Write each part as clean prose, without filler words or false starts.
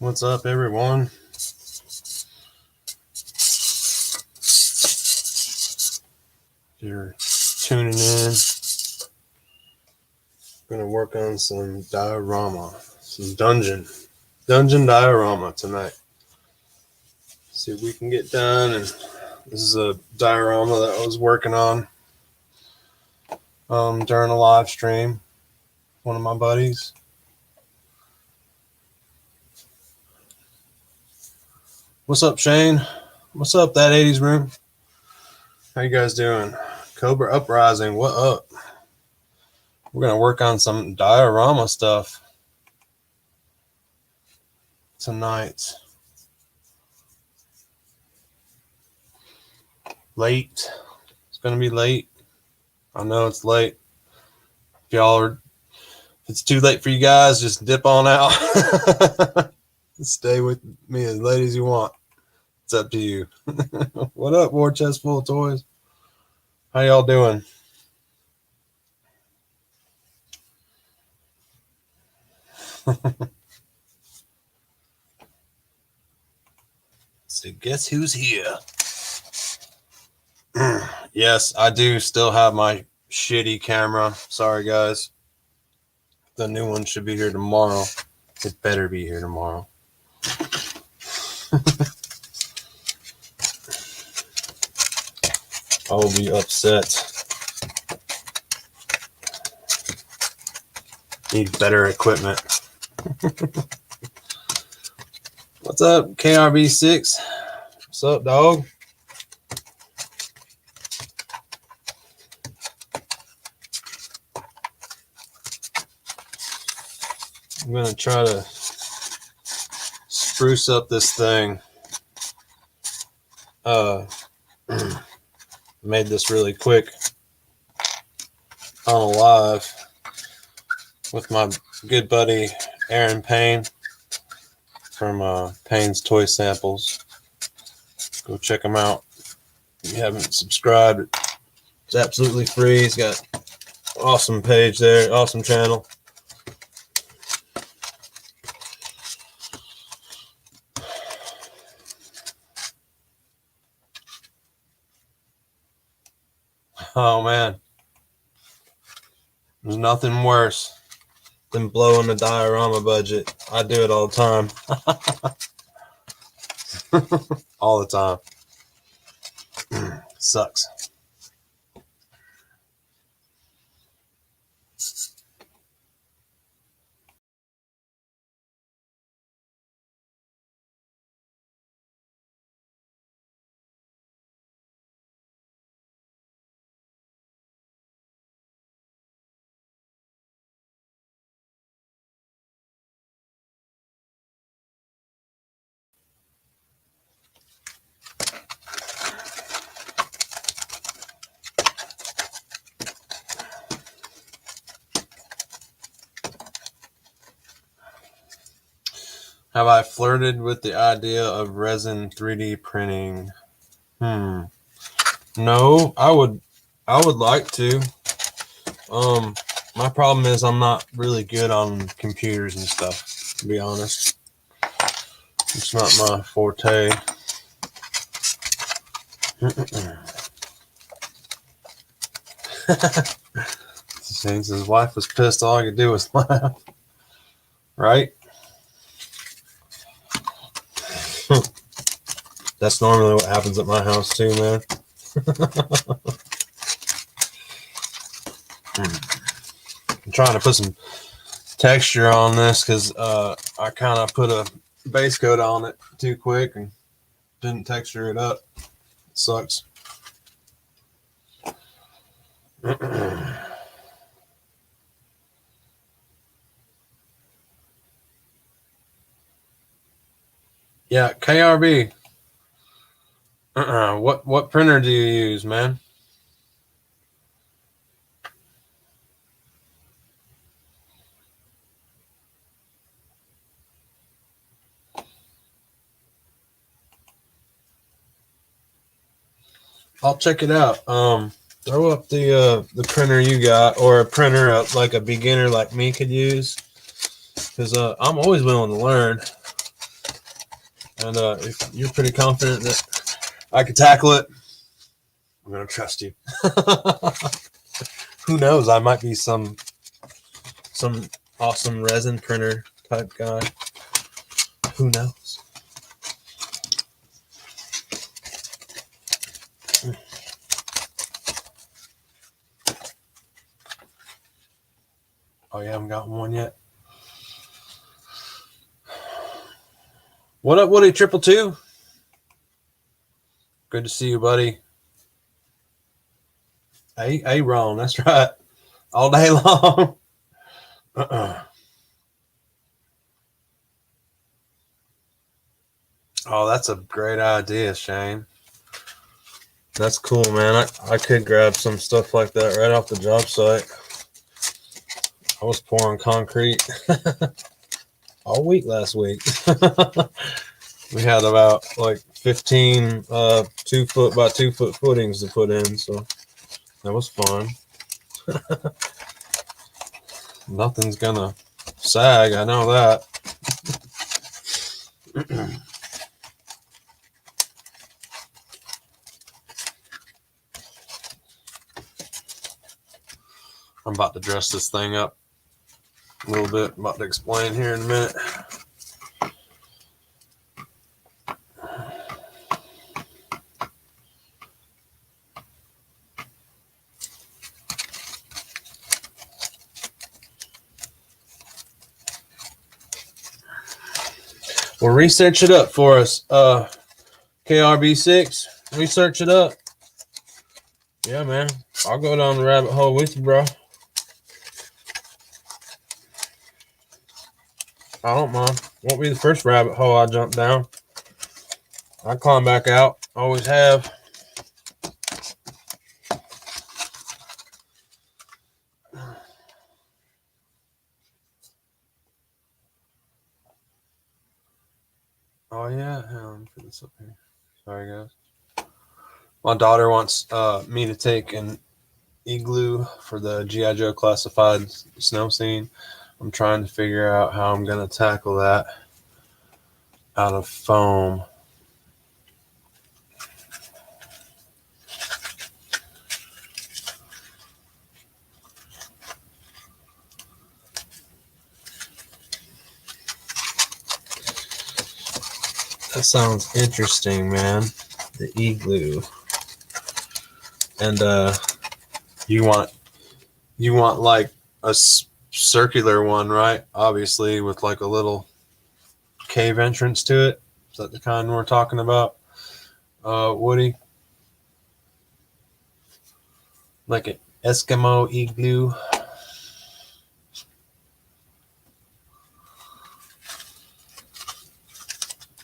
What's up, everyone? You're tuning in. I'm gonna work on some diorama, some dungeon diorama tonight. See what we can get done. And this is a diorama that I was working on during a live stream. One of my buddies. What's up, Shane? What's up, that 80s room? How you guys doing? Cobra Uprising, what up? We're gonna work on some diorama stuff tonight. Late. It's gonna be late. I know it's late. If it's too late for you guys, just dip on out. Stay with me as late as you want. It's up to you. What up, War Chest Full of Toys? How y'all doing? So guess who's here? Yes, I do still have my shitty camera. Sorry, guys. The new one should be here tomorrow. It better be here tomorrow. I will be upset. Need better equipment. What's up, KRB6? What's up, dog? I'm gonna try to spruce up this thing. Made this really quick on a live with my good buddy Aaron Payne from Payne's Toy Samples. Go check him out if you haven't subscribed. It's absolutely free. He's got an awesome page there, awesome channel. Oh man, there's nothing worse than blowing the diorama budget. I do it all the time. All the time. Sucks. Have I flirted with the idea of resin 3D printing? No, I would like to. My problem is I'm not really good on computers and stuff, to be honest. It's not my forte. Since his wife was pissed, all I could do was laugh. Right? That's normally what happens at my house too, man. I'm trying to put some texture on this because I kind of put a base coat on it too quick and didn't texture it up. It sucks. Yeah, KRB. What printer do you use, man? I'll check it out. Throw up the printer you got, or a printer like a beginner like me could use, because I'm always willing to learn. And if you're pretty confident that I could tackle it, I'm gonna trust you. Who knows? I might be some awesome resin printer type guy. Who knows? Oh, you haven't gotten one yet? What up, Woody 222? Good to see you, buddy. Hey, Ron, that's right. All day long. Oh, that's a great idea, Shane. That's cool, man. I could grab some stuff like that right off the job site. I was pouring concrete all week last week. We had about like 15 2 foot by 2 foot footings to put in, so that was fun. Nothing's gonna sag, I know that. I'm about to dress this thing up a little bit. I'm about to explain here in a minute. Well, research it up for us. KRB6, research it up. Yeah, man. I'll go down the rabbit hole with you, bro. I don't mind. Won't be the first rabbit hole I jump down. I climb back out. Always have. Oh, yeah. Hang on, put this up here. Sorry, guys. My daughter wants me to take an igloo for the G.I. Joe classified snow scene. I'm trying to figure out how I'm going to tackle that out of foam. That sounds interesting, man. The igloo. And you want like a circular one, right? Obviously, with like a little cave entrance to it. Is that the kind we're talking about, Woody? Like an Eskimo igloo.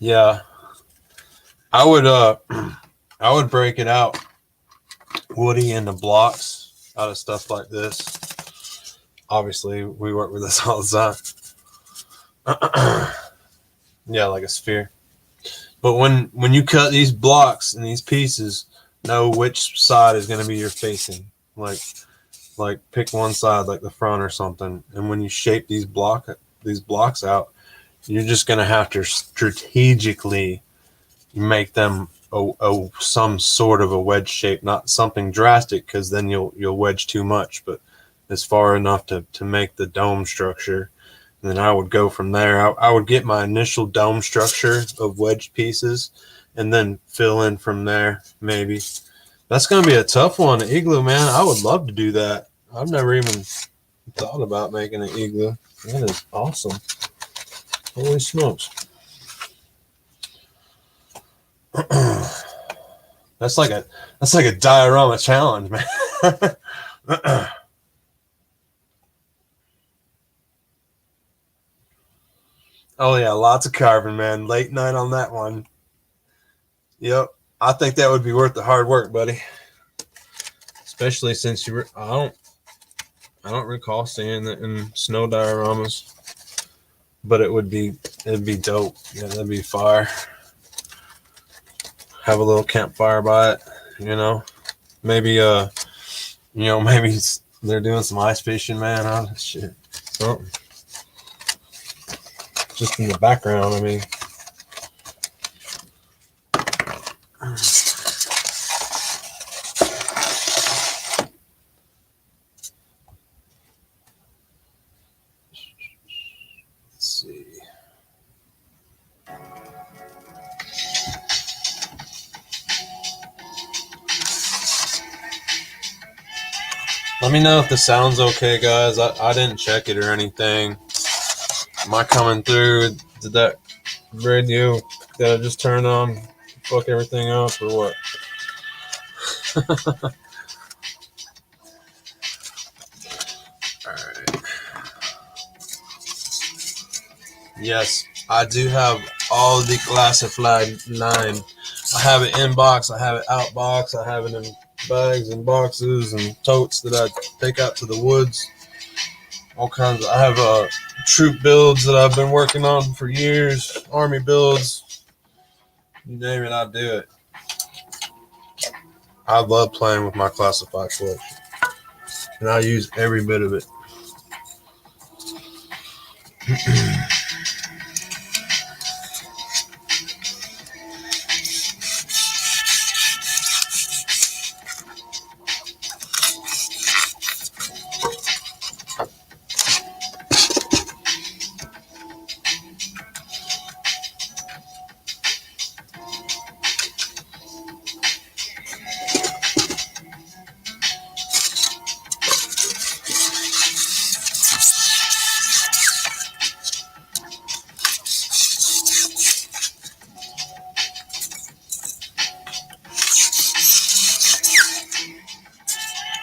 Yeah, I would break it out, Woody, into blocks out of stuff like this. Obviously, we work with this all the time. Yeah, like a sphere. But when you cut these blocks and these pieces, know which side is going to be your facing. Like pick one side, like the front or something. And when you shape these blocks out, you're just going to have to strategically make them some sort of a wedge shape, not something drastic, because then you'll wedge too much, but it's far enough to make the dome structure. And then I would go from there. I would get my initial dome structure of wedged pieces and then fill in from there, maybe. That's going to be a tough one, an igloo, man. I would love to do that. I've never even thought about making an igloo. That is awesome. Holy smokes. That's like a diorama challenge, man. Oh yeah, lots of carving, man. Late night on that one. Yep. I think that would be worth the hard work, buddy. Especially since I don't recall seeing it in snow dioramas. But it'd be dope. Yeah, that'd be fire. Have a little campfire by it, Maybe maybe they're doing some ice fishing, man. Oh shit. Something. Just in the background, I mean. see. Let me know if the sound's okay, guys. I didn't check it or anything. Am I coming through? Did that radio that I just turned on fuck everything up or what? Alright. Yes, I do have all the classified line. I have it in box, I have it out box, I have it in bags and boxes and totes that I take out to the woods. All kinds of, I have troop builds that I've been working on for years, army builds. You name it, I do it. I love playing with my classified collection, and I use every bit of it.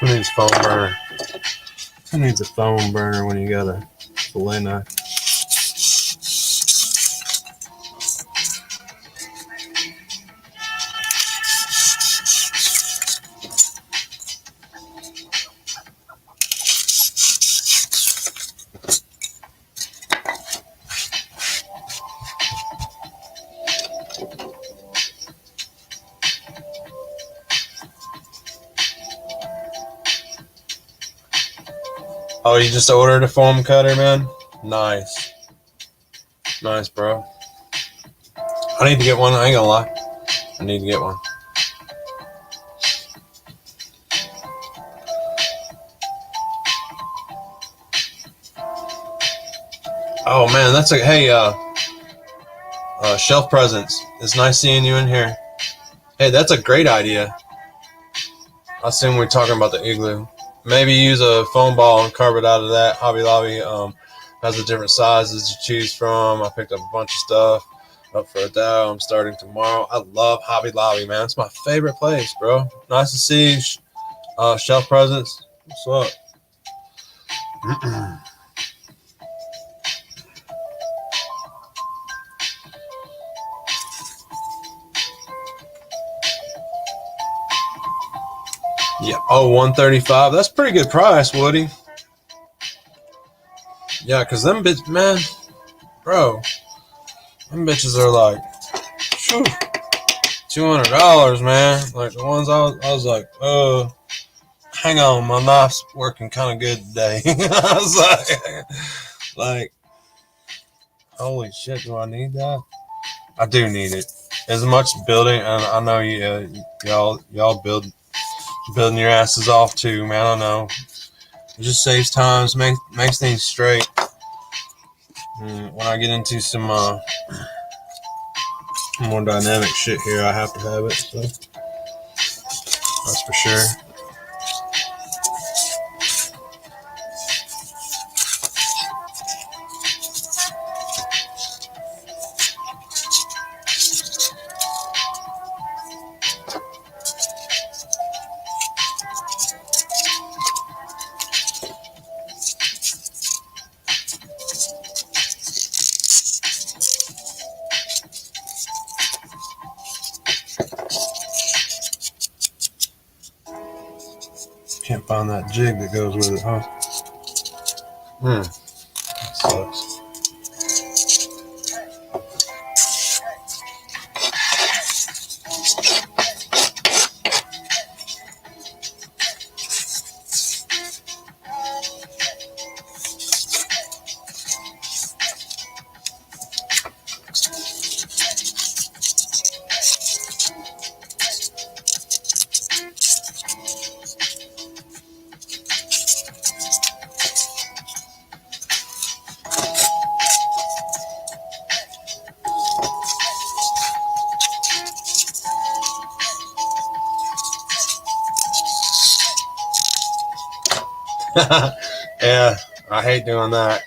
Who needs foam burner? Who needs a foam burner when you got a fillet knife? Oh, you just ordered a foam cutter, man? Nice. Nice, bro. I need to get one. I ain't gonna lie. I need to get one. Oh, man, that's a... Hey, Shelf Presence. It's nice seeing you in here. Hey, that's a great idea. I assume we're talking about the igloo. Maybe use a foam ball and carve it out of that. Hobby Lobby has the different sizes to choose from. I picked up a bunch of stuff up for a dow. I'm starting tomorrow. I love Hobby Lobby, man. It's my favorite place, bro. Nice to see you, Shelf Presence. What's up? Yeah. Oh, $135. That's a pretty good price, Woody. Yeah, because them bitches, man, bro, them bitches are like, whew, $200, man. Like the ones I was like, hang on, my knife's working kind of good today. I was like, holy shit, do I need that? I do need it. As much building, and I know y'all building your asses off too, man. I know. It just saves time, makes things straight. When I get into some more dynamic shit here, I have to have it. So that's for sure. Can't find that jig that goes with it, huh? That sucks. Yeah, I hate doing that.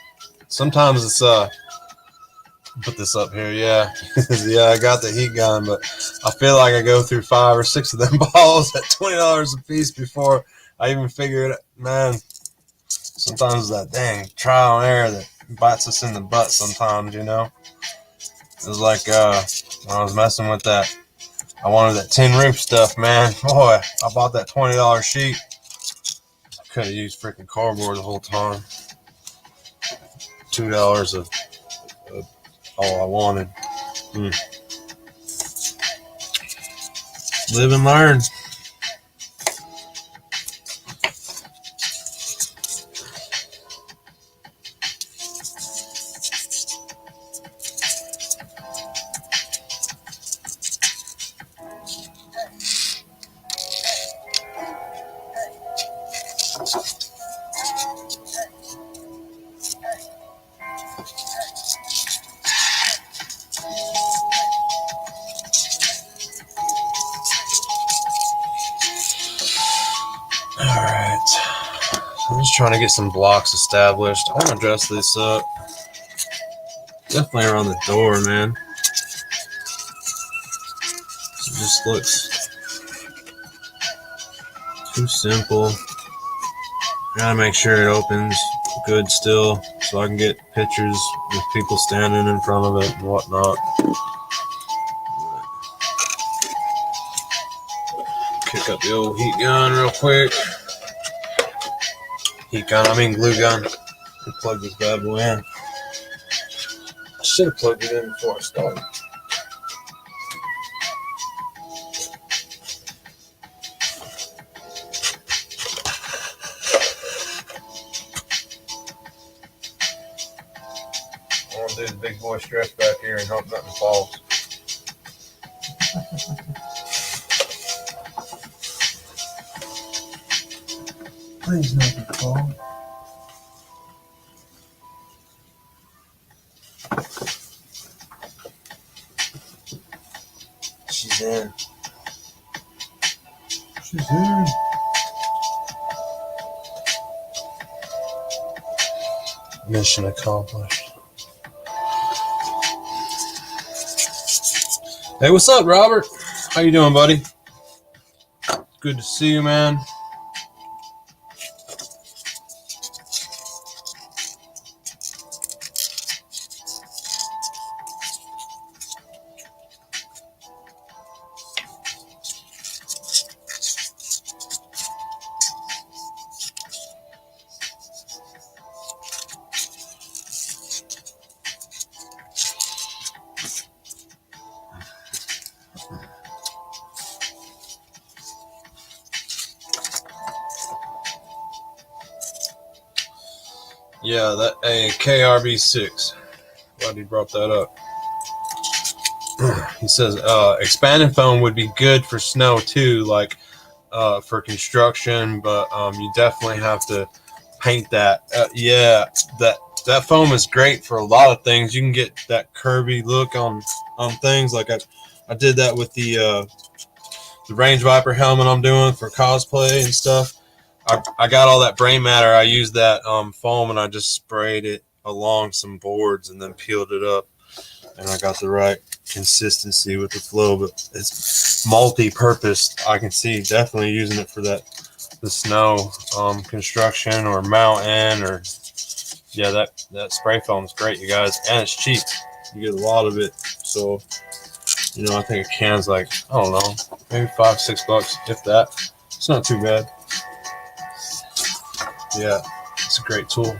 Sometimes it's put this up here, yeah. Yeah, I got the heat gun, but I feel like I go through 5 or 6 of them balls at $20 a piece before I even figure it. Man, sometimes that dang trial and error that bites us in the butt. Sometimes, you know, it was like when I was messing with that. I wanted that tin roof stuff, man. Boy, I bought that $20 sheet. I could have used freaking cardboard the whole time. $2 of all I wanted. Mm. Live and learn. Alright. I'm just trying to get some blocks established. I want to dress this up. Definitely around the door, man. It just looks too simple. Gotta make sure it opens good still so I can get pictures with people standing in front of it and whatnot. Kick up the old heat gun real quick. Heat gun, I mean glue gun. Plug this bad boy in. I should have plugged it in before I started. I want to do the big boy stretch back here and hope nothing falls. Please nothing fall. She's in. She's in. Mission accomplished. Hey, what's up, Robert? How you doing, buddy? Good to see you, man. Yeah, that a KRB6. Glad he brought that up. He says expanded foam would be good for snow too, like for construction, but you definitely have to paint that. Yeah, that foam is great for a lot of things. You can get that curvy look on things. Like I did that with the range viper helmet I'm doing for cosplay and stuff. I got all that brain matter. I used that foam and I just sprayed it along some boards and then peeled it up, and I got the right consistency with the flow. But it's multi-purpose. I can see definitely using it for the snow construction or mountain, or yeah, that spray foam is great, you guys, and it's cheap. You get a lot of it, so you know I think a can's like, I don't know, maybe $5-6 if that. It's not too bad. Yeah, it's a great tool.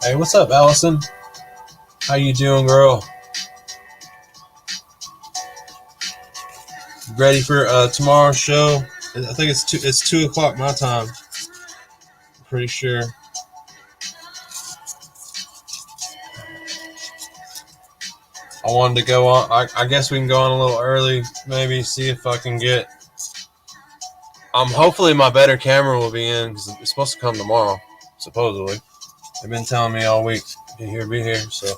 Hey, what's up, Allison? How you doing, girl? Ready for tomorrow's show? I think it's 2 o'clock my time. I'm pretty sure. I wanted to go on. I guess we can go on a little early, maybe see if I can get. Hopefully my better camera will be in because it's supposed to come tomorrow, supposedly. They've been telling me all week, be here. So.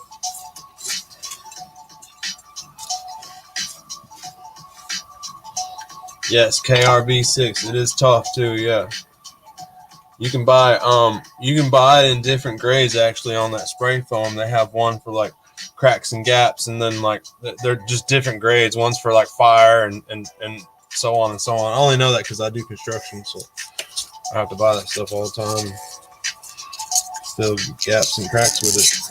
Yes, KRB6. It is tough too. Yeah. You can buy it in different grades actually on that spray foam. They have one for like cracks and gaps, and then like they're just different grades. One's for like fire and so on and so on. I only know that because I do construction, so I have to buy that stuff all the time. Fill gaps and cracks with it.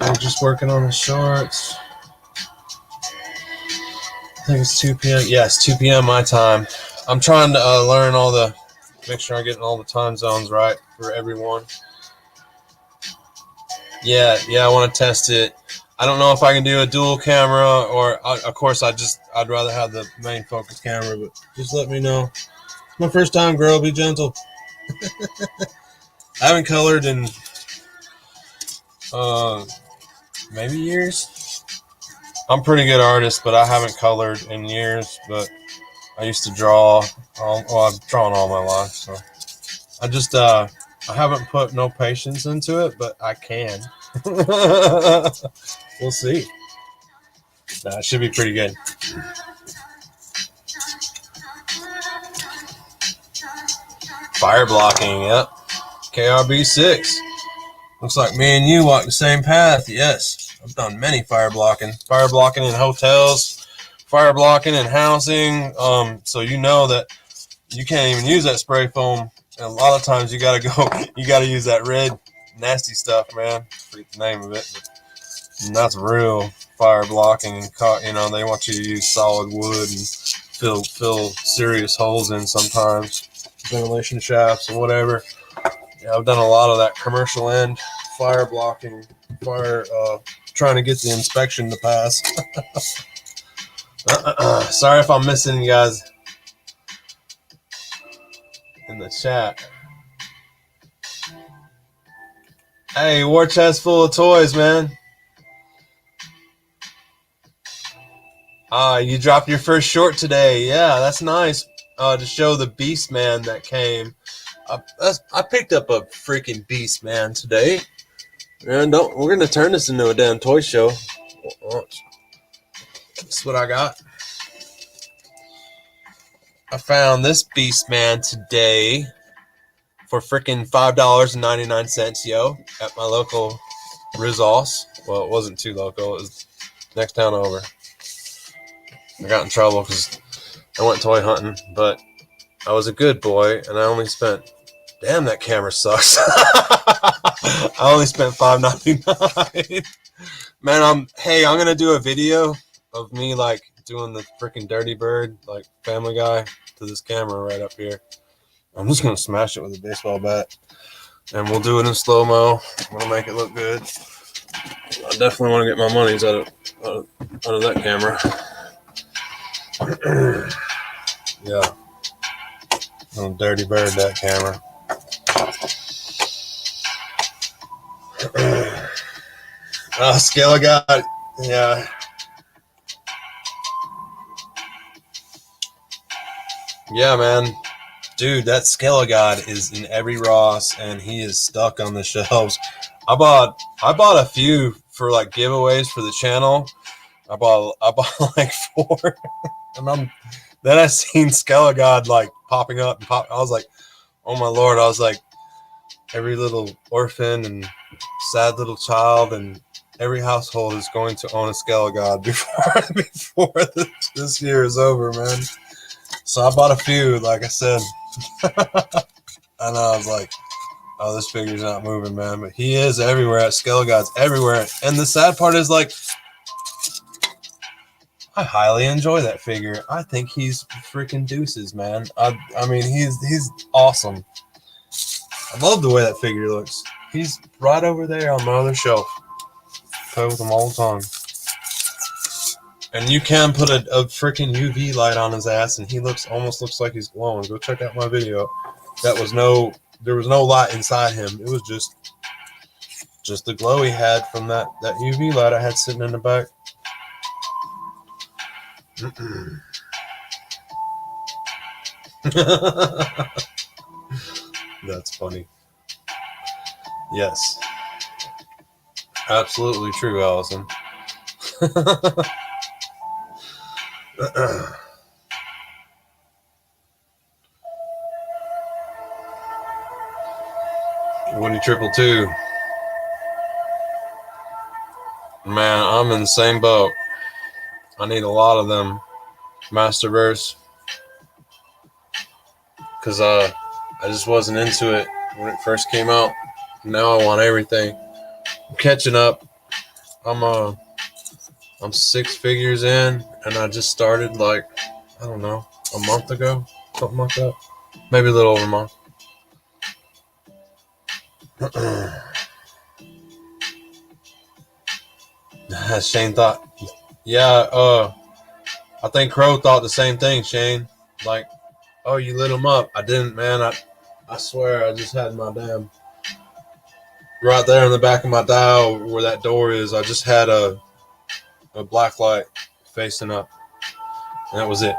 I'm just working on the shorts. I think it's 2 p.m. Yeah, it's 2 p.m. my time. I'm trying to learn make sure I'm getting all the time zones right for everyone. Yeah, I want to test it. I don't know if I can do a dual camera or, of course, I'd rather have the main focus camera, but just let me know. It's my first time, girl. Be gentle. I haven't colored in maybe years. I'm a pretty good artist, but I haven't colored in years. But I used to draw. I've drawn all my life, so I just I haven't put no patience into it, but I can. We'll see. It should be pretty good. Fire blocking, yep. KRB6. Looks like me and you walk the same path. Yes, I've done many fire blocking. Fire blocking in hotels, fire blocking in housing. So you know that you can't even use that spray foam. And a lot of times you gotta use that red nasty stuff, man. I forget the name of it. And that's real fire blocking, and they want you to use solid wood and fill serious holes in sometimes, ventilation shafts or whatever. Yeah, I've done a lot of that commercial end fire blocking, trying to get the inspection to pass. Sorry if I'm missing you guys in the chat. Hey, war chest full of toys, man. You dropped your first short today. Yeah, that's nice. To show the Beast Man that came. I picked up a freaking Beast Man today. And we're gonna turn this into a damn toy show. That's what I got. I found this Beast Man today for freaking $5.99, yo, at my local Rizos. Well, it wasn't too local. It was next town over. I got in trouble because I went toy hunting, but I was a good boy, and I only spent. Damn, that camera sucks. I only spent $5.99. Man, I'm gonna do a video of me like doing the freaking Dirty Bird, like Family Guy, to this camera right up here. I'm just gonna smash it with a baseball bat, and we'll do it in slow mo. I'm gonna make it look good. I definitely want to get my monies out of that camera. Yeah, I'm Dirty Bird that camera. Scale of God, yeah. Yeah, man. Dude, that Scale of God is in every Ross, and he is stuck on the shelves. I bought a few for like giveaways for the channel. I bought like 4, and then I seen Scale of God like popping up and I was like, oh my Lord! I was like, every little orphan and sad little child and every household is going to own a Scale of God before this year is over, man. So I bought a few, like I said. And I was like, oh, this figure's not moving, man. But he is everywhere at Scale of God's everywhere. And the sad part is, like, I highly enjoy that figure. I think he's freaking deuces, man. I mean, he's awesome. I love the way that figure looks. He's right over there on my other shelf. Play with him all the time. And you can put a freaking UV light on his ass, and he almost looks like he's glowing. Go check out my video. There was no light inside him. It was just the glow he had from that UV light I had sitting in the back. That's funny. Yes. Absolutely true, Allison. Woody Triple Two. Man, I'm in the same boat. I need a lot of them Masterverse because I just wasn't into it when it first came out. Now I want everything. I'm catching up. I'm 6 figures in, and I just started like, I don't know, a month ago, something like that. Maybe a little over a month. Shane thought, yeah, I think Crow thought the same thing, Shane. Like, oh, you lit him up. I didn't, man. I swear I just had my damn, right there in the back of my dial where that door is, I just had a black light facing up, and that was it.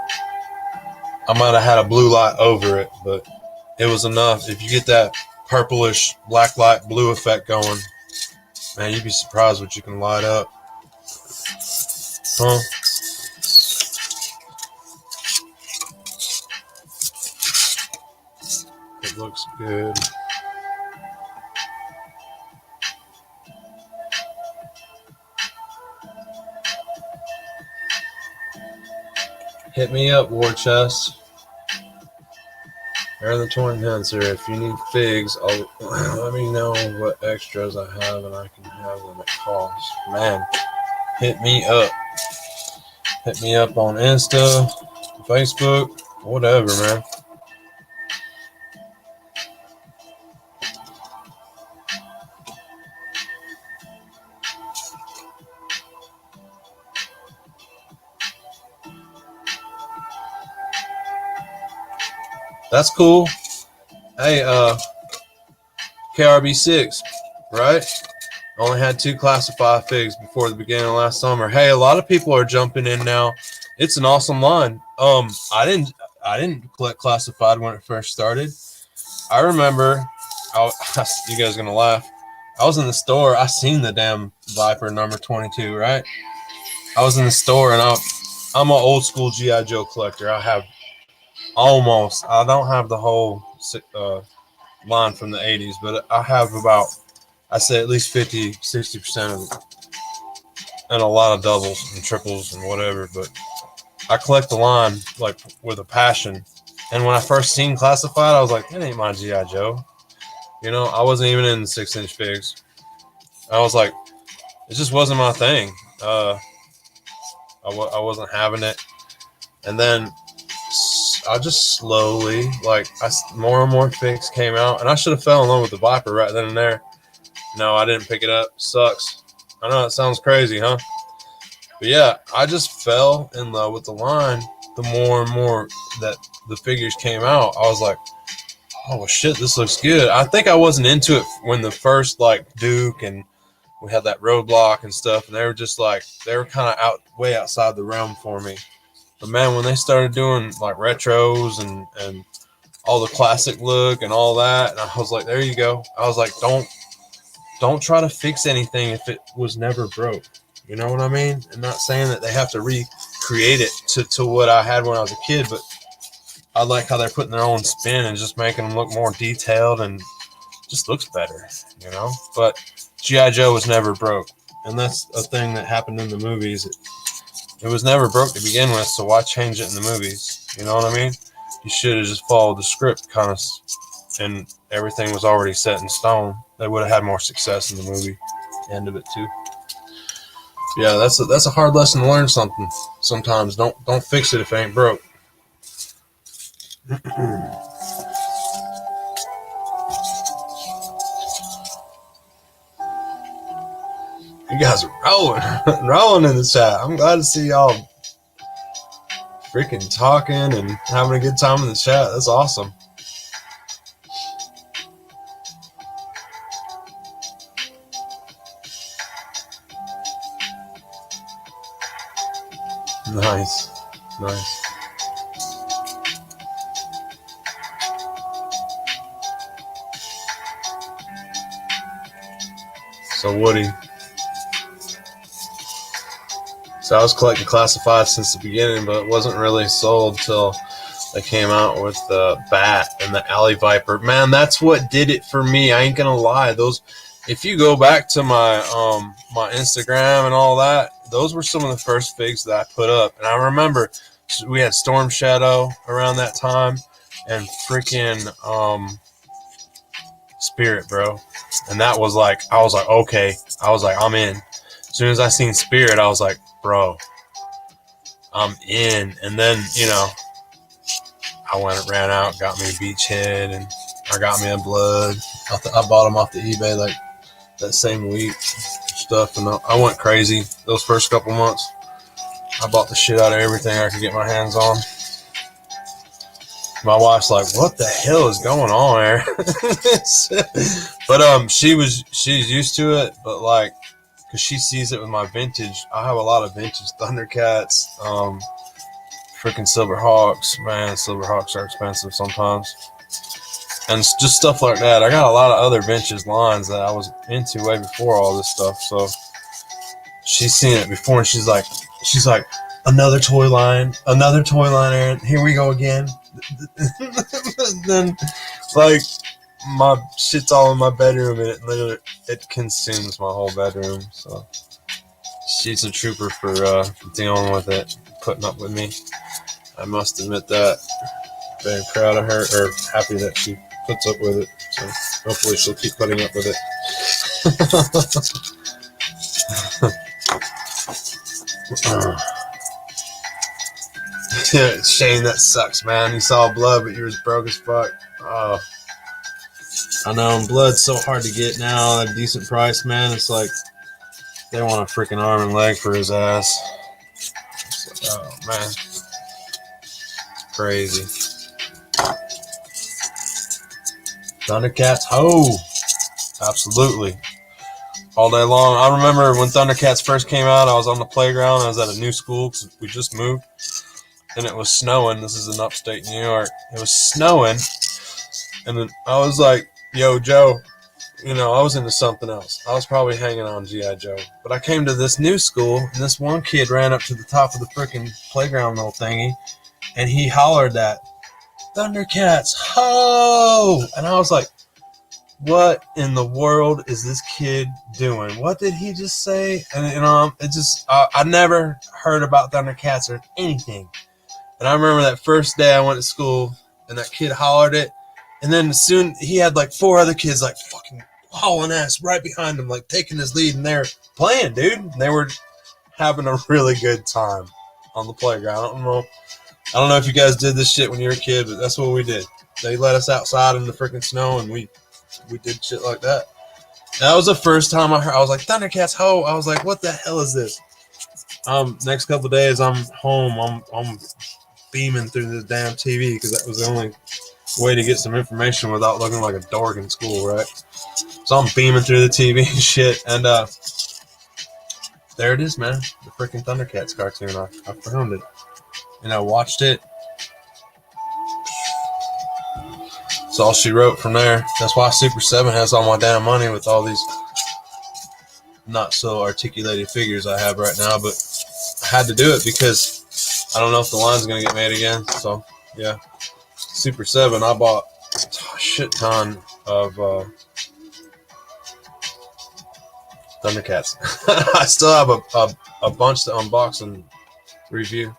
I might have had a blue light over it, but it was enough. If you get that purplish black light blue effect going, man, you'd be surprised what you can light up. Huh? It looks good. Hit me up, War Chest. Aaron the Torn Dancer. If you need figs, let me know what extras I have and I can have them at cost. Man, hit me up. Hit me up on Insta, Facebook, whatever, man. That's cool. Hey, KRB6, right? Only had 2 classified figs before the beginning of last summer. Hey, a lot of people are jumping in now. It's an awesome line. I didn't collect classified when it first started. I remember, you guys are gonna laugh. I was in the store. I seen the damn Viper number 22, right? I was in the store, and I'm an old school GI Joe collector. I have almost. I don't have the whole line from the 80s, but I have about, I say at least 50, 60% of it, and a lot of doubles and triples and whatever. But I collect the line like with a passion. And when I first seen classified, I was like, that ain't my GI Joe. You know, I wasn't even in 6-inch figs. I was like, it just wasn't my thing. I wasn't having it. And then I just slowly, like, more and more figs came out, and I should have fell in love with the Viper right then and there. No, I didn't pick it up. Sucks. I know it sounds crazy, huh? But yeah, I just fell in love with the line. The more and more that the figures came out, I was like, oh shit, this looks good. I think I wasn't into it when the first, like, Duke and we had that Roadblock and stuff, and they were just like, they were kind of way outside the realm for me. But man, when they started doing like retros and all the classic look and all that, and I was like, there you go. I was like, don't try to fix anything if it was never broke. You know what I mean? And not saying that they have to recreate it to what I had when I was a kid, but I like how they're putting their own spin and just making them look more detailed and just looks better, you know? But G.I. Joe was never broke. And that's a thing that happened in the movies. It was never broke to begin with, so why change it in the movies? You know what I mean? You should have just followed the script kind of, and everything was already set in stone. They would have had more success in the movie. End of it too. Yeah, that's a hard lesson to learn sometimes. Don't fix it if it ain't broke. You guys are rolling in the chat. I'm glad to see y'all freaking talking and having a good time in the chat. That's awesome. Nice. So Woody. So I was collecting classified since the beginning, but it wasn't really sold till They came out with the Bat and the Alley Viper. Man, that's what did it for me. I ain't gonna lie. Those, if you go back to my my Instagram and all that, those were some of the first figs that I put up. And I remember we had Storm Shadow around that time, and freaking Spirit, bro. And that was like, I was like, okay. I was like, I'm in. As soon as I seen Spirit, I was like, bro, I'm in. And then, you know, I went and ran out, got me a Beachhead, and I got me a Blood. I bought them off the eBay like that same week, stuff, and I went crazy those first couple months. I bought the shit out of everything I could get my hands on. My wife's like, "What the hell is going on there?" But she's used to it, but like, cause she sees it with my vintage. I have a lot of vintage Thundercats, freaking Silverhawks. Man, Silverhawks are expensive sometimes, and it's just stuff like that. I got a lot of other vintage lines that I was into way before all this stuff. So she's seen it before, and she's like, another toy line, Aaron. Here we go again. Then, like, my shit's all in my bedroom, and it consumes my whole bedroom. So she's a trooper for dealing with it, putting up with me. I must admit that. Very proud of her, or happy that she puts up with it. So hopefully she'll keep putting up with it. Yeah, Shane, that sucks, man. You saw Blood, but you was broke as fuck. Oh, I know, and Blood's so hard to get now at a decent price, man. It's like they want a freaking arm and leg for his ass. It's like, oh man, crazy. Thundercats, ho! Absolutely. All day long. I remember when Thundercats first came out, I was on the playground. I was at a new school because we just moved. And it was snowing. This is in upstate New York. It was snowing. And then I was like, yo, Joe, you know, I was into something else. I was probably hanging on G.I. Joe. But I came to this new school, and this one kid ran up to the top of the freaking playground little thingy, and he hollered that, Thundercats, ho! And I was like, what in the world is this kid doing? What did he just say? And, you know, it just, I never heard about Thundercats or anything. And I remember that first day I went to school, and that kid hollered it. And then soon he had like 4 other kids like fucking hauling ass right behind him, like taking his lead, and they're playing, dude. And they were having a really good time on the playground. I don't know if you guys did this shit when you were a kid, but that's what we did. They let us outside in the freaking snow, and we did shit like that. That was the first time I heard. I was like, Thundercats, ho! I was like, what the hell is this? Next couple of days, I'm home. I'm beaming through this damn TV because that was the only way to get some information without looking like a dork in school, right? So I'm beaming through the TV and shit, and there it is, man. The freaking Thundercats cartoon. I found it, and I watched it. That's all she wrote from there. That's why Super 7 has all my damn money with all these not so articulated figures I have right now, but I had to do it because I don't know if the line's going to get made again. So, yeah. Super 7, I bought a shit ton of Thundercats. I still have a bunch to unbox and review.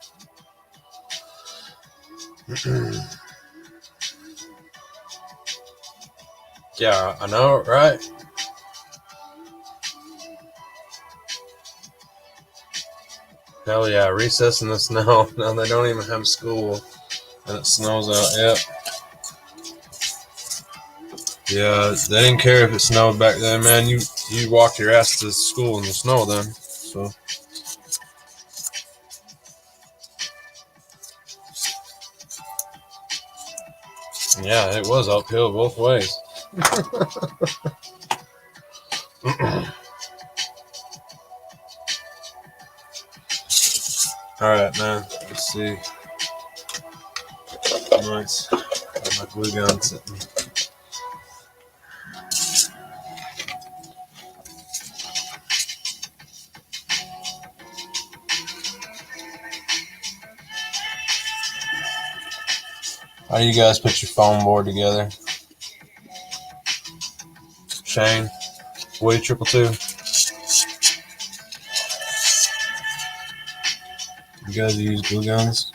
Yeah, I know, right? Hell yeah, recess in the snow. No, they don't even have school, and it snows out. Yep. Yeah, they didn't care if it snowed back then, man. You walked your ass to school in the snow then. So. Yeah, it was uphill both ways. Alright, man. Let's see. Nice. Got my glue gun sitting. How do you guys put your foam board together? Shane, Woody 222. You guys use glue guns?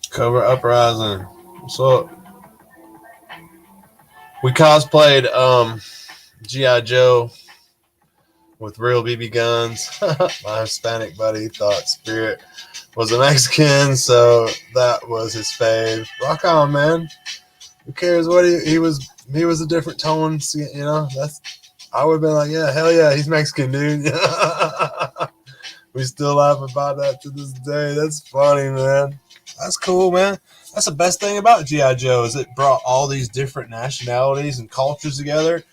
Cover Uprising. What's up? We cosplayed G.I. Joe with real BB guns. My Hispanic buddy thought Spirit was a Mexican, so that was his fave. Rock on, man. Who cares what he was? He was a different tone, you know. I would have been like, yeah, hell yeah, he's Mexican, dude. We still laugh about that to this day. That's funny, man. That's cool, man. That's the best thing about G.I. Joe is it brought all these different nationalities and cultures together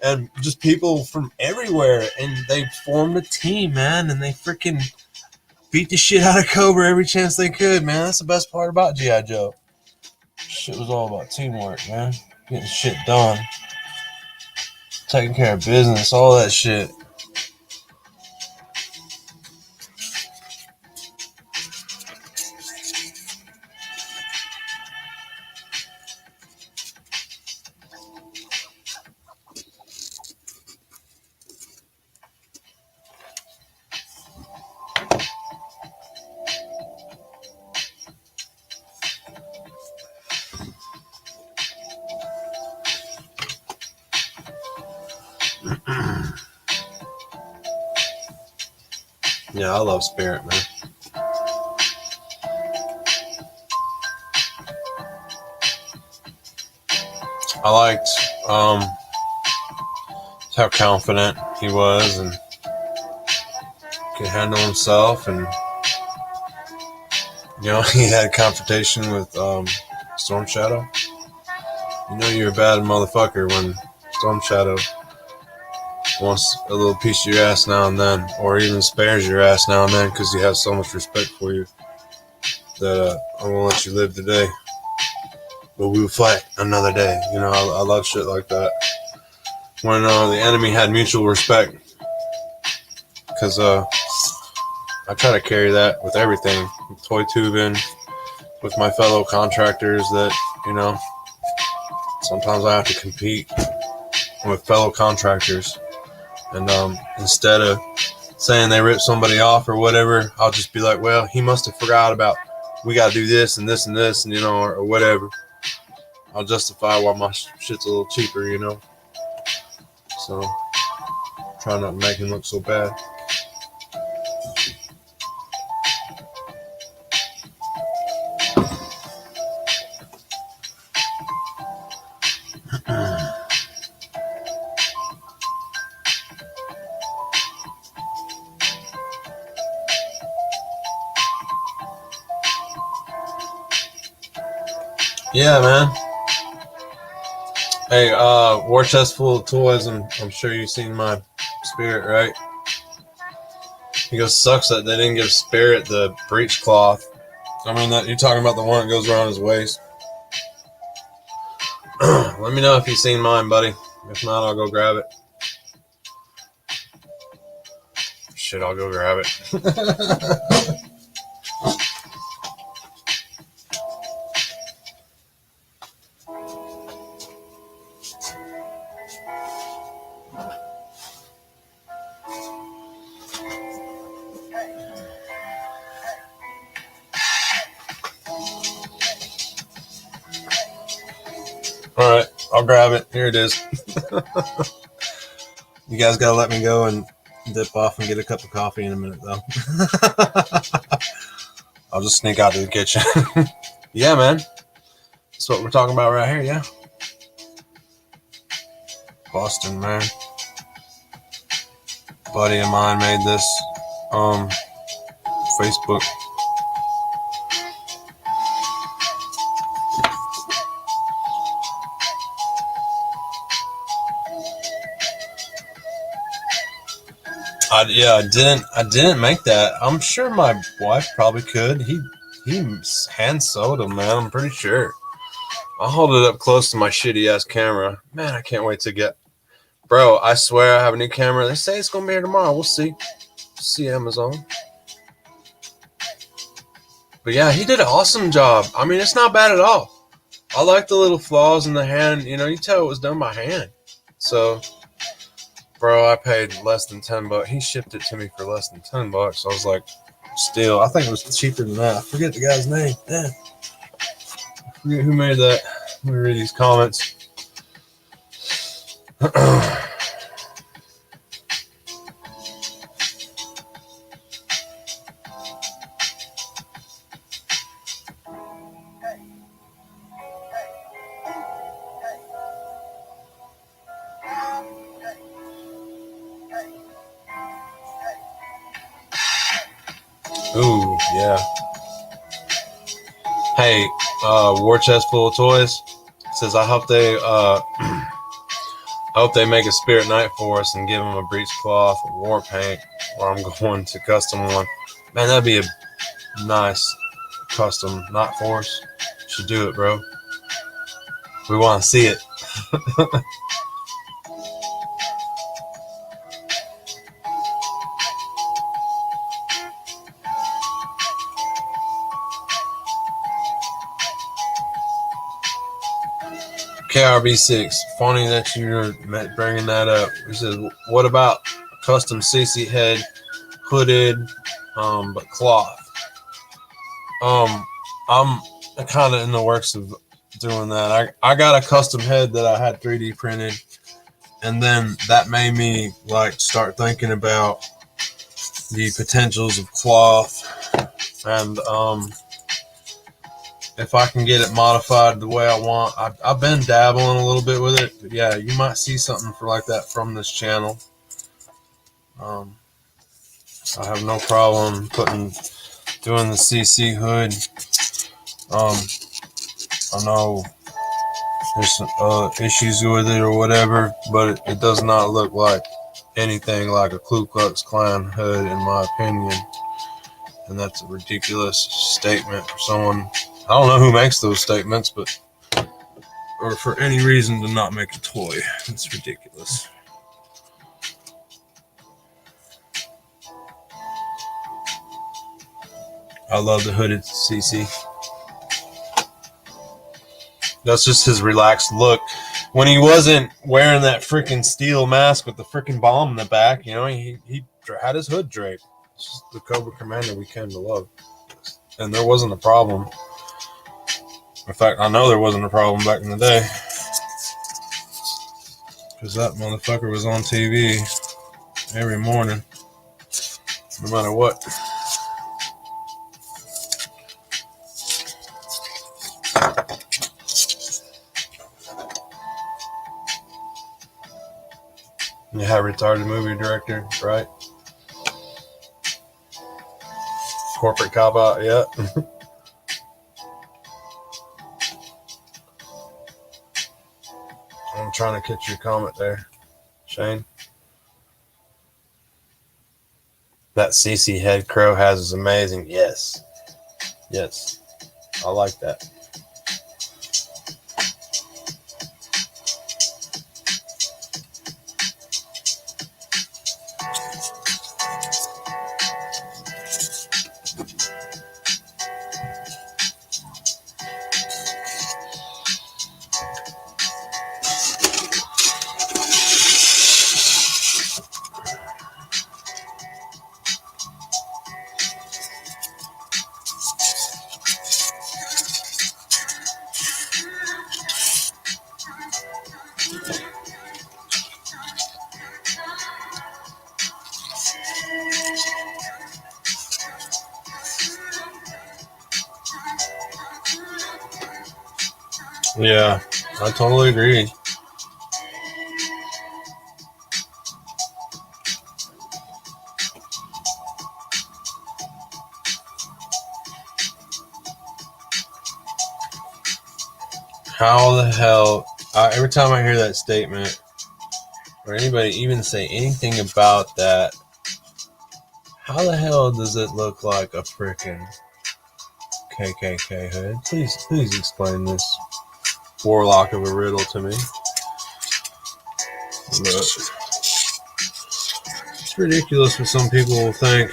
and just people from everywhere. And they formed a team, man. And they freaking beat the shit out of Cobra every chance they could, man. That's the best part about G.I. Joe. Shit was all about teamwork, man. Getting shit done. Taking care of business, all that shit. Yeah, I love Spirit, man. I liked how confident he was and could handle himself, and you know he had a confrontation with Storm Shadow. You know you're a bad motherfucker when Storm Shadow wants a little piece of your ass now and then, or even spares your ass now and then because he has so much respect for you that I'm gonna let you live today, but we will fight another day. You know, I love shit like that. When the enemy had mutual respect, because I try to carry that with everything, with toy tubing, with my fellow contractors. That you know, sometimes I have to compete with fellow contractors, and instead of saying they ripped somebody off or whatever, I'll just be like, well, he must have forgot about we got to do this and this and this, and you know, or whatever. I'll justify why my shit's a little cheaper, you know. So try not to make him look so bad. Yeah, man. Hey, war chest full of toys, and I'm sure you've seen my Spirit, right? He goes, sucks that they didn't give Spirit the breech cloth. I mean, that you're talking about the one that goes around his waist. Let me know if you've seen mine, buddy. If not, I'll go grab it. Shit, I'll go grab it. All right, I'll grab it. Here it is. You guys gotta let me go and dip off and get a cup of coffee in a minute, though. I'll just sneak out to the kitchen. Yeah, man. That's what we're talking about right here, yeah. Boston, man. A buddy of mine made this Facebook. Yeah, I didn't make that. I'm sure my wife probably could. He hand sewed them, man. I'm pretty sure. I'll hold it up close to my shitty ass camera. Man, I can't wait to get. Bro, I swear I have a new camera. They say it's gonna be here tomorrow. We'll see. See Amazon. But yeah, he did an awesome job. I mean, it's not bad at all. I like the little flaws in the hand. You know, you tell it was done by hand. So, bro, I paid less than $10. He shipped it to me for less than $10. I was like, still, I think it was cheaper than that. I forget the guy's name. Damn. I forget who made that. Let me read these comments. Ooh, yeah. Hey, War Chest Full of Toys says, I hope they make a Spirit Knight for us and give him a breech cloth war paint, or I'm going to custom one. Man, that'd be a nice custom Knight for us. Should do it, bro. We want to see it. KRB6, funny that you're bringing that up. He says, what about custom CC head, hooded, but cloth? I'm kind of in the works of doing that. I got a custom head that I had 3D printed, and then that made me like start thinking about the potentials of cloth, and if I can get it modified the way I want. I've been dabbling a little bit with it, but yeah, you might see something for like that from this channel. I have no problem doing the CC hood. I know there's some issues with it or whatever, but it does not look like anything like a Ku Klux Klan hood, in my opinion. And that's a ridiculous statement for someone. I don't know who makes those statements, or for any reason to not make a toy. It's ridiculous. I love the hooded CC. That's just his relaxed look. When he wasn't wearing that freaking steel mask with the freaking bomb in the back, you know, he had his hood draped. It's just the Cobra Commander we came to love. And there wasn't a problem. In fact, I know there wasn't a problem back in the day, because that motherfucker was on TV every morning, no matter what. You have retarded movie director, right? Corporate cop out, yeah. I'm trying to catch your comment there, Shane. That CC head Crow has is amazing. Yes. Yes. I like that. Yeah, I totally agree. How the hell, every time I hear that statement, or anybody even say anything about that, How the hell does it look like a frickin' KKK hood? Please explain this warlock of a riddle to me. Look. It's ridiculous what some people will think.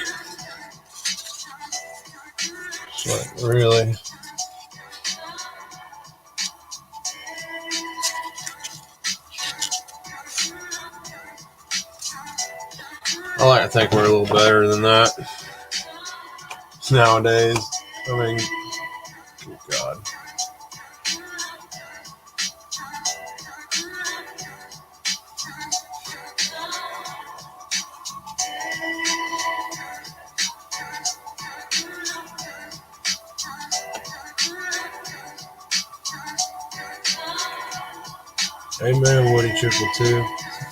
It's like, really? I like to think we're a little better than that nowadays. I mean, good God. Amen, Woody 222.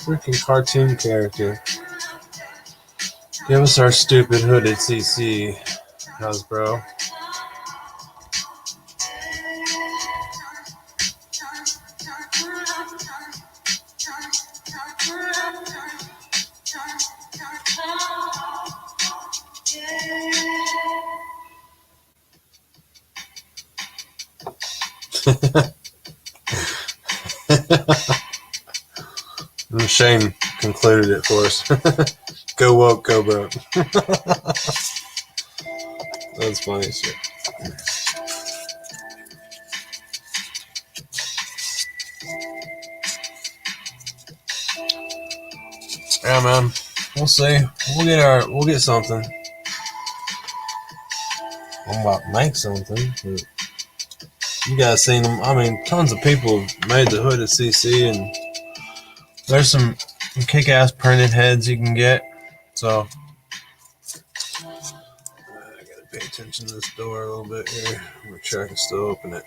Freaking cartoon character. Give us our stupid hooded CC, Hasbro. And Shane concluded it for us. Go woke, go broke. That's funny shit. Yeah, man. We'll see. We'll get something. I'm about to make something. You guys seen them? I mean, tons of people have made the hooded CC, and there's some kick-ass printed heads you can get. So I gotta pay attention to this door a little bit here. Make sure I can still open it.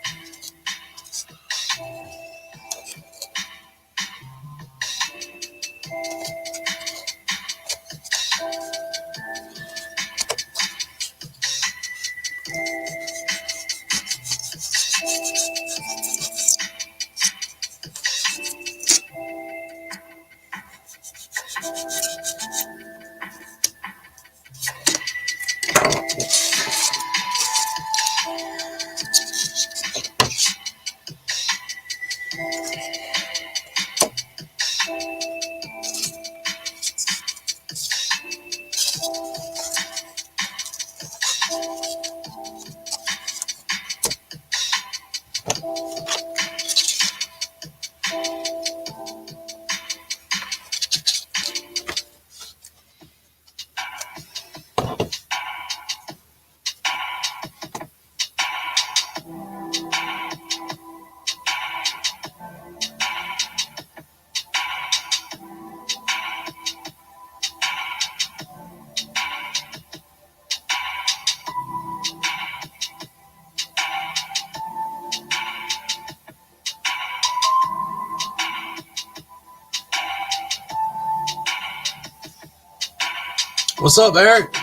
What's up, Eric?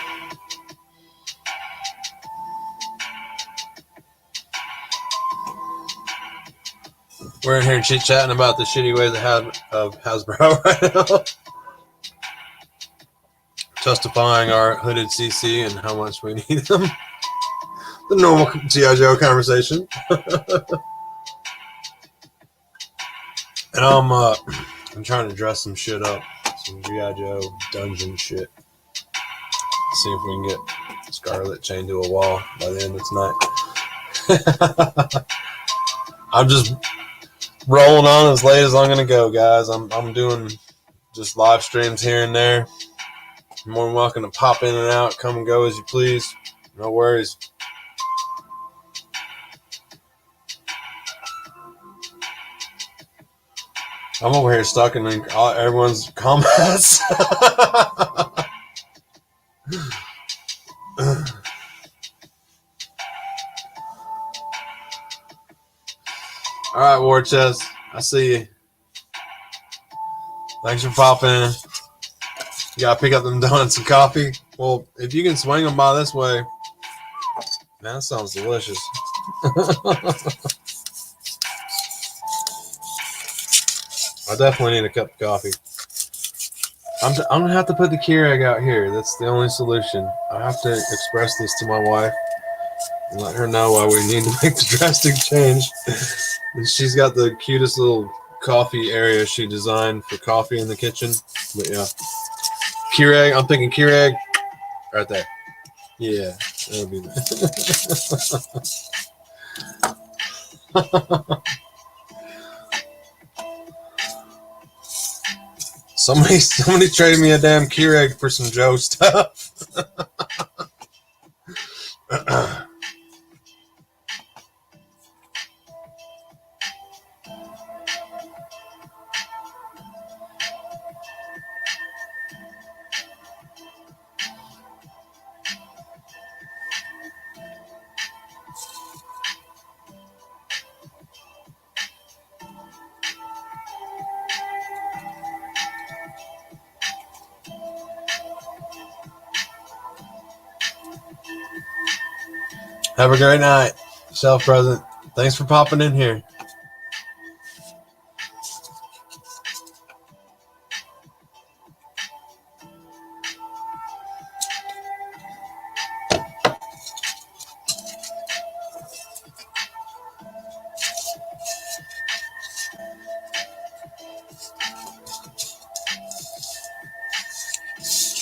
We're in here chit-chatting about the shitty ways of Hasbro right now. Justifying our hooded CC and how much we need them. The normal G.I. Joe conversation. And I'm trying to dress some shit up. Some G.I. Joe dungeon shit. See if we can get Scarlet chained to a wall by the end of tonight. I'm just rolling on as late as I'm gonna go, guys. I'm doing just live streams here and there. You're more than welcome to pop in and out, come and go as you please. No worries. I'm over here stuck in everyone's comments. All right, War Chest. I see you. Thanks for popping in. You gotta pick up them donuts and coffee. Well, if you can swing them by this way, man, that sounds delicious. I definitely need a cup of coffee. I'm gonna have to put the Keurig out here. That's the only solution. I have to express this to my wife and let her know why we need to make the drastic change. And she's got the cutest little coffee area she designed for coffee in the kitchen. But yeah, Keurig. I'm thinking Keurig right there. Yeah, that'll be nice. Somebody traded me a damn Keurig for some Joe stuff. Have a great night, Self Present. Thanks for popping in here.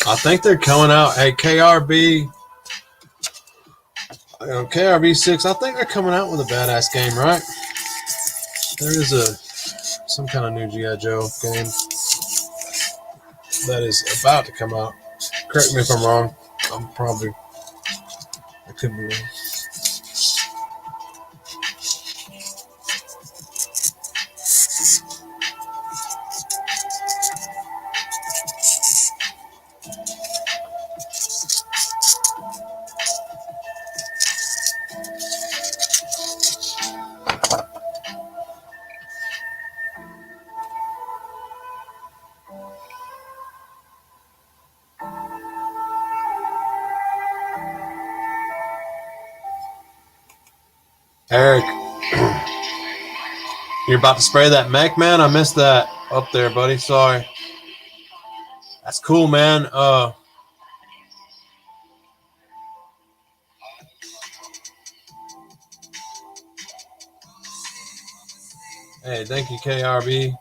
I think they're coming out. Hey, KRB, KRB6. I think they're coming out with a badass game, right? There is some kind of new GI Joe game that is about to come out. Correct me if I'm wrong. I could be wrong. Eric, you're about to spray that mech, man? I missed that up there, buddy. Sorry. That's cool, man. Hey, thank you, KRB.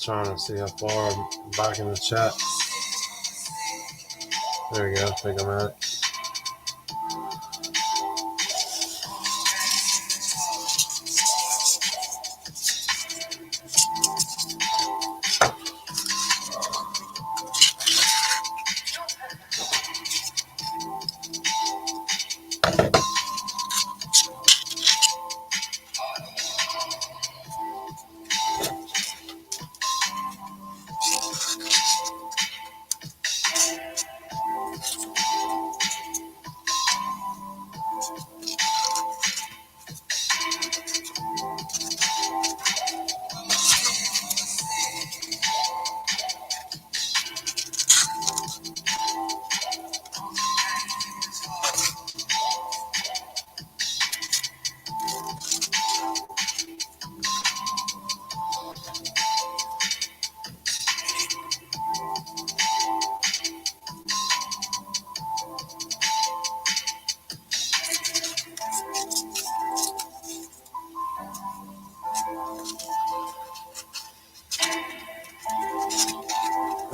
Trying to see how far I'm back in the chat. There we go. I think I'm at it.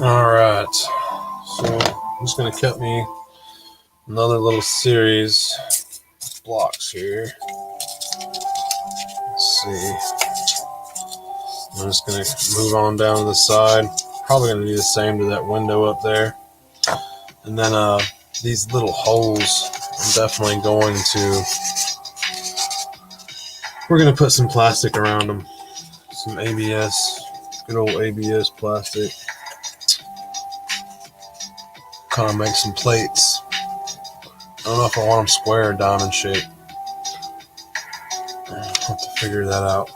All right. So I'm just going to cut me another little series of blocks here. Let's see. I'm just going to move on down to the side. Probably going to do the same to that window up there. And then these little holes, I'm definitely going to... We're going to put some plastic around them. Some ABS. Good old ABS plastic. Kind of make some plates. I don't know if I want them square or diamond shaped. I'll have to figure that out.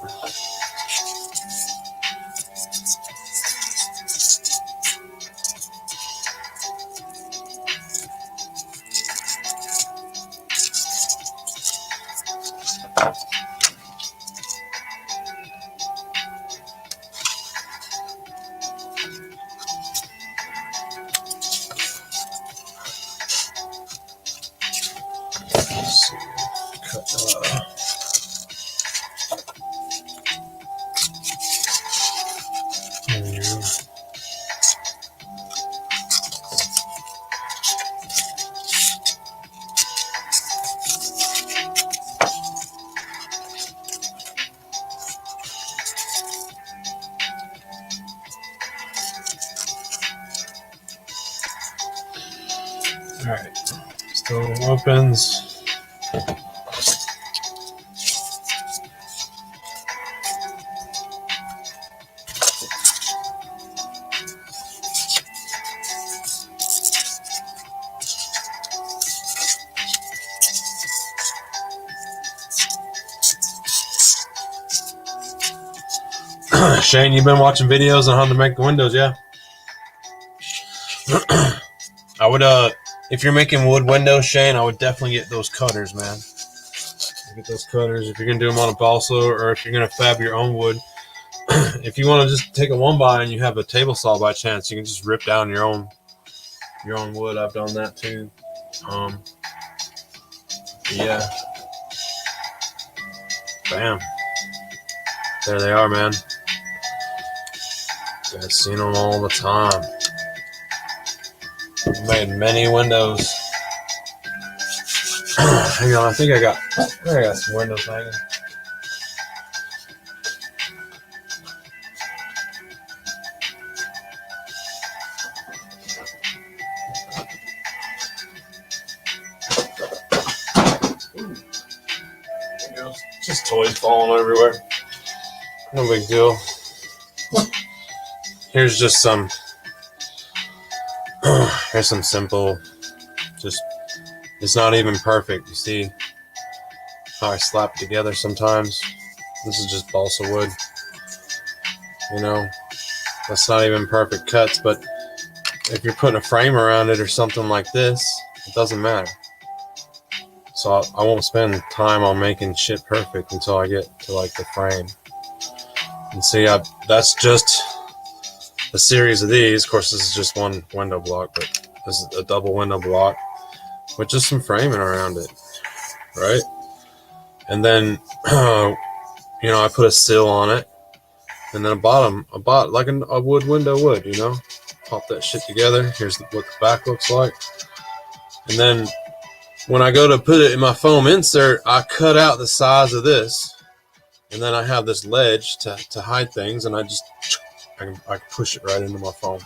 Let's see. Cut, all right, still opens. Shane, you've been watching videos on how to make the windows, yeah? I would, if you're making wood windows, Shane, I would definitely get those cutters, man. Get those cutters if you're gonna do them on a balsa, or if you're gonna fab your own wood. If you want to just take a 1x and you have a table saw by chance, you can just rip down your own wood. I've done that too. Yeah. Bam. There they are, man. I've seen them all the time. Made many windows. Hang on, I think I got some windows hanging. Just toys falling everywhere. No big deal. Here's just some. Here's some simple. Just, it's not even perfect. You see how I slap it together sometimes. This is just balsa wood. You know, that's not even perfect cuts. But if you're putting a frame around it or something like this, it doesn't matter. So I won't spend time on making shit perfect until I get to like the frame. And see, that's just a series of these. Of course, this is just one window block, but this is a double window block with just some framing around it, right? And then, you know, I put a sill on it, and then a bottom like a wood window would, you know. Pop that shit together. Here's what the back looks like. And then when I go to put it in my foam insert, I cut out the size of this, and then I have this ledge to hide things, and I can push it right into my foam.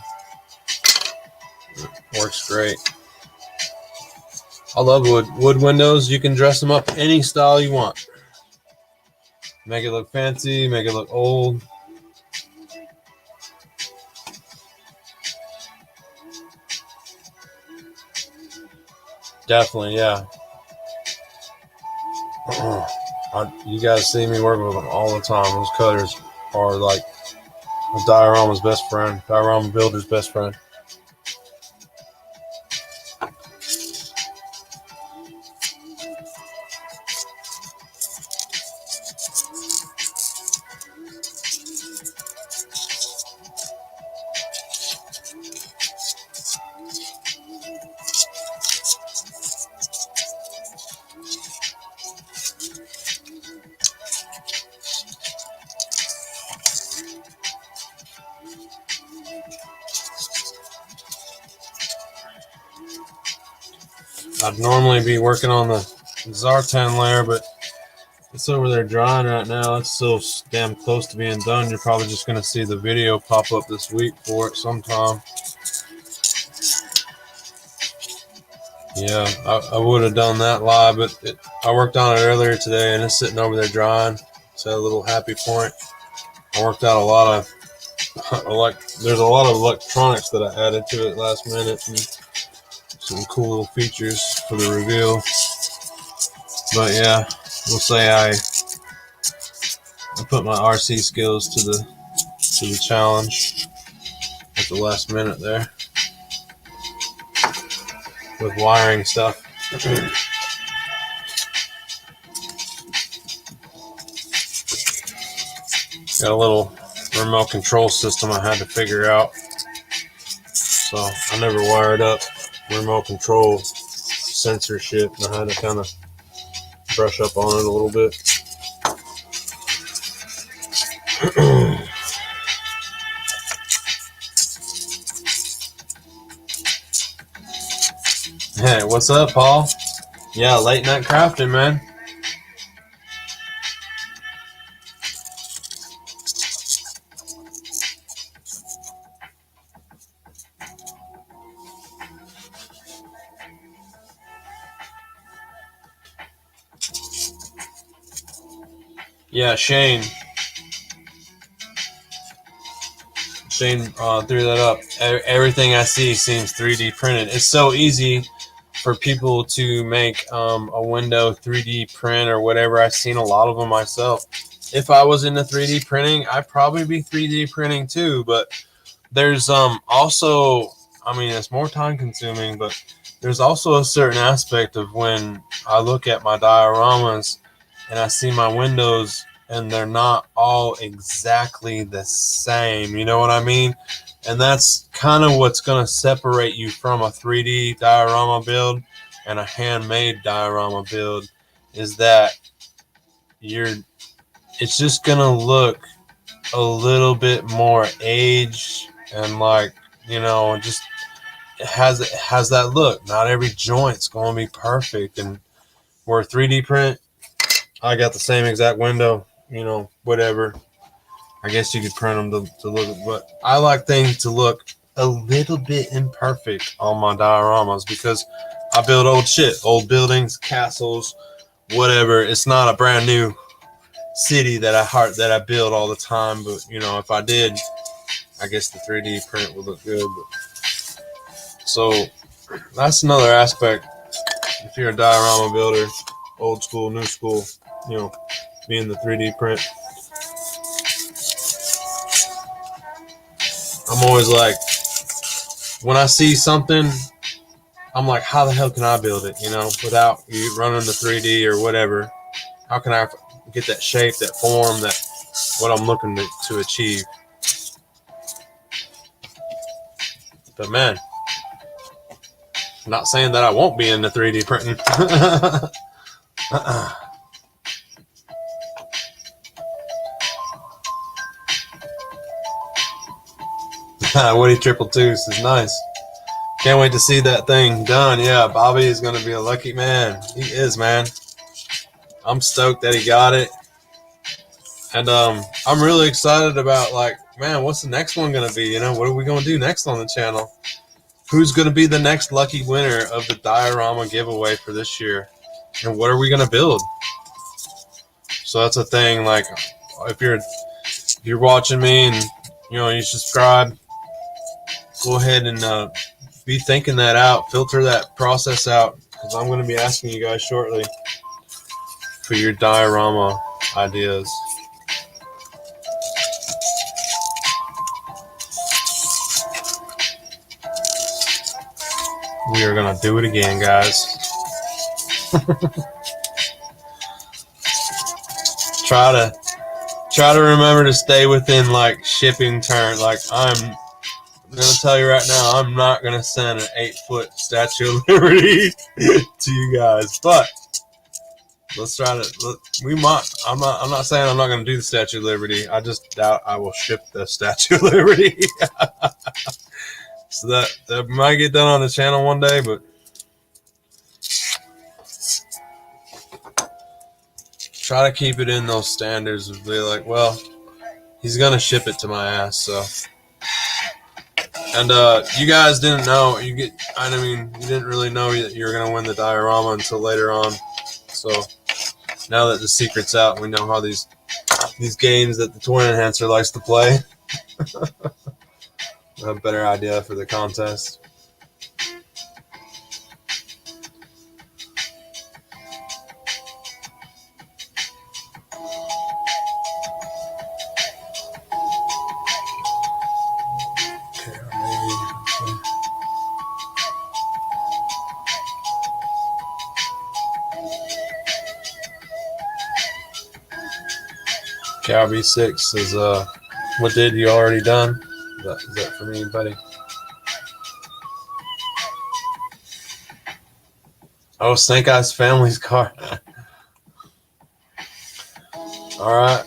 It works great. I love wood windows. You can dress them up any style you want. Make it look fancy, make it look old. Definitely, yeah. You guys see me working with them all the time. Those cutters are like a diorama's best friend, diorama builder's best friend. I'd normally be working on the Zartan layer, but it's over there drying right now. It's so damn close to being done. You're probably just going to see the video pop up this week for it sometime. Yeah, I would have done that live, but I worked on it earlier today, and it's sitting over there drying. It's at a little happy point. I worked out a lot of, there's a lot of electronics that I added to it last minute, and some cool little features for the reveal. But yeah, we'll say I put my RC skills to the challenge at the last minute there with wiring stuff. Got a little remote control system I had to figure out. So I never wired up remote control sensor shit. I had to kind of brush up on it a little bit. Hey, what's up, Paul? Yeah, late night crafting, man. Yeah, Shane threw that up. Everything I see seems 3D printed. It's so easy for people to make a window 3D print or whatever. I've seen a lot of them myself. If I was into 3D printing, I'd probably be 3D printing too. But there's also, I mean, it's more time consuming, but there's also a certain aspect of when I look at my dioramas and I see my windows and they're not all exactly the same. You know what I mean? And that's kind of what's going to separate you from a 3D diorama build and a handmade diorama build, is that it's just going to look a little bit more aged and like, you know, just it has that look. Not every joint's going to be perfect. And where 3D print, I got the same exact window, you know, whatever. I guess you could print them to look, but I like things to look a little bit imperfect on my dioramas because I build old shit, old buildings, castles, whatever. It's not a brand new city that I build all the time, but you know, if I did, I guess the 3D print would look good. But, so that's another aspect. If you're a diorama builder, old school, new school, you know, being the 3D print. I'm always like, when I see something, I'm like, how the hell can I build it? You know, without you running the 3D or whatever. How can I get that shape, that form, that what I'm looking to achieve? But man, I'm not saying that I won't be into 3D printing. Woody Triple Two is nice. Can't wait to see that thing done. Yeah, Bobby is going to be a lucky man. He is, man. I'm stoked that he got it. And I'm really excited about, like, man, what's the next one going to be? You know, what are we going to do next on the channel? Who's going to be the next lucky winner of the diorama giveaway for this year? And what are we going to build? So that's a thing. Like, if you're watching me and, you know, you subscribe, go ahead and be thinking that out. Filter that process out, because I'm going to be asking you guys shortly for your diorama ideas. We are going to do it again, guys. Try to remember to stay within, like, shipping terms. Like, I'm going to tell you right now, I'm not going to send an 8-foot Statue of Liberty to you guys, but let's try to. We might. I'm not saying I'm not going to do the Statue of Liberty. I just doubt I will ship the Statue of Liberty. So that might get done on the channel one day, but try to keep it in those standards of be like, well, he's going to ship it to my ass, so. And you guys didn't know. You didn't really know that you were going to win the diorama until later on. So now that the secret's out, we know how these games that the Toy Enhancer likes to play. I have a better idea for the contest. KRB6 is what did you already done? Is that for me, buddy? Oh, Snake Eyes Family's car. All right,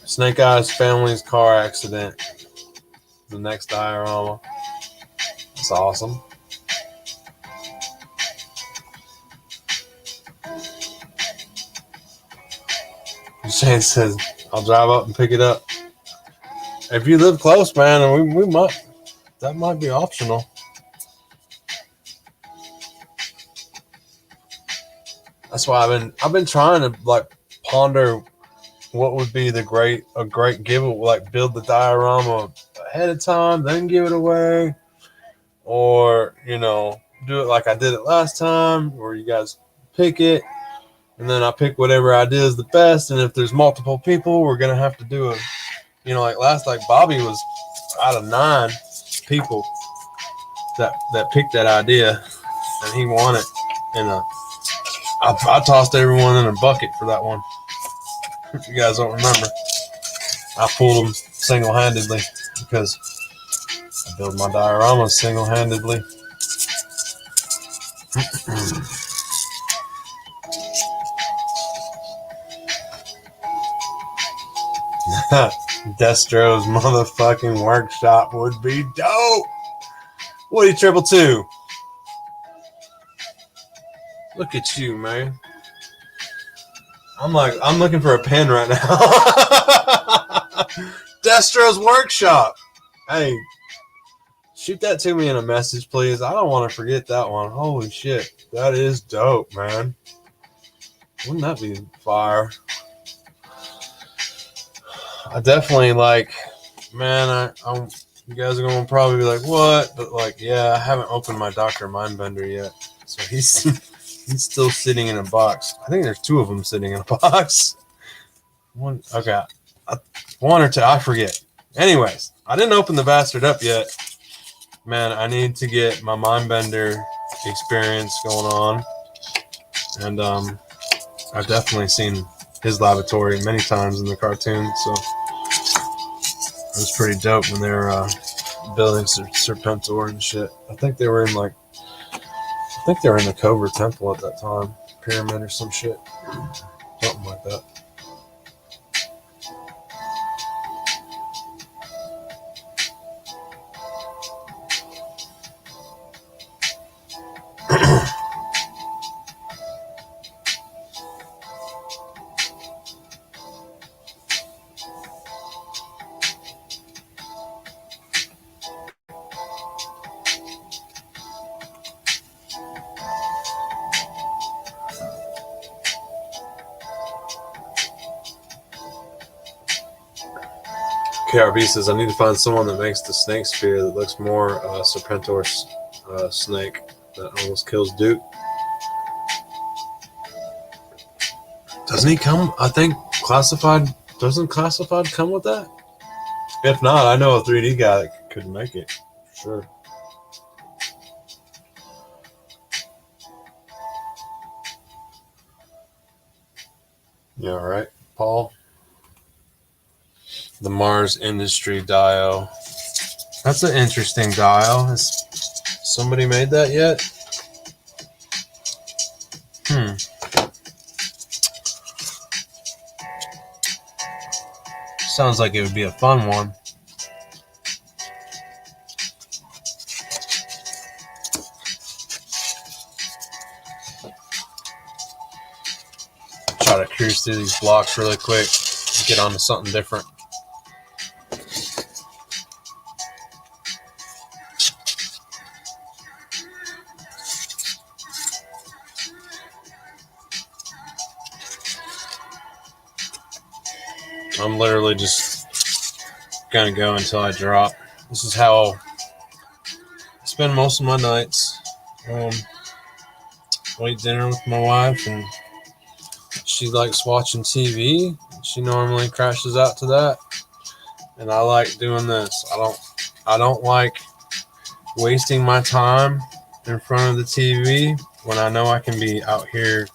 Snake Eyes Family's car accident. The next diorama. That's awesome. Shane says, "I'll drive up and pick it up." If you live close, man, and we might, that might be optional. That's why I've been trying to like ponder what would be a great giveaway, like build the diorama ahead of time, then give it away, or do it like I did it last time, where you guys pick it, and then I pick whatever idea is the best. And if there's multiple people, we're gonna have to do like Bobby was out of 9 people that picked that idea, and he won it. And I tossed everyone in a bucket for that one. If you guys don't remember, I pulled them single-handedly because I build my dioramas single-handedly. Destro's motherfucking workshop would be dope. Woody 222. Look at you, man. I'm looking for a pen right now. Destro's workshop. Hey, shoot that to me in a message, please. I don't want to forget that one. Holy shit. That is dope, man. Wouldn't that be fire? I definitely man, you guys are going to probably be like, what? But yeah, I haven't opened my Dr. Mindbender yet. So he's still sitting in a box. I think there's 2 of them sitting in a box. One or 2, I forget. Anyways, I didn't open the bastard up yet. Man, I need to get my Mindbender experience going on. And I've definitely seen his laboratory many times in the cartoon, so it was pretty dope when they were building Serpentor and shit. I think they were in the Cobra Temple at that time, pyramid or some shit, something like that. KRB says, I need to find someone that makes the snake spear that looks more Serpentor snake that almost kills Duke. Doesn't he come? I think Classified. Doesn't Classified come with that? If not, I know a 3D guy that could make it. For sure. Yeah, right, Paul? The Mars Industry Dio. That's an interesting dial. Has somebody made that yet? Sounds like it would be a fun one. Try to cruise through these blocks really quick. Get on to something different. I'm literally just gonna go until I drop. This is how I spend most of my nights. Eat dinner with my wife, and she likes watching TV. She normally crashes out to that, and I like doing this. I don't like wasting my time in front of the TV when I know I can be out here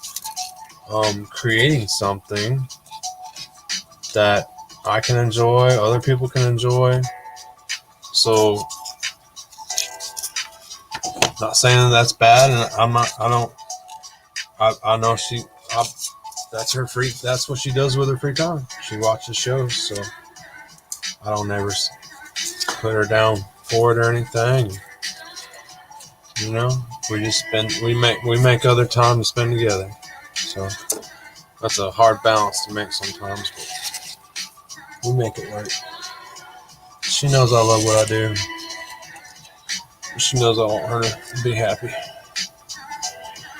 creating something that I can enjoy, other people can enjoy. So, not saying that's bad, and I know that's her free, that's what she does with her free time. She watches shows, so I don't ever put her down for it or anything. You know, we make other time to spend together. So that's a hard balance to make sometimes, but we make it work. She knows I love what I do. She knows I want her to be happy.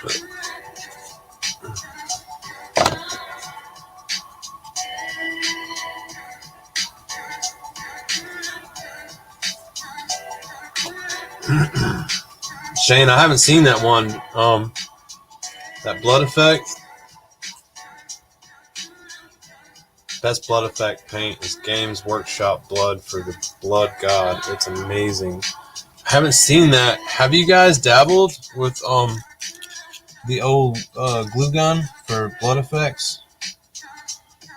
But Shane, I haven't seen that one. That Blood Effect. Best Blood Effect paint is Games Workshop Blood for the Blood God. It's amazing. I haven't seen that. Have you guys dabbled with the old glue gun for blood effects?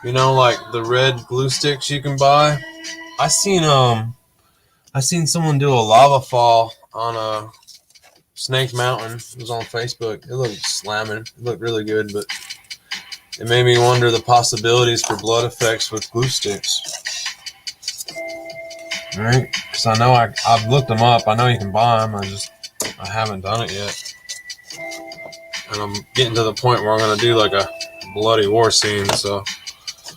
You know, like the red glue sticks you can buy. I seen someone do a lava fall on a Snake Mountain. It was on Facebook. It looked slamming. It looked really good, but it made me wonder the possibilities for blood effects with glue sticks. Right? Because I know I've looked them up. I know you can buy them. I haven't done it yet. And I'm getting to the point where I'm going to do like a bloody war scene. So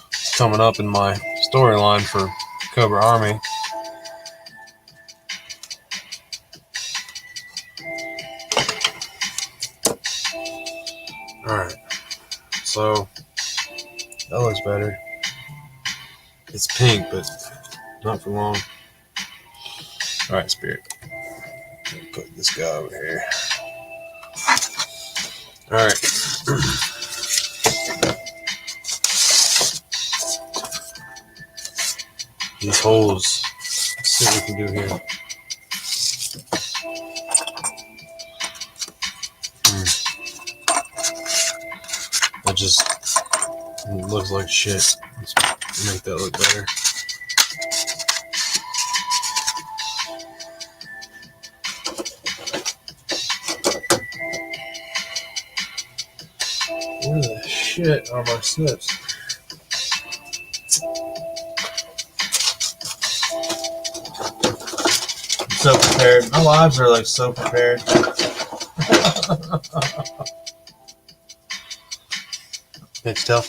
it's coming up in my storyline for Cobra Army. Alright. So that looks better. It's pink, but not for long. Alright, Spirit. Put this guy over here. Alright. These holes. Let's see what we can do here. That just looks like shit. Let's make that look better. Where the shit are my snips? I'm so prepared. My lives are like so prepared. Can't you tell?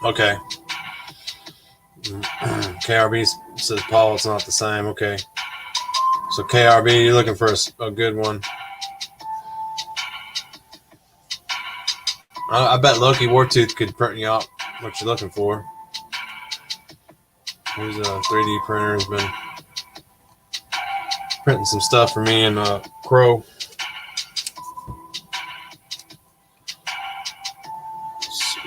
Okay. KRB says, Paul, it's not the same. Okay. So KRB, you're looking for a good one. I bet Loki Wartooth could print you out what you're looking for. Here's a 3D printer. Has been printing some stuff for me and Crow. Let's see.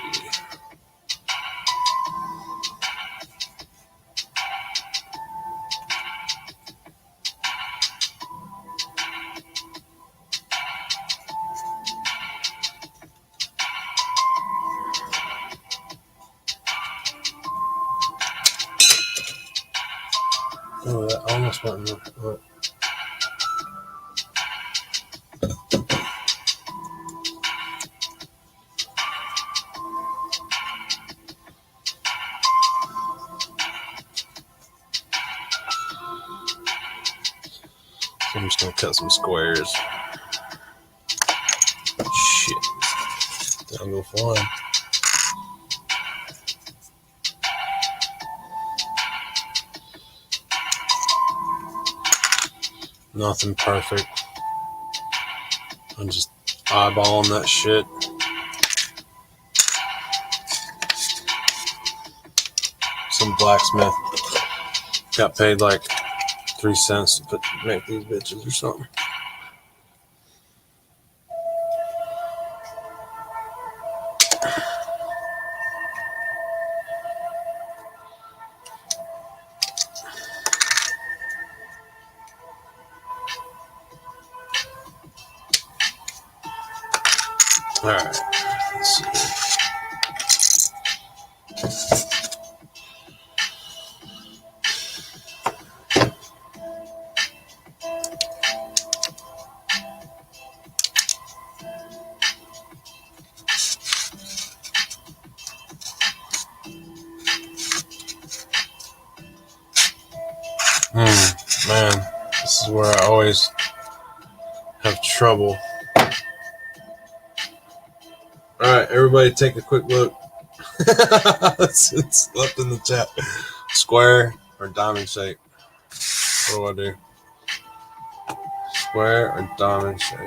Oh, that almost went in the... I'm just going to cut some squares. Shit. That'll go flying. Nothing perfect. I'm just eyeballing that shit. Some blacksmith got paid like 3 cents to make these bitches or something. Alright, let's see. Man, this is where I always have trouble. Alright, everybody take a quick look. It's left in the chat. Square or diamond shape? What do I do? Square or diamond shape?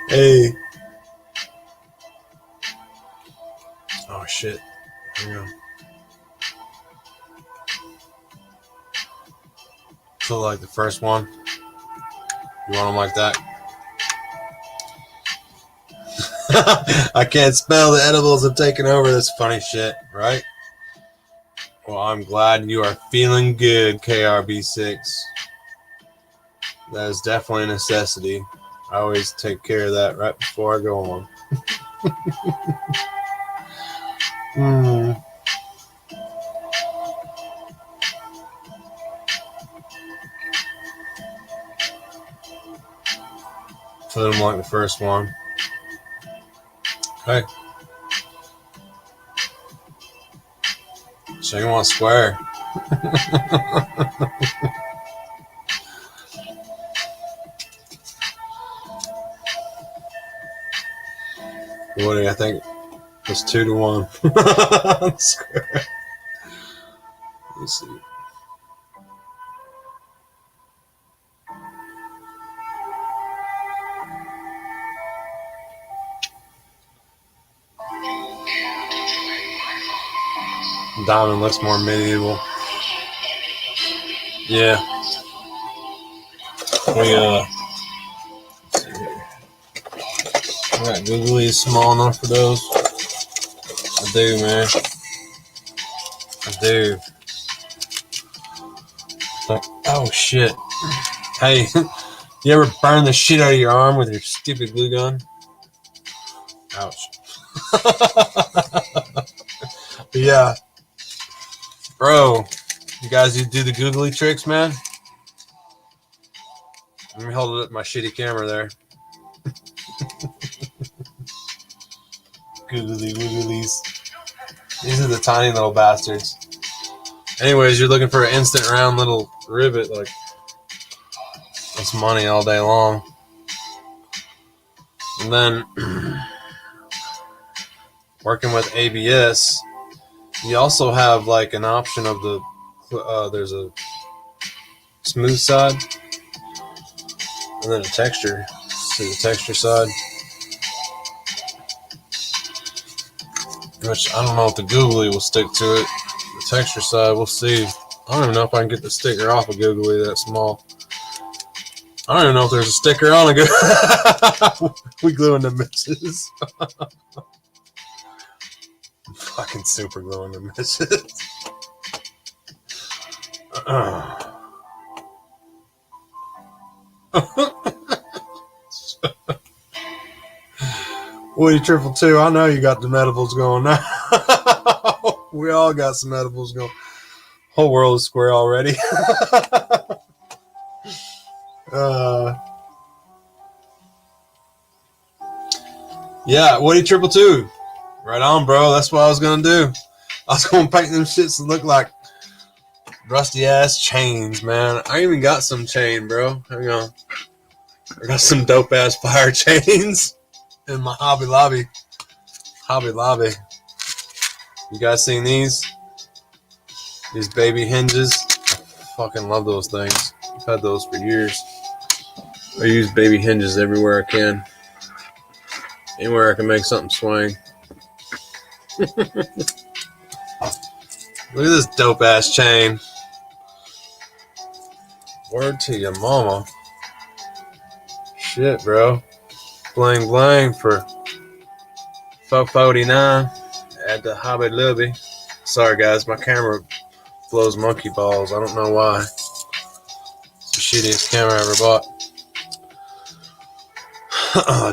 Hey. Oh shit. Hang on. So like the first one. You want them like that? I can't spell. The edibles have taken over this funny shit, right? Well, I'm glad you are feeling good, KRB6. That is definitely a necessity. I always take care of that right before I go on. Put them like the first one. Okay. So you want square. What do you think? It's 2-1. Square. Let's see. Diamond looks more medieval. Yeah. We got Googly small enough for those. I do, man. I do. Like, oh shit. Hey, you ever burn the shit out of your arm with your stupid glue gun? Ouch. Yeah. Bro, you guys do the googly tricks, man? Let me hold it up my shitty camera there. Googly wooglies. These are the tiny little bastards. Anyways, you're looking for an instant round little rivet, like that's money all day long. And then working with ABS, you also have like an option of the there's a smooth side and then a texture. See the texture side, which I don't know if the googly will stick to it. The texture side, we'll see. I don't even know if I can get the sticker off a googly that small. I don't even know if there's a sticker on a googly. We gluing the misses. Fucking super gluing the misses. Woody 222, I know you got the edibles going now. We all got some edibles going. Whole world is square already. Yeah, Woody 222. Right on, bro. That's what I was gonna do. I was gonna paint them shits to look like rusty ass chains, man. I even got some chain, bro. Hang on. I got some dope ass fire chains in my Hobby Lobby. Hobby Lobby. You guys seen these? These baby hinges? I fucking love those things. I've had those for years. I use baby hinges everywhere I can. Anywhere I can make something swing. Look at this dope ass chain. Word to your mama. Shit, bro. Bling bling for $4.49 at the Hobby Lobby. Sorry guys, my camera blows monkey balls. I don't know why. Some shittiest camera I ever bought.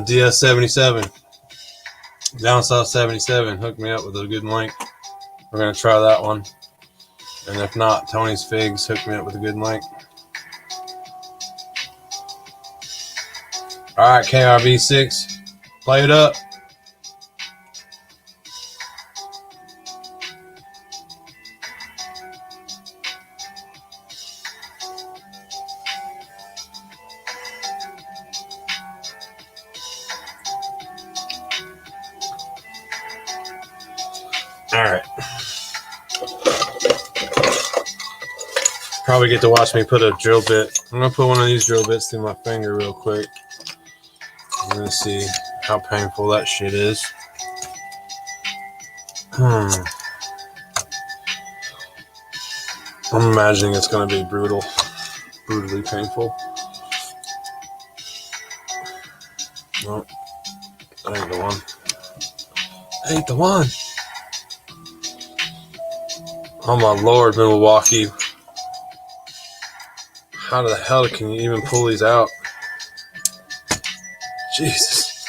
DS77. Down South 77 hooked me up with a good link. We're going to try that one. And if not, Tony's Figs hooked me up with a good link. Alright, KRB6. Play it up. Alright. Probably get to watch me put a drill bit. I'm going to put one of these drill bits through my finger real quick. I'm going to see how painful that shit is. I'm imagining it's going to be brutally painful. No, that ain't the one. That ain't the one. Oh my lord, Milwaukee. How the hell can you even pull these out? Jesus.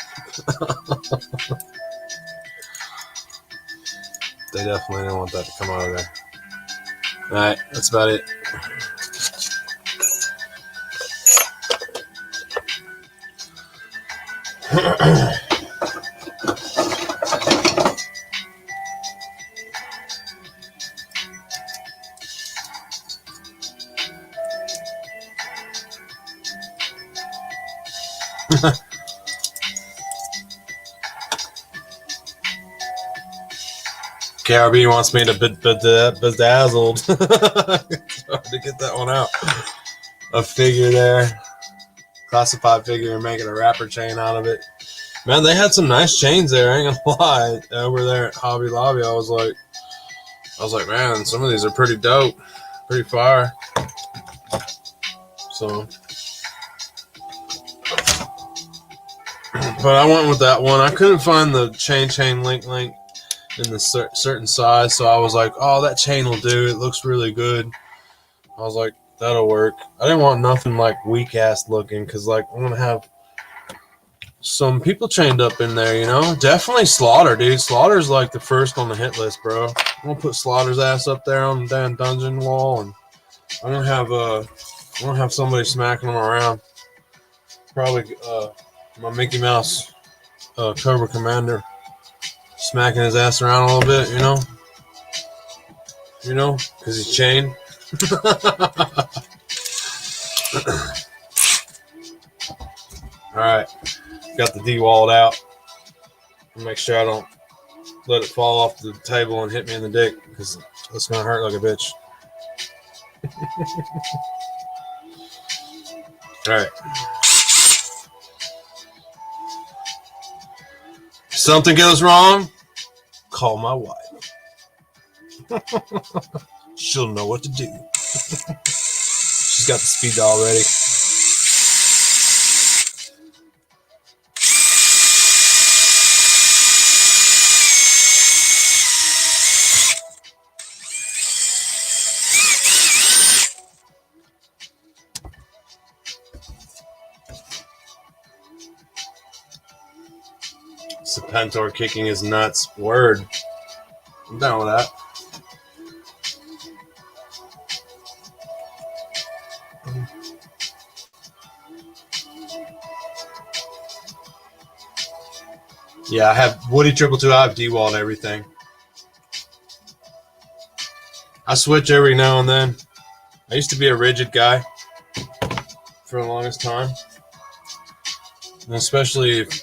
They definitely didn't want that to come out of there. Alright, that's about it. KRB wants me to bedazzled. Hard to get that one out. A figure there. Classified figure and making a wrapper chain out of it. Man, they had some nice chains there, I ain't gonna lie. Over there at Hobby Lobby, I was like, man, some of these are pretty dope. Pretty fire. So, but I went with that one. I couldn't find the chain link in the certain size, so I was like, oh, that chain will do. It looks really good. I was like, that'll work. I didn't want nothing like weak ass looking, because like I'm gonna have some people chained up in there, you know. Definitely Slaughter, dude. Slaughter's like the first on the hit list, bro. I'm gonna put Slaughter's ass up there on the damn dungeon wall, and I'm gonna have somebody smacking them around. Probably my Mickey Mouse Cobra Commander smacking his ass around a little bit, you know, because he's chained. Alright, got the D-walled out. Make sure I don't let it fall off the table and hit me in the dick, because it's going to hurt like a bitch. Alright. If something goes wrong, call my wife. She'll know what to do. She's got the speed dial ready. Serpentor kicking his nuts. Word. I'm down with that. Yeah, I have Woody 222. I have D-wall and everything. I switch every now and then. I used to be a rigid guy for the longest time. And especially if,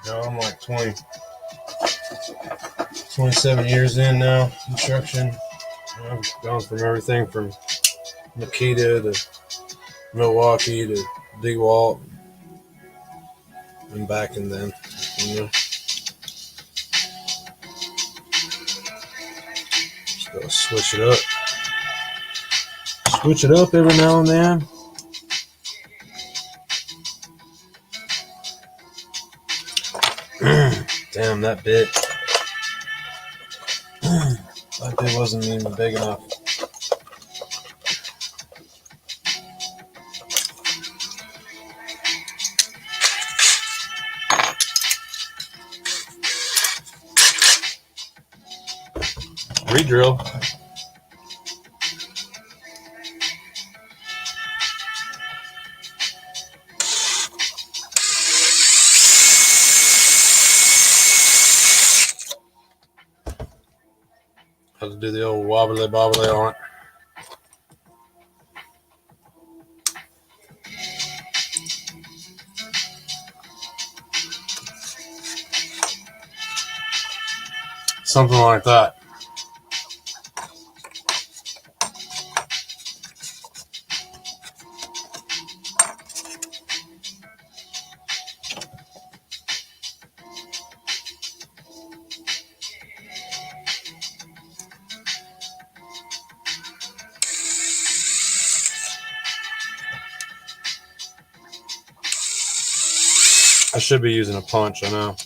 I'm like 27 years in now, construction. I've gone from everything from Makita to Milwaukee to D-wall and back and then, Just gotta switch it up. Switch it up every now and then. Damn, that bit. That bit wasn't even big enough. Re-drill. Have to do the old wobbly bobbly on it. Something like that. I should be using a punch, I know.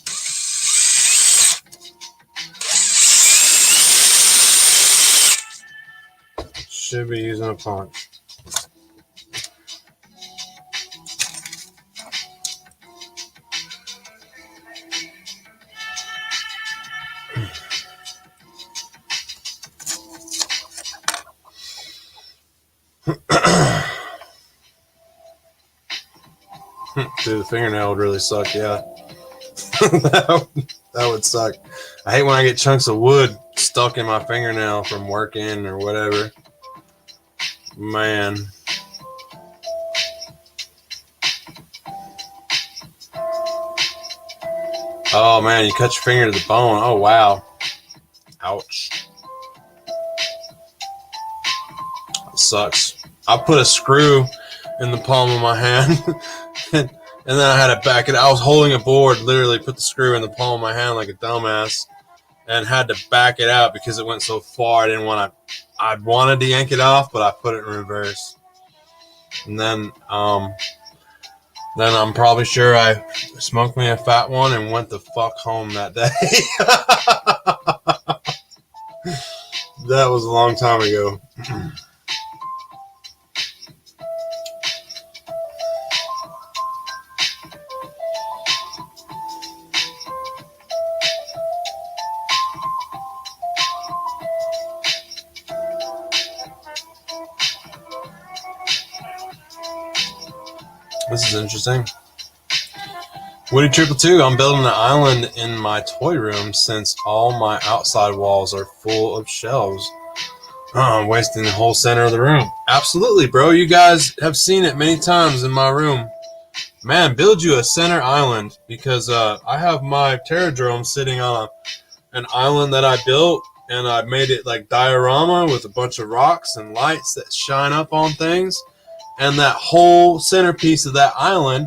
Should be using a punch. Dude, the fingernail would really suck, yeah. that would suck. I hate when I get chunks of wood stuck in my fingernail from working or whatever. Man. Oh man, you cut your finger to the bone. Oh wow. Ouch. That sucks. I put a screw in the palm of my hand and then I had to back it. I was holding a board, literally put the screw in the palm of my hand like a dumbass and had to back it out because it went so far. I wanted to yank it off, but I put it in reverse. And then I'm probably sure I smoked me a fat one and went the fuck home that day. That was a long time ago. This is interesting. Woody 222, I'm building an island in my toy room since all my outside walls are full of shelves. I'm wasting the whole center of the room. Absolutely, bro. You guys have seen it many times in my room. Man, build you a center island because I have my Terradrome sitting on an island that I built, and I made it like diorama with a bunch of rocks and lights that shine up on things. And that whole centerpiece of that island,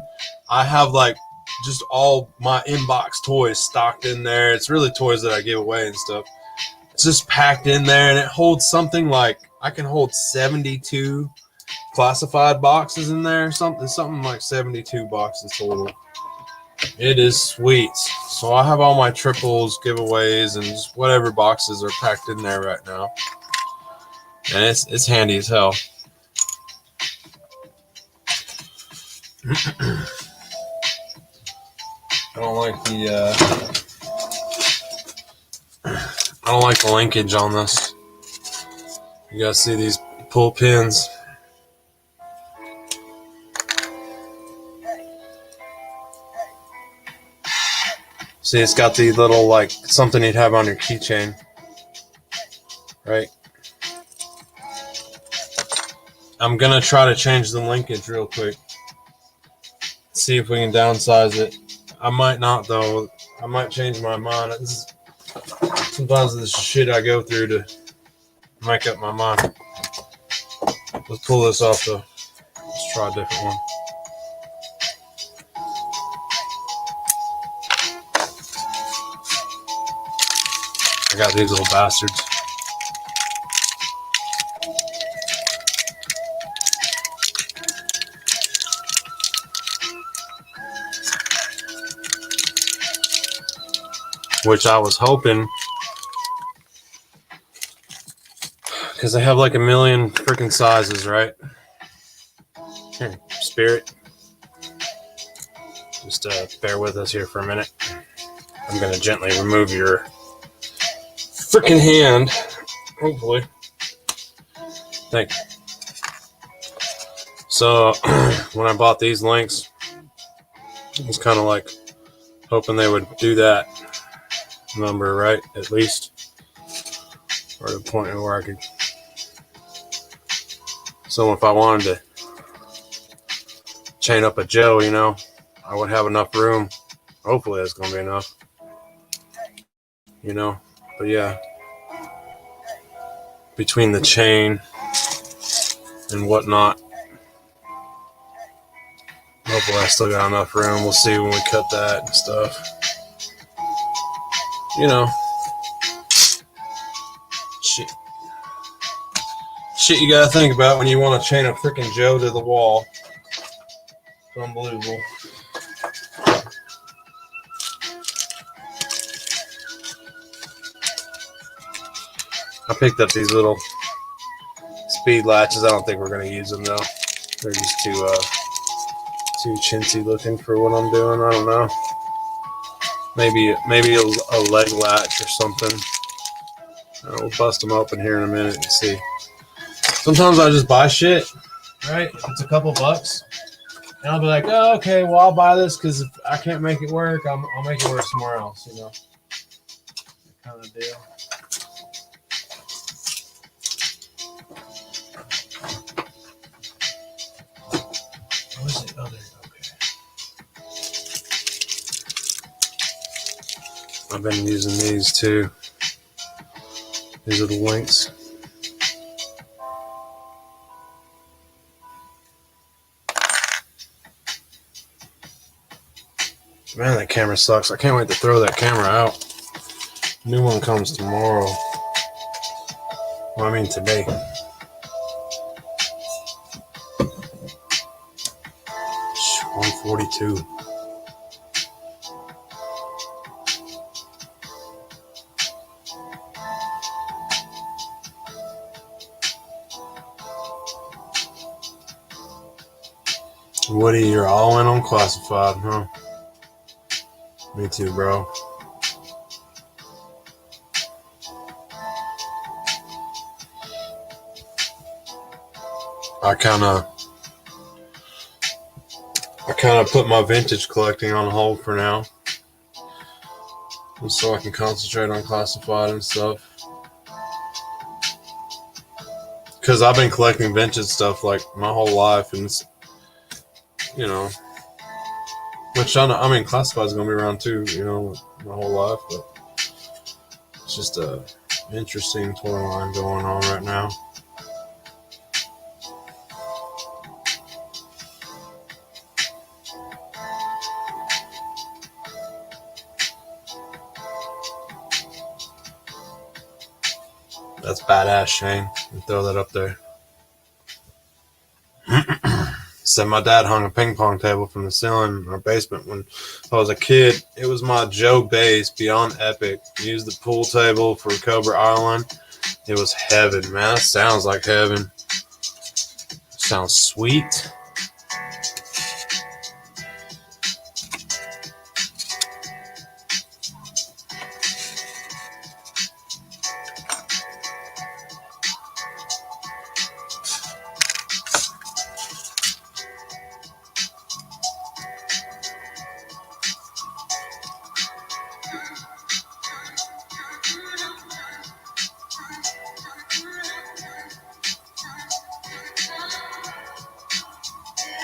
I have like just all my inbox toys stocked in there. It's really toys that I give away and stuff. It's just packed in there, and it holds something like, I can hold 72 classified boxes in there. Something like 72 boxes total. It is sweet. So I have all my triples, giveaways, and just whatever boxes are packed in there right now. And it's handy as hell. I don't like the linkage on this. You guys see these pull pins? See, it's got the little like something you'd have on your keychain, right? I'm gonna try to change the linkage real quick. See if we can downsize it. I might not though. I might change my mind. Sometimes this shit I go through to make up my mind. Let's pull this off though. Let's try a different one. I got these little bastards. Which I was hoping, because they have like a million freaking sizes, right? Here, Spirit. Just bear with us here for a minute. I'm going to gently remove your freaking hand Hopefully. Thank you. So when I bought these links, it was kind of like hoping they would do that number, right? At least. Or the point where I could. So if I wanted to chain up a Joe, you know, I would have enough room. Hopefully that's going to be enough. You know, but yeah. Between the chain and whatnot, hopefully I still got enough room. We'll see when we cut that and stuff. You know, shit you gotta think about when you want to chain a freaking Joe to the wall. It's unbelievable. I picked up these little speed latches. I don't think we're gonna use them though. They're just too chintzy looking for what I'm doing. I don't know. Maybe a leg latch or something. We'll bust them open here in a minute and see. Sometimes I just buy shit, right? If it's a couple bucks, and I'll be like, oh, okay, well, I'll buy this because if I can't make it work, I'll make it work somewhere else, you know? That kind of deal. What is it? Oh, there. Okay. I've been using these too. These are the links. Man, that camera sucks. I can't wait to throw that camera out. New one comes tomorrow. Well, I mean today. Shh, 142. Woody, you're all in on classified, huh? Me too, bro. I kind of put my vintage collecting on hold for now, so I can concentrate on classified and stuff. Because I've been collecting vintage stuff like my whole life, and it's, you know, which I mean, classified is gonna be around too, you know, my whole life, but it's just a interesting toy line going on right now. That's badass, Shane. You throw that up there. Said my dad hung a ping pong table from the ceiling in our basement when I was a kid. It was my Joe base, beyond epic. Used the pool table for Cobra Island. It was heaven, man. That sounds like heaven. Sounds sweet.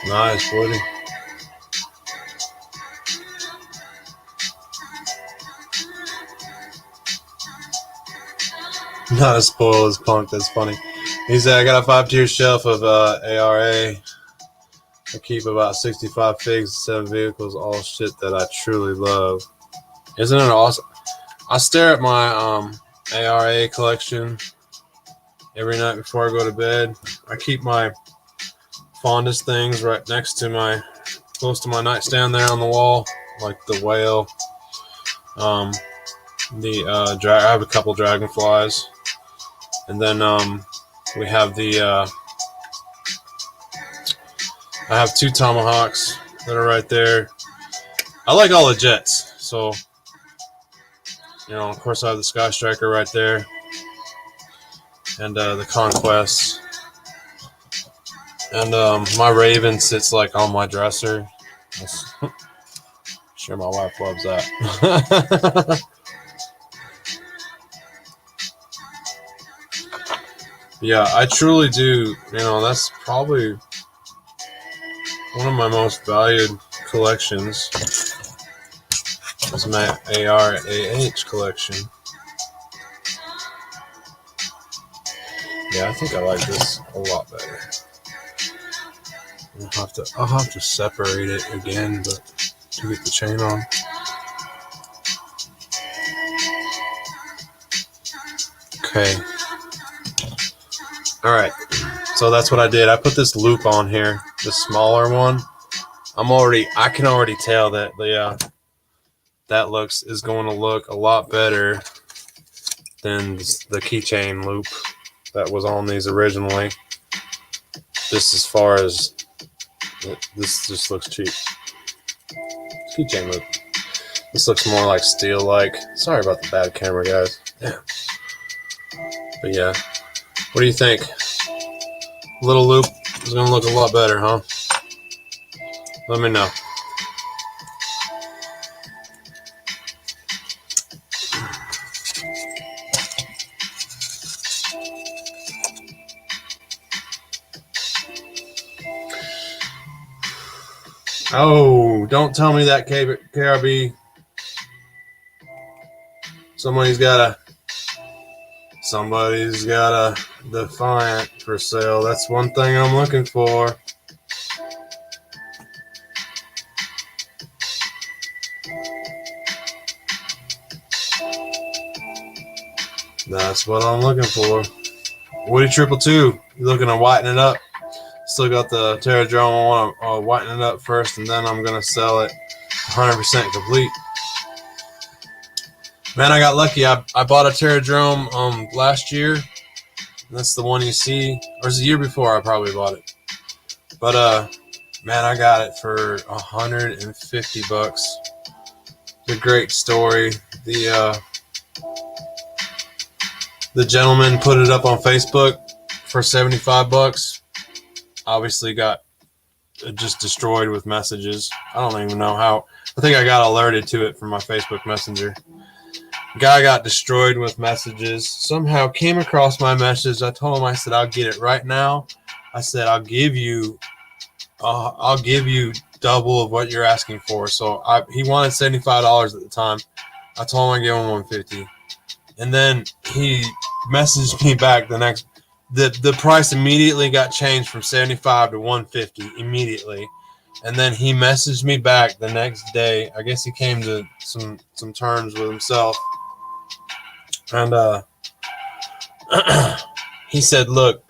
Nice, Woody. Not as spoiled as Punk. That's funny. He said, I got a 5-tier shelf of ARA. I keep about 65 figs, 7 vehicles, all shit that I truly love. Isn't it awesome? I stare at my ARA collection every night before I go to bed. I keep my fondest things right next to close to my nightstand there on the wall, like the whale. I have a couple dragonflies, and then we have I have 2 tomahawks that are right there. I like all the jets, so you know, of course I have the Sky Striker right there. and the Conquest. And my Raven sits like on my dresser. I'm sure my wife loves that. Yeah, I truly do. You know, that's probably one of my most valued collections. Is my AR-AH collection. Yeah, I think I like this a lot better. I'll have to separate it again, but to get the chain on. Okay. All right. So that's what I did. I put this loop on here, the smaller one. I can already tell that that is going to look a lot better than the keychain loop that was on these originally. Just as far as this just looks cheap. Keychain loop. This looks more like steel-like. Sorry about the bad camera, guys. Yeah. But yeah, what do you think? Little loop is going to look a lot better, huh? Let me know. Oh, don't tell me that KRB. Somebody's got a Defiant for sale. That's one thing I'm looking for. That's what I'm looking for. Woody 222. You looking to whiten it up? Still got the Terradrome. I want to whiten it up first, and then I'm going to sell it 100% complete. Man, I got lucky. I bought a Terradrome last year. And that's the one you see. Or was it the year before I probably bought it. But, man, I got it for $150. It's a great story. The gentleman put it up on Facebook for $75. Obviously got just destroyed with messages. I don't even know how. I think I got alerted to it from my Facebook Messenger. Guy got destroyed with messages. Somehow came across my message. I told him, I said, I'll get it right now. I said, I'll give you double of what you're asking for. So he wanted $75 at the time. I told him I'd give him $150. And then he messaged me back the price immediately got changed from $75 to $150 immediately. And then he messaged me back the next day. I guess he came to some terms with himself. And he said, look,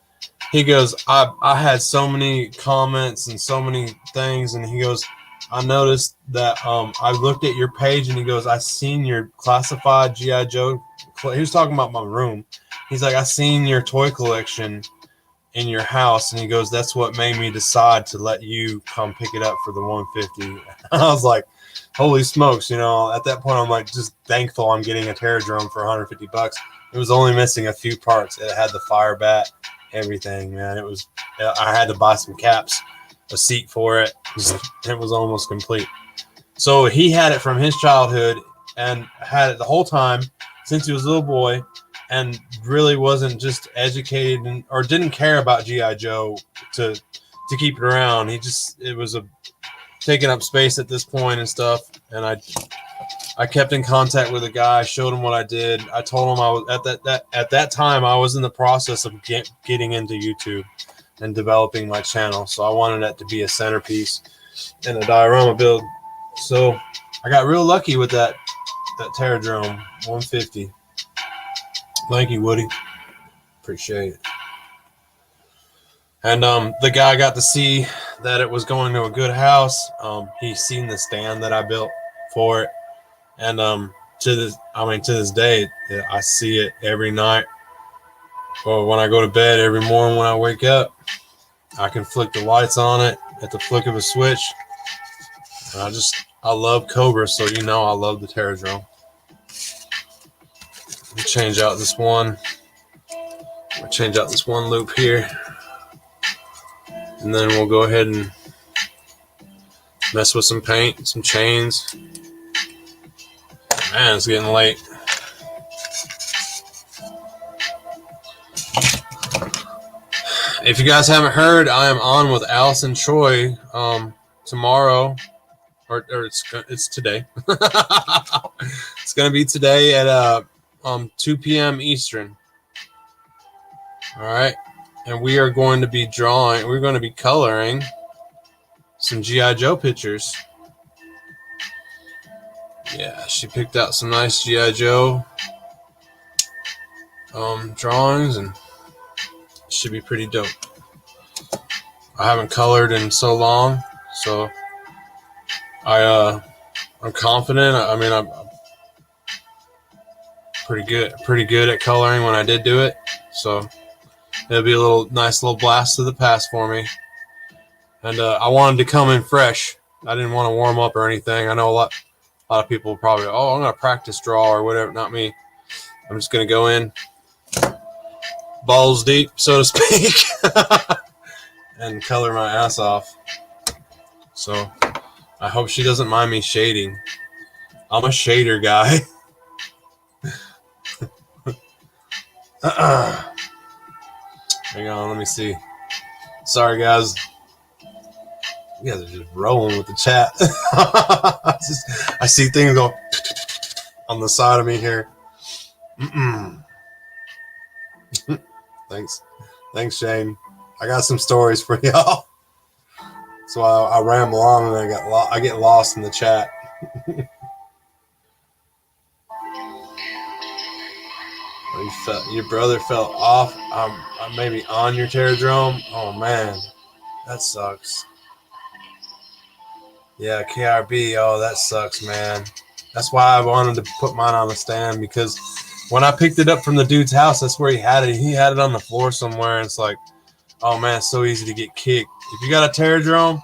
he goes, I had so many comments and so many things. And he goes, I noticed that I looked at your page, and he goes, I seen your classified G.I. Joe. He was talking about my room. He's like, I seen your toy collection in your house, and he goes, that's what made me decide to let you come pick it up for the $150. I was like, holy smokes, you know, at that point I'm like just thankful I'm getting a Terradrome for $150. It was only missing a few parts. It had the fire bat, everything, man. I had to buy some caps, a seat for it. It was almost complete. So he had it from his childhood and had it the whole time since he was a little boy, and really wasn't just educated or didn't care about G.I. Joe to keep it around. It was taking up space at this point and stuff. And I kept in contact with the guy, showed him what I did. I told him I was at that time I was in the process of getting into YouTube and developing my channel. So I wanted that to be a centerpiece in a diorama build. So I got real lucky with that Terradrome 150. Thank you, Woody. Appreciate it. And the guy got to see that it was going to a good house. He seen the stand that I built for it, and to this day, I see it every night. Or when I go to bed, every morning when I wake up, I can flick the lights on it at the flick of a switch. And I love Cobra, so you know I love the Terradrome. Change out this one I'll change out this one loop here. And then we'll go ahead and mess with some paint, some chains. Man, it's getting late. If you guys haven't heard, I am on with Allison Troy tomorrow, or it's today. It's going to be today at 2 p.m. Eastern. All right, and we are going to be drawing. We're going to be coloring some G.I. Joe pictures. Yeah, she picked out some nice G.I. Joe drawings, and it should be pretty dope. I haven't colored in so long, so I'm confident. I mean, I'm pretty good at coloring when I did do it. So it'll be a nice little blast to the past for me. And I wanted to come in fresh. I didn't want to warm up or anything. I know a lot of people will probably, oh, I'm gonna practice draw or whatever. Not me. I'm just gonna go in balls deep, so to speak, and color my ass off. So I hope she doesn't mind me shading. I'm a shader guy. Hang on, let me see. Sorry, guys. You guys are just rolling with the chat. I see things go on the side of me here. Thanks, Shane. I got some stories for y'all. So I ramble on and I get lost in the chat. Your brother fell off. I'm maybe on your Terradrome. Oh man, that sucks. Yeah, KRB. Oh, that sucks, man. That's why I wanted to put mine on the stand, because when I picked it up from the dude's house, that's where he had it. He had it on the floor somewhere, and it's like, oh man, it's so easy to get kicked. If you got a Terradrome,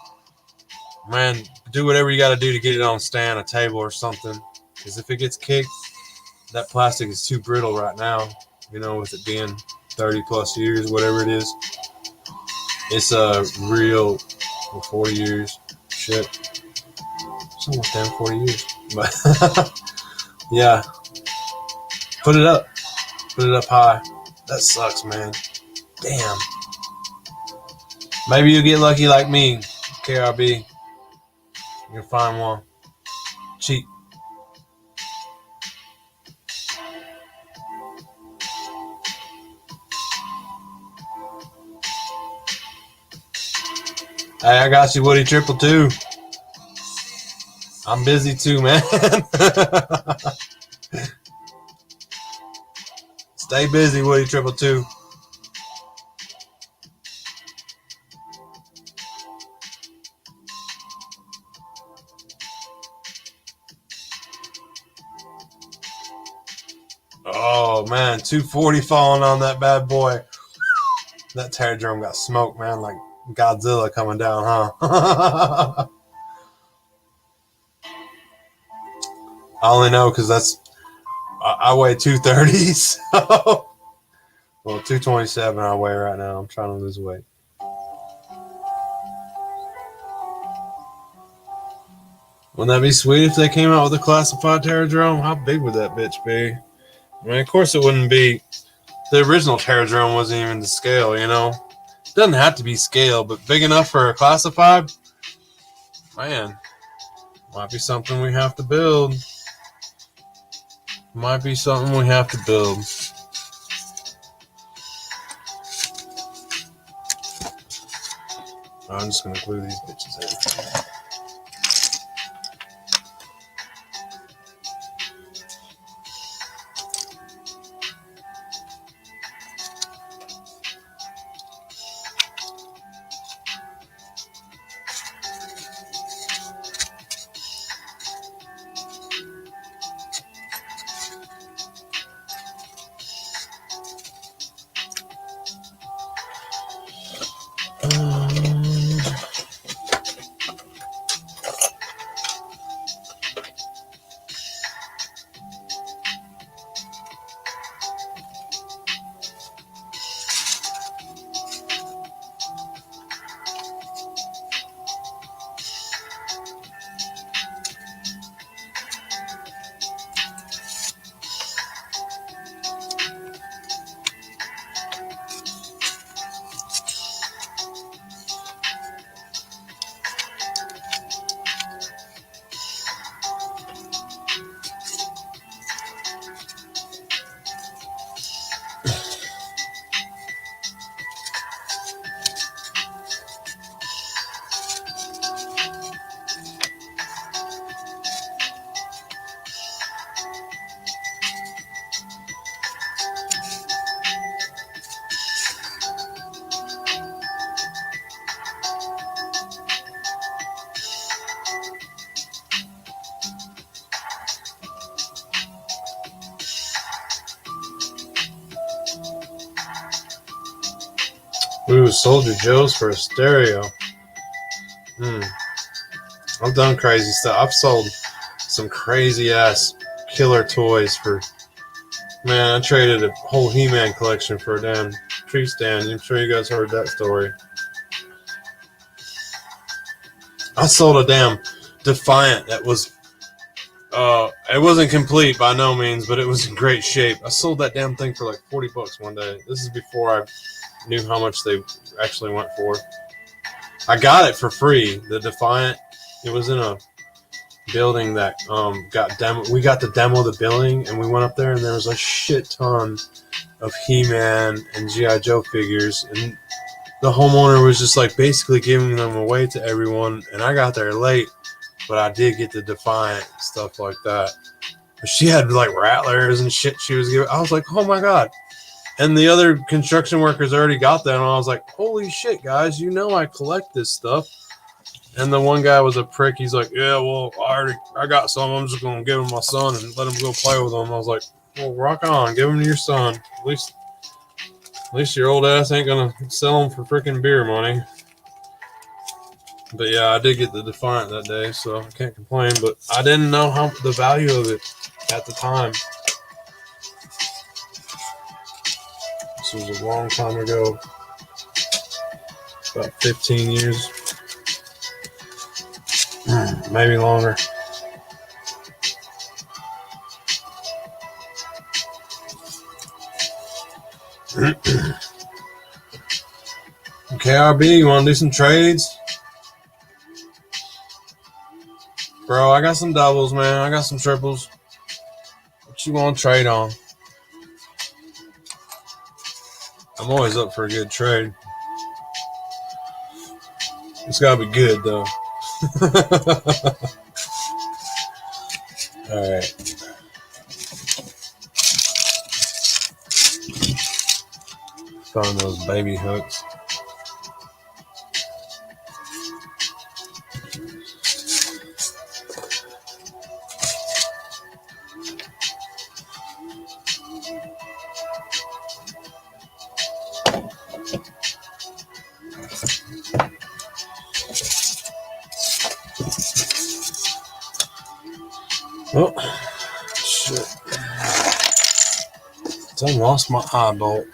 man, do whatever you got to do to get it on a stand, a table, or something. Because if it gets kicked, that plastic is too brittle right now. You know, with it being 30 plus years, whatever it is. It's a real 40 years. Shit. It's almost damn 40 years. But yeah. Put it up. Put it up high. That sucks, man. Damn. Maybe you'll get lucky like me, KRB. You'll find one. Cheap. Hey, I got you, Woody 222. I'm busy too, man. Stay busy, Woody 222. Oh man, 240 falling on that bad boy. That Terradrome got smoked, man, like Godzilla coming down, huh? I only know because I weigh 230, so well, 227 I weigh right now. I'm trying to lose weight. Wouldn't that be sweet if they came out with a classified Terradrome? How big would that bitch be? I mean, of course it wouldn't be. The original Terradrome wasn't even to scale, you know? It doesn't have to be scale, but big enough for a classified? Man, might be something we have to build. Might be something we have to build. I'm just going to glue these bitches in. Ooh, Soldier Joe's for a stereo. I've done crazy stuff. I've sold some crazy ass killer toys for. Man, I traded a whole He-Man collection for a damn tree stand. I'm sure you guys heard that story. I sold a damn Defiant that was. It wasn't complete by no means, but it was in great shape. I sold that damn thing for like $40 one day. This is before I knew how much they actually went for. I got it for free. The Defiant. It was in a building that got demo. We got to demo the building, and we went up there, and there was a shit ton of He-Man and G.I. Joe figures, and the homeowner was just like basically giving them away to everyone. And I got there late, but I did get the Defiant stuff like that. But she had like rattlers and shit she was giving. I was like, oh my god. And the other construction workers already got that, and I was like, holy shit, guys, you know I collect this stuff. And the one guy was a prick. He's like, yeah, well, I got some. I'm just going to give them my son and let him go play with them. I was like, well, rock on. Give them to your son. At least your old ass ain't going to sell them for freaking beer money. But yeah, I did get the Defiant that day, so I can't complain. But I didn't know how the value of it at the time. This was a long time ago. About 15 years. Maybe longer. KRB, you want to do some trades? Bro, I got some doubles, man. I got some triples. What you want to trade on? I'm always up for a good trade. It's got to be good, though. Alright. Found those baby hooks. Oh, shit. I lost my eye bolt.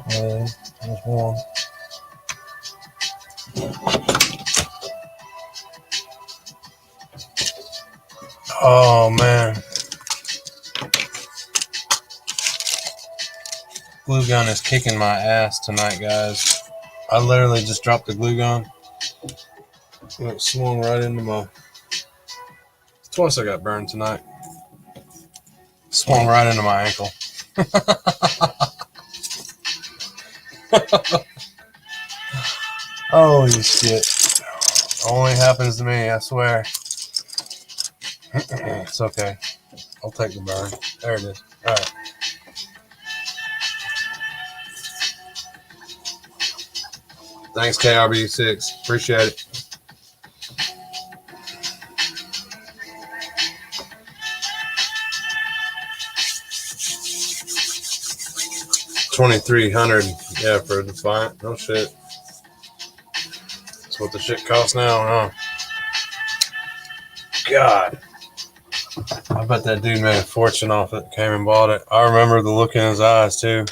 There's one. Oh, man. Glue gun is kicking my ass tonight, guys. I literally just dropped the glue gun. It swung right into my... Twice I got burned tonight. Swung right into my ankle. Holy shit. Only happens to me, I swear. It's okay. I'll take the burn. There it is. Alright. Thanks, KRB6. Appreciate it. $2,300, yeah, for a Defiant. No shit. That's what the shit costs now, huh? God. I bet that dude made a fortune off it. Came and bought it. I remember the look in his eyes, too.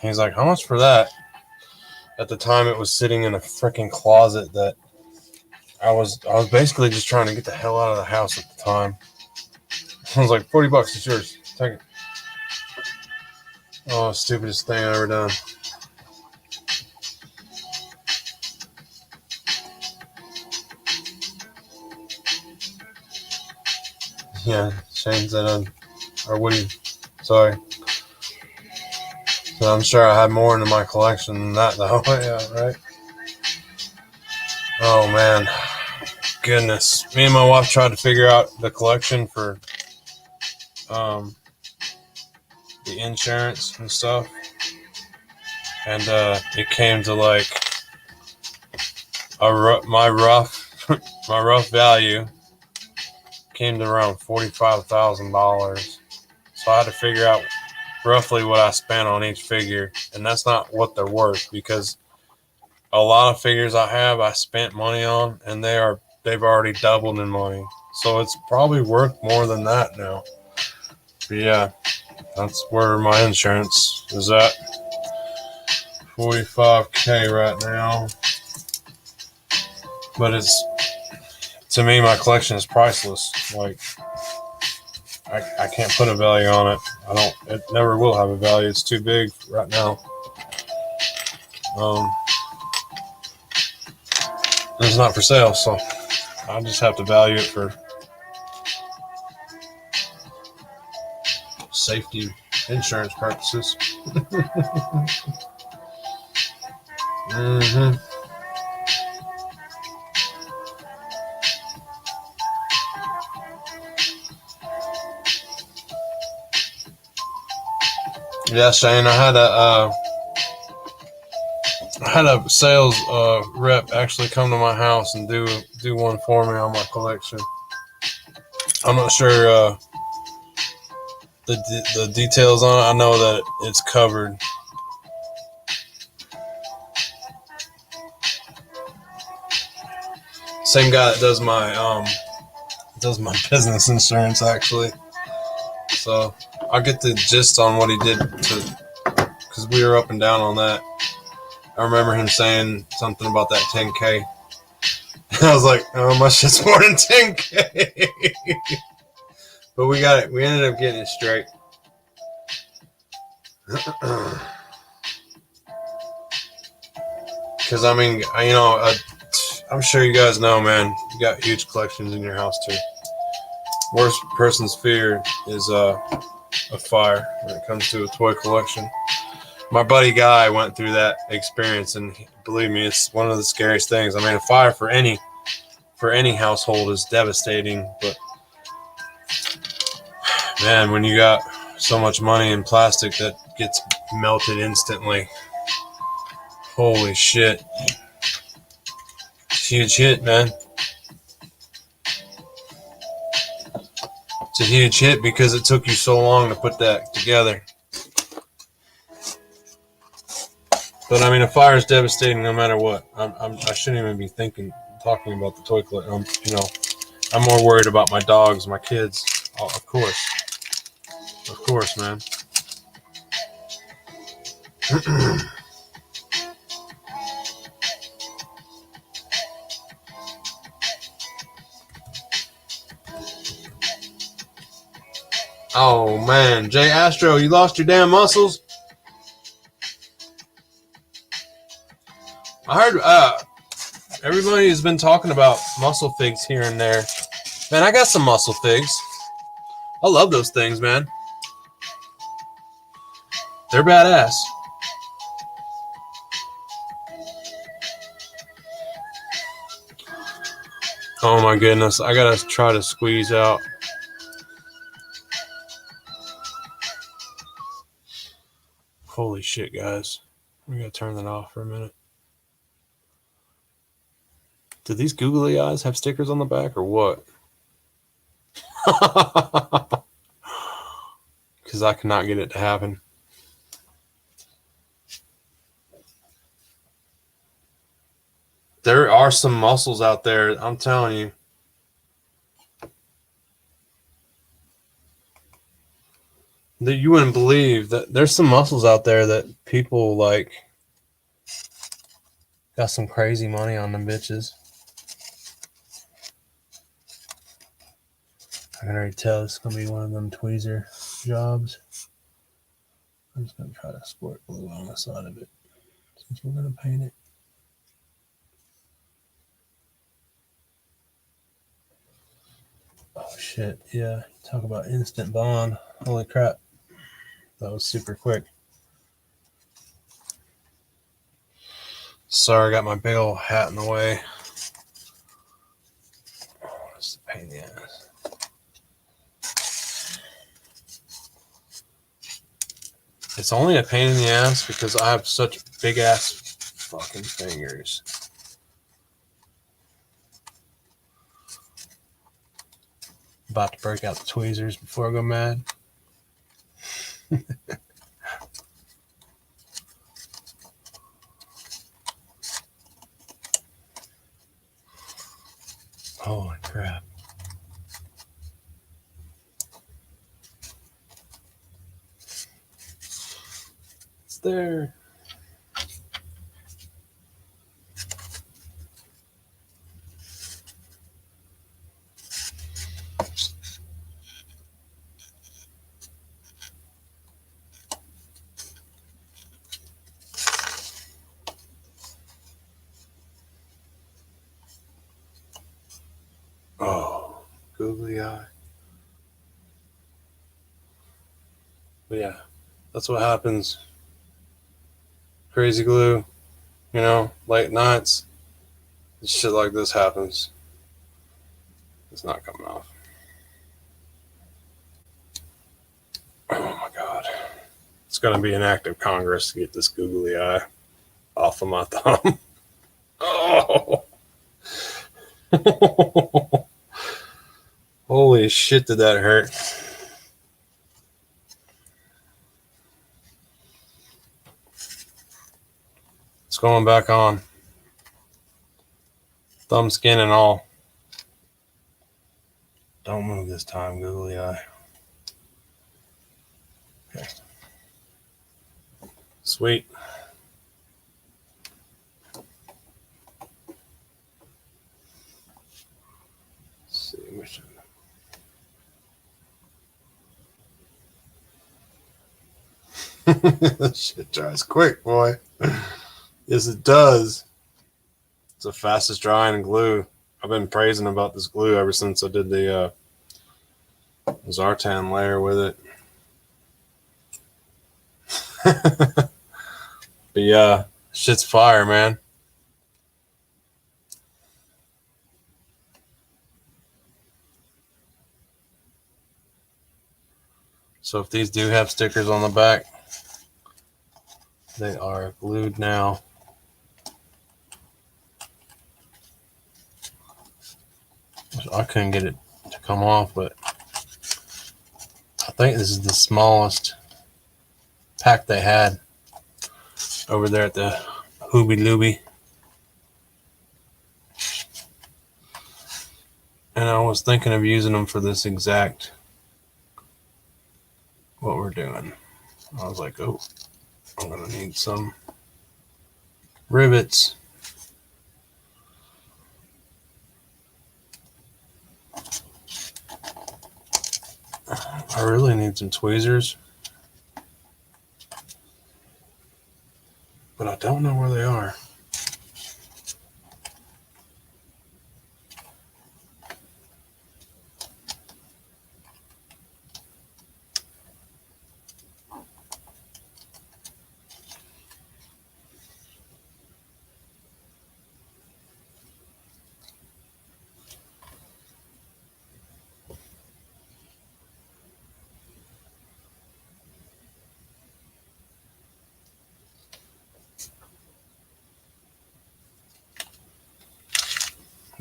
He's like, how much for that? At the time, it was sitting in a freaking closet that I was basically just trying to get the hell out of the house at the time. I was like, $40, it's yours. Take it. Oh, stupidest thing I ever done. Yeah, Shane said, or Woody, sorry. So I'm sure I had more into my collection than that, though. Yeah, right? Oh, man. Goodness. Me and my wife tried to figure out the collection for the insurance and stuff. And it came to like my rough my rough value came to around $45,000. So I had to figure out roughly what I spent on each figure, and that's not what they're worth, because a lot of figures I have I spent money on, and they've already doubled in money. So it's probably worth more than that now. But yeah, that's where my insurance is at. 45K right now. But to me, my collection is priceless. Like, I can't put a value on it. It never will have a value. It's too big right now. It's not for sale, so I just have to value it for safety insurance purposes. Mm-hmm. Yeah, Shane, I had a sales rep actually come to my house and do one for me on my collection. I'm not sure the details on it. I know that it's covered. Same guy that does my business insurance, actually. So I'll get the gist on what he did because we were up and down on that. I remember him saying something about that 10K. I was like, oh, my shit's more than 10K. But we got it. We ended up getting it straight. Because, I mean, I'm sure you guys know, man, you got huge collections in your house, too. Worst person's fear is a fire when it comes to a toy collection. My buddy Guy went through that experience, and believe me, it's one of the scariest things. I mean, a fire for any household is devastating, but man, when you got so much money in plastic that gets melted instantly, holy shit. It's a huge hit, man. It's a huge hit because it took you so long to put that together. But I mean, a fire is devastating no matter what. I shouldn't even be talking about the toy collection. I'm more worried about my dogs, my kids. Oh, of course, man. Oh man, Jay Astro, you lost your damn muscles. I heard everybody has been talking about muscle figs here and there. Man, I got some muscle figs. I love those things, man. They're badass. Oh my goodness, I gotta try to squeeze out. Holy shit, guys. We gotta turn that off for a minute. Do these googly eyes have stickers on the back or what? Because I cannot get it to happen. There are some muscles out there, I'm telling you. That you wouldn't believe that there's some muscles out there that people like got some crazy money on them bitches. I can already tell it's gonna be one of them tweezer jobs. I'm just gonna try to squirt glue on the side of it since we're gonna paint it. Oh shit, yeah. Talk about instant bond. Holy crap. That was super quick. Sorry, I got my big old hat in the way. Oh, it's a pain in the ass. It's only a pain in the ass because I have such big ass fucking fingers. About to break out the tweezers before I go mad. Holy crap. It's there. Oh, googly eye. But yeah, that's what happens. Crazy glue, you know, late nights. Shit like this happens. It's not coming off. Oh my God. It's going to be an act of Congress to get this googly eye off of my thumb. Oh. Holy shit, did that hurt. It's going back on. Thumb skin and all. Don't move this time, googly eye. Okay. Sweet. Let's see. That shit dries quick, boy. Yes, it does. It's the fastest drying glue. I've been praising about this glue ever since I did the Zartan layer with it. But yeah, shit's fire, man. So if these do have stickers on the back, they are glued now. I couldn't get it to come off, but I think this is the smallest pack they had over there at the Hooby Looby. And I was thinking of using them for this exact what we're doing. I was like, oh, I'm going to need some rivets. I really need some tweezers, but I don't know where they are.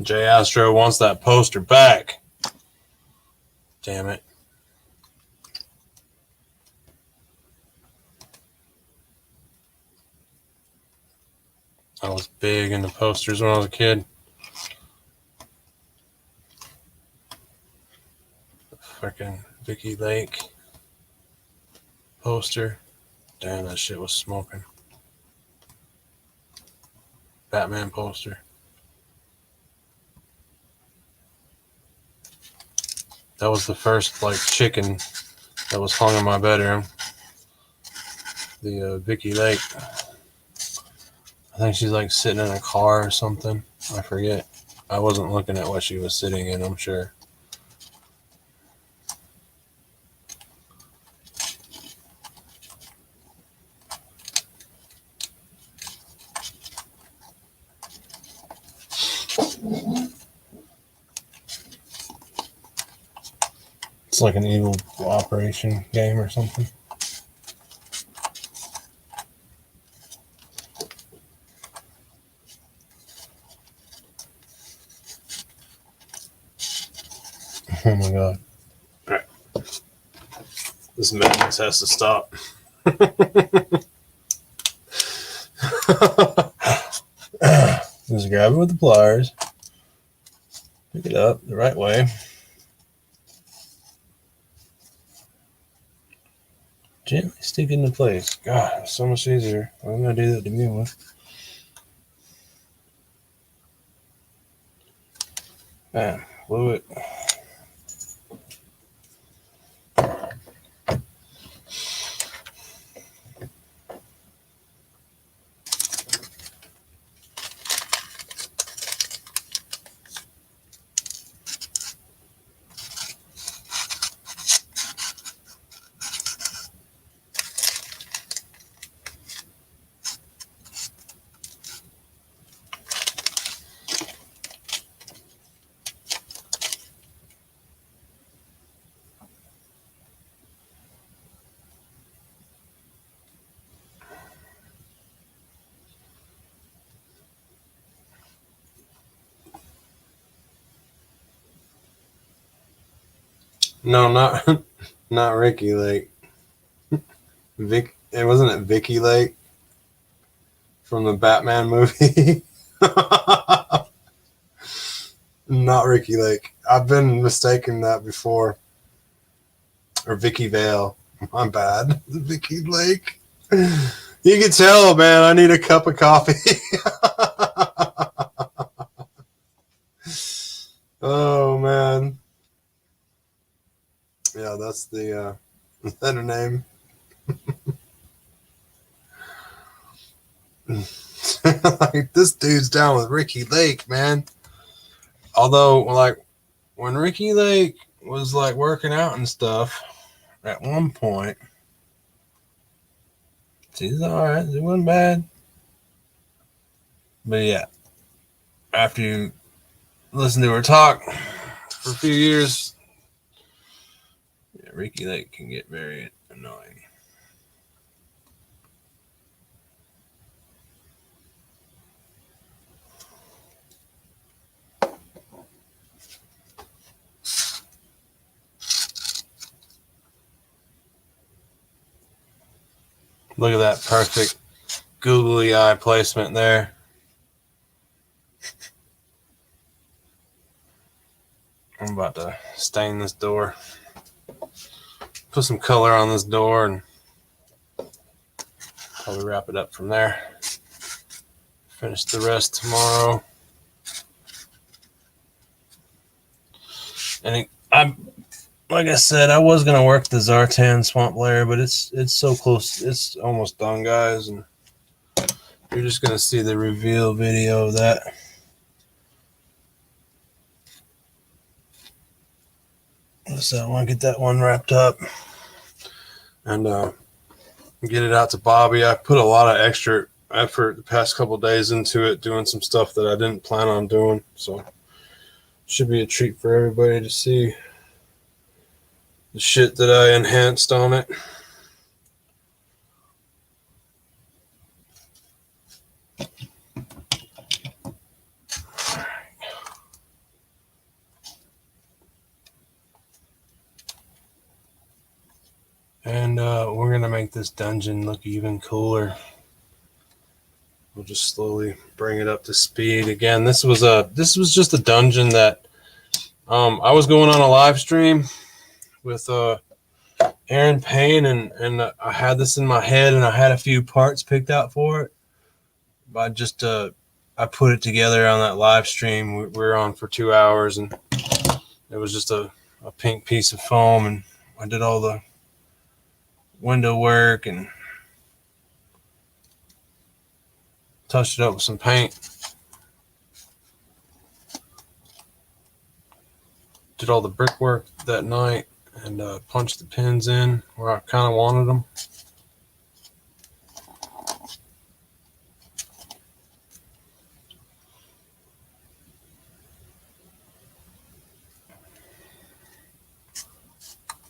J Astro wants that poster back. Damn it. I was big into posters when I was a kid. Freaking Vicky Lake poster. Damn, that shit was smoking. Batman poster. That was the first like chicken that was hung in my bedroom. The Vicky Lake. I think she's like sitting in a car or something. I forget. I wasn't looking at what she was sitting in, I'm sure. It's like an evil operation game or something. Oh my God. This madness has to stop. Just grab it with the pliers. Pick it up the right way. Gently stick it into place. God, it's so much easier. I'm going to do that to begin with. Bam, blew it. No, not Ricky Lake. It wasn't it Vicky Lake from the Batman movie. Not Ricky Lake. I've been mistaken that before. Or Vicky Vale. My bad. Vicky Lake. You can tell, man. I need a cup of coffee. Oh man. Yeah, that's the is that her name? Like, this dude's down with Ricky Lake, man. Although, like, when Ricky Lake was like working out and stuff, at one point, she's alright. It wasn't bad. But yeah, after you listen to her talk for a few years, yeah, Ricky Lake can get very annoying. Look at that perfect googly eye placement there. I'm about to stain this door. Put some color on this door and probably wrap it up from there. Finish the rest tomorrow. And like I said, I was gonna work the Zartan Swamp Lair, but it's so close. It's almost done, guys, and you're just gonna see the reveal video of that. So I want to get that one wrapped up and get it out to Bobby. I put a lot of extra effort the past couple days into it, doing some stuff that I didn't plan on doing. So it should be a treat for everybody to see the shit that I enhanced on it. And we're going to make this dungeon look even cooler. We'll just slowly bring it up to speed. Again, this was just a dungeon that I was going on a live stream with Aaron Payne, and I had this in my head, and I had a few parts picked out for it. But I put it together on that live stream. We were on for 2 hours, and it was just a pink piece of foam, and I did all the window work and touched it up with some paint. Did all the brickwork that night and punched the pins in where I kind of wanted them.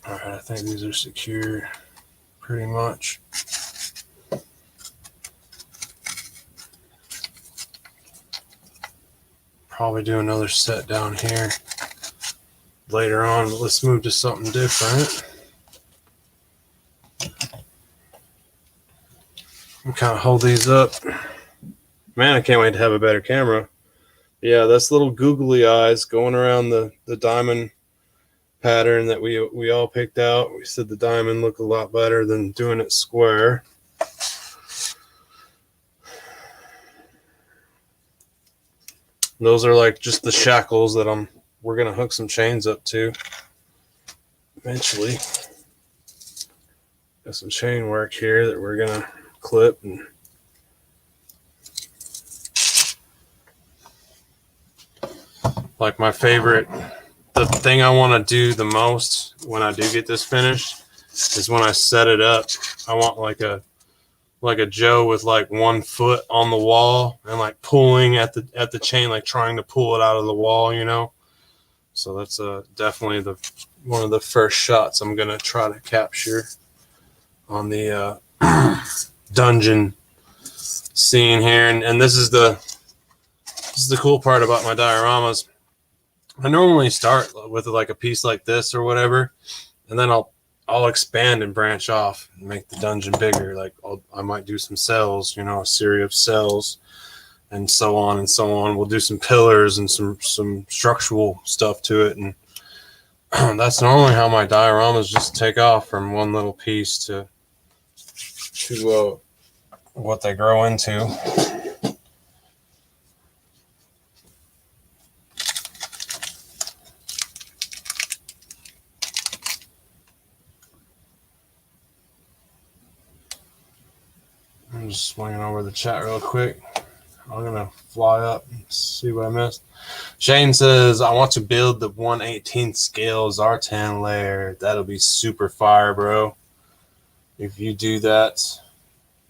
All right, I think these are secure pretty much. Probably do another set down here later on, but let's move to something different. kind of hold these up. Man, I can't wait to have a better camera. Yeah, that's little googly eyes going around the diamond pattern that we all picked out. We said the diamond looked a lot better than doing it square. Those are like just the shackles that we're gonna hook some chains up to eventually. Got some chain work here that we're gonna clip and like my favorite, the thing I want to do the most when I do get this finished is when I set it up. I want like a Joe with like 1 foot on the wall and like pulling at the chain, like trying to pull it out of the wall, you know. So that's definitely one of the first shots I'm gonna try to capture on the dungeon scene here. And this is the cool part about my dioramas. I normally start with like a piece like this or whatever, and then I'll expand and branch off and make the dungeon bigger. Like I might do some cells, you know, a series of cells, and so on and so on. We'll do some pillars and some structural stuff to it, and that's normally how my dioramas just take off from one little piece to what they grow into. I'm just swinging over the chat real quick. I'm going to fly up and see what I missed. Shane says, I want to build the 1/18 scale Zartan layer. That'll be super fire, bro. If you do that,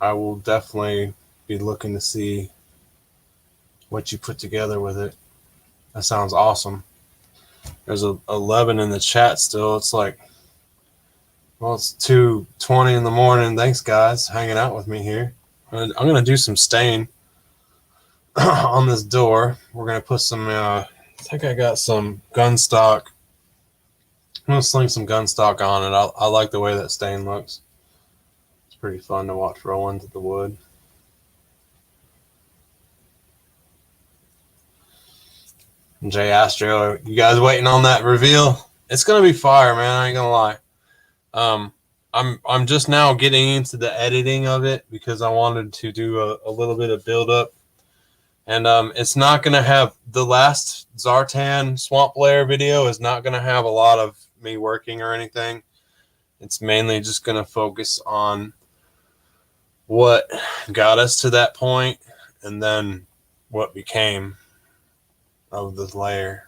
I will definitely be looking to see what you put together with it. That sounds awesome. There's 11 in the chat still. It's like, well, it's 2:20 in the morning. Thanks, guys, hanging out with me here. I'm going to do some stain on this door. We're going to put some, I think I got some gun stock. I'm going to sling some gun stock on it. I like the way that stain looks. It's pretty fun to watch roll into the wood. Jay Astro, you guys waiting on that reveal? It's going to be fire, man. I ain't going to lie. I'm just now getting into the editing of it because I wanted to do a little bit of build up. And it's not going to have, the last Zartan swamp layer video is not going to have a lot of me working or anything. It's mainly just going to focus on what got us to that point and then what became of this layer.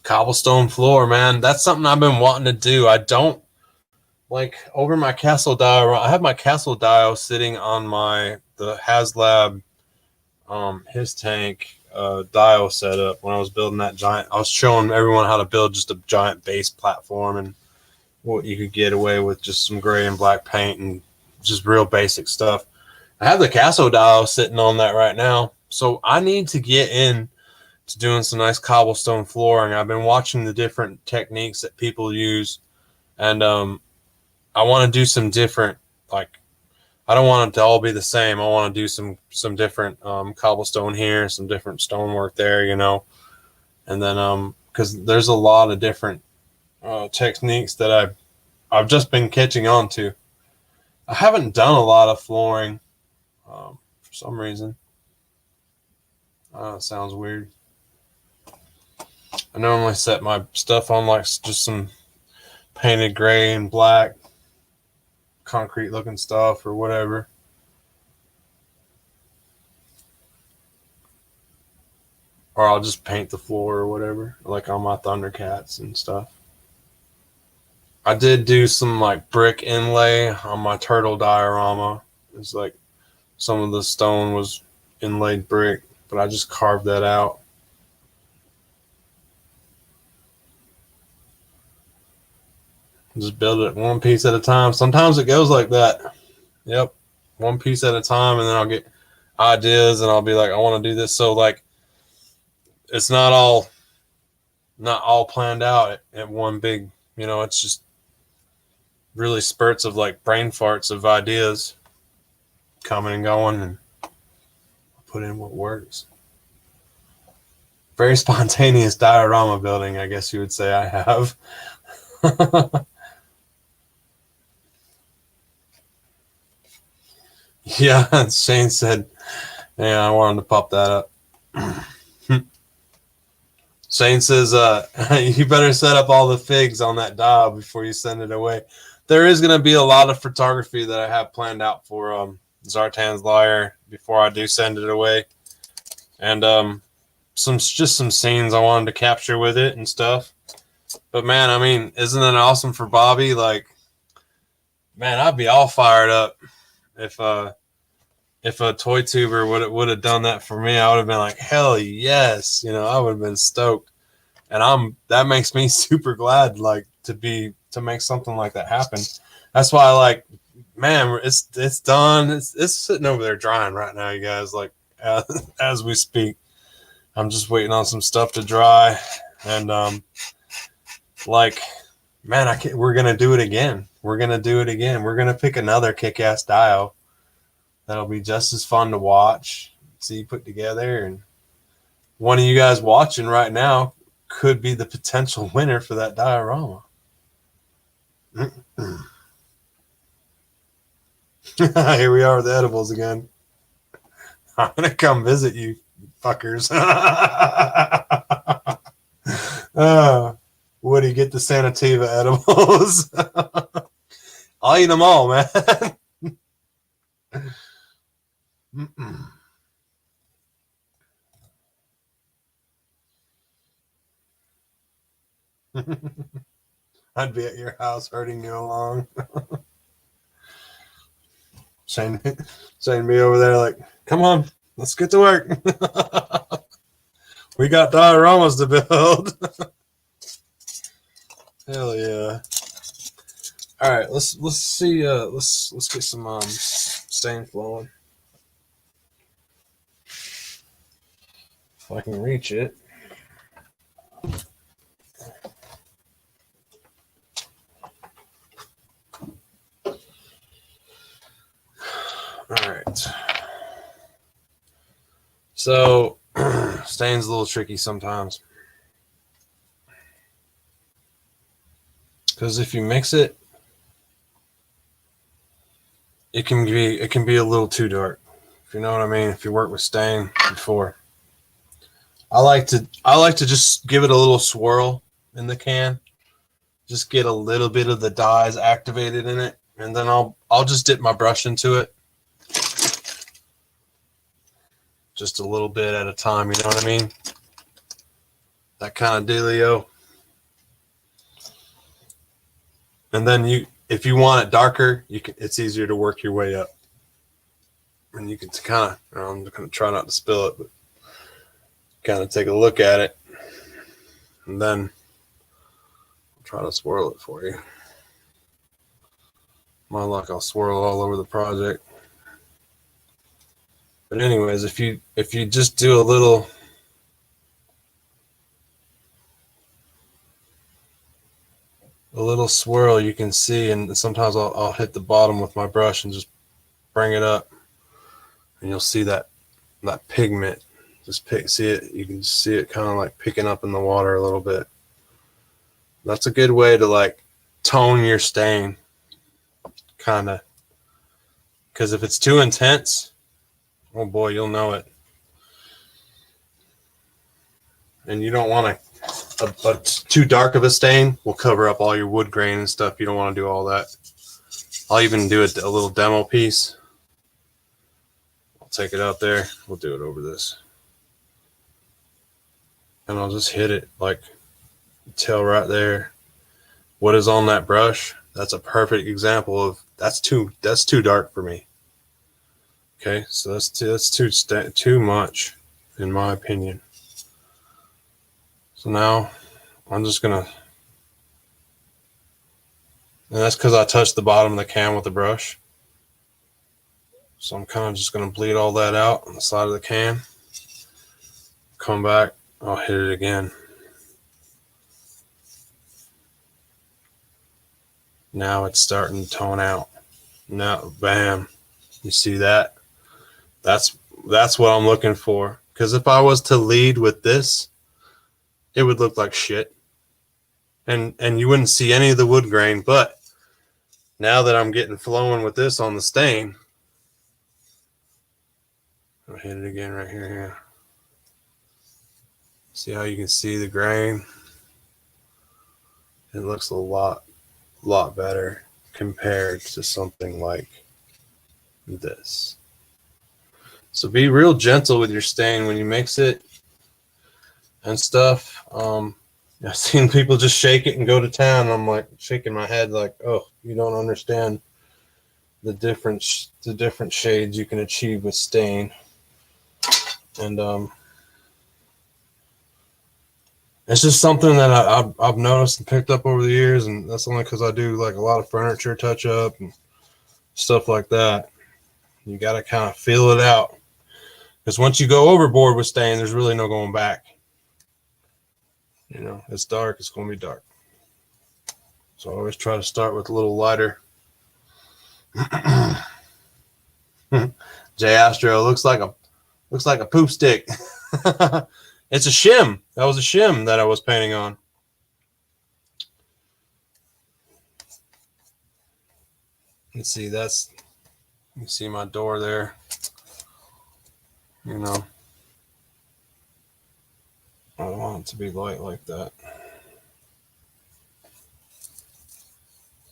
Cobblestone floor, man. That's something I've been wanting to do. I don't like over my castle dial. I have my castle dial sitting on the HasLab his tank dial setup. When I was building that giant, I was showing everyone how to build just a giant base platform and what you could get away with just some gray and black paint and just real basic stuff. I have the castle dial sitting on that right now, so I need to get in to doing some nice cobblestone flooring. I've been watching the different techniques that people use, and I want to do some different, like, I don't want it to all be the same. I want to do some different cobblestone here, some different stonework there, you know, and then because there's a lot of different techniques that I've just been catching on to. I haven't done a lot of flooring for some reason. It sounds weird. I normally set my stuff on like just some painted gray and black concrete looking stuff or whatever. Or I'll just paint the floor or whatever, like on my Thundercats and stuff. I did do some like brick inlay on my turtle diorama. It's like some of the stone was inlaid brick, but I just carved that out. Just build it one piece at a time. Sometimes it goes like that. Yep. One piece at a time, and then I'll get ideas and I'll be like, I want to do this. So like it's not all planned out at one big, it's just really spurts of like brain farts of ideas coming and going, and put in what works. Very spontaneous diorama building, I guess you would say I have. Yeah, Shane said, yeah, I wanted to pop that up. Shane says, you better set up all the figs on that dial before you send it away. There is going to be a lot of photography that I have planned out for Zartan's Lyre before I do send it away. And some scenes I wanted to capture with it and stuff. But man, I mean, isn't it awesome for Bobby? Like, man, I'd be all fired up if a toy tuber would have done that for me. I would have been like, hell yes, I would have been stoked. And that makes me super glad, like, to make something like that happen. That's why, like, man, it's done. It's sitting over there drying right now, you guys. Like, as we speak, I'm just waiting on some stuff to dry, and like, man, we're gonna do it again. We're gonna pick another kick-ass dio that'll be just as fun to watch, see put together, and one of you guys watching right now could be the potential winner for that diorama. Here we are with the edibles again. I'm gonna come visit you, fuckers. Woody, get the Sanativa edibles. I'll eat them all, man. I'd be at your house herding you along. Shane be over there like, come on, let's get to work. We got dioramas to build. Hell yeah. All right, let's see. Let's get some stain flowing. If I can reach it. All right. So stain's a little tricky sometimes, because if you mix it, it can be a little too dark. If you know what I mean. If you work with stain before, I like to just give it a little swirl in the can, just get a little bit of the dyes activated in it, and then I'll just dip my brush into it, just a little bit at a time. You know what I mean? That kind of dealio. And then if you want it darker, it's easier to work your way up. And you can kind of, I'm going to try not to spill it, but kind of take a look at it. And then I'll try to swirl it for you. My luck, I'll swirl it all over the project. But anyways, if you just do a little swirl, you can see, and sometimes I'll hit the bottom with my brush and just bring it up, and you'll see that pigment. See it. You can see it kind of like picking up in the water a little bit. That's a good way to like tone your stain, kind of, because if it's too intense, oh boy, you'll know it. And you don't want too dark of a stain will cover up all your wood grain and stuff. You don't want to do all that. I'll even do a little demo piece. I'll take it out there. We'll do it over this. And I'll just hit it, like, tell right there what is on that brush. That's a perfect example of that's too dark for me. Okay, so that's too much, in my opinion. So now I'm just gonna And that's because I touched the bottom of the can with the brush. So I'm kind of just going to bleed all that out on the side of the can. Come back, I'll hit it again. Now it's starting to tone out. Now, bam, you see that? That's what I'm looking for. Because if I was to lead with this, it would look like shit. And you wouldn't see any of the wood grain. But now that I'm getting flowing with this on the stain, I'll hit it again right here. See how you can see the grain? It looks a lot better compared to something like this. So be real gentle with your stain when you mix it and stuff. I've seen people just shake it and go to town. And I'm like shaking my head like, oh, you don't understand the different shades you can achieve with stain. And it's just something that I've noticed and picked up over the years, and that's only because I do like a lot of furniture touch up and stuff like that. You got to kind of feel it out, because once you go overboard with stain, there's really no going back. You know, it's dark, it's going to be dark. So I always try to start with a little lighter. J Astro looks like a poop stick. It's a shim. That was a shim that I was painting on. Let's see, you see my door there. You know, I don't want it to be light like that.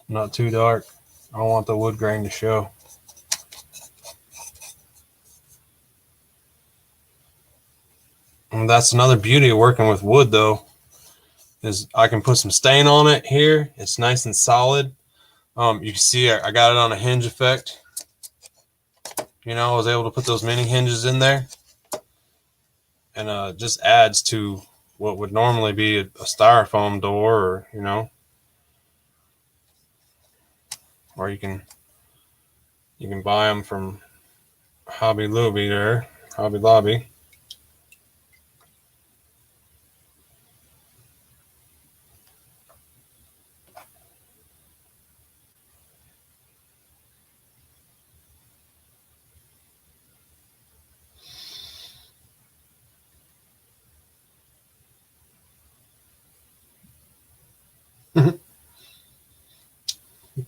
Not too dark. I don't want the wood grain to show. And that's another beauty of working with wood, though, is I can put some stain on it here. It's nice and solid. You can see I got it on a hinge effect. You know, I was able to put those mini hinges in there, and just adds to what would normally be a styrofoam door, or you know, or you can buy them from Hobby Lobby there, Hobby Lobby.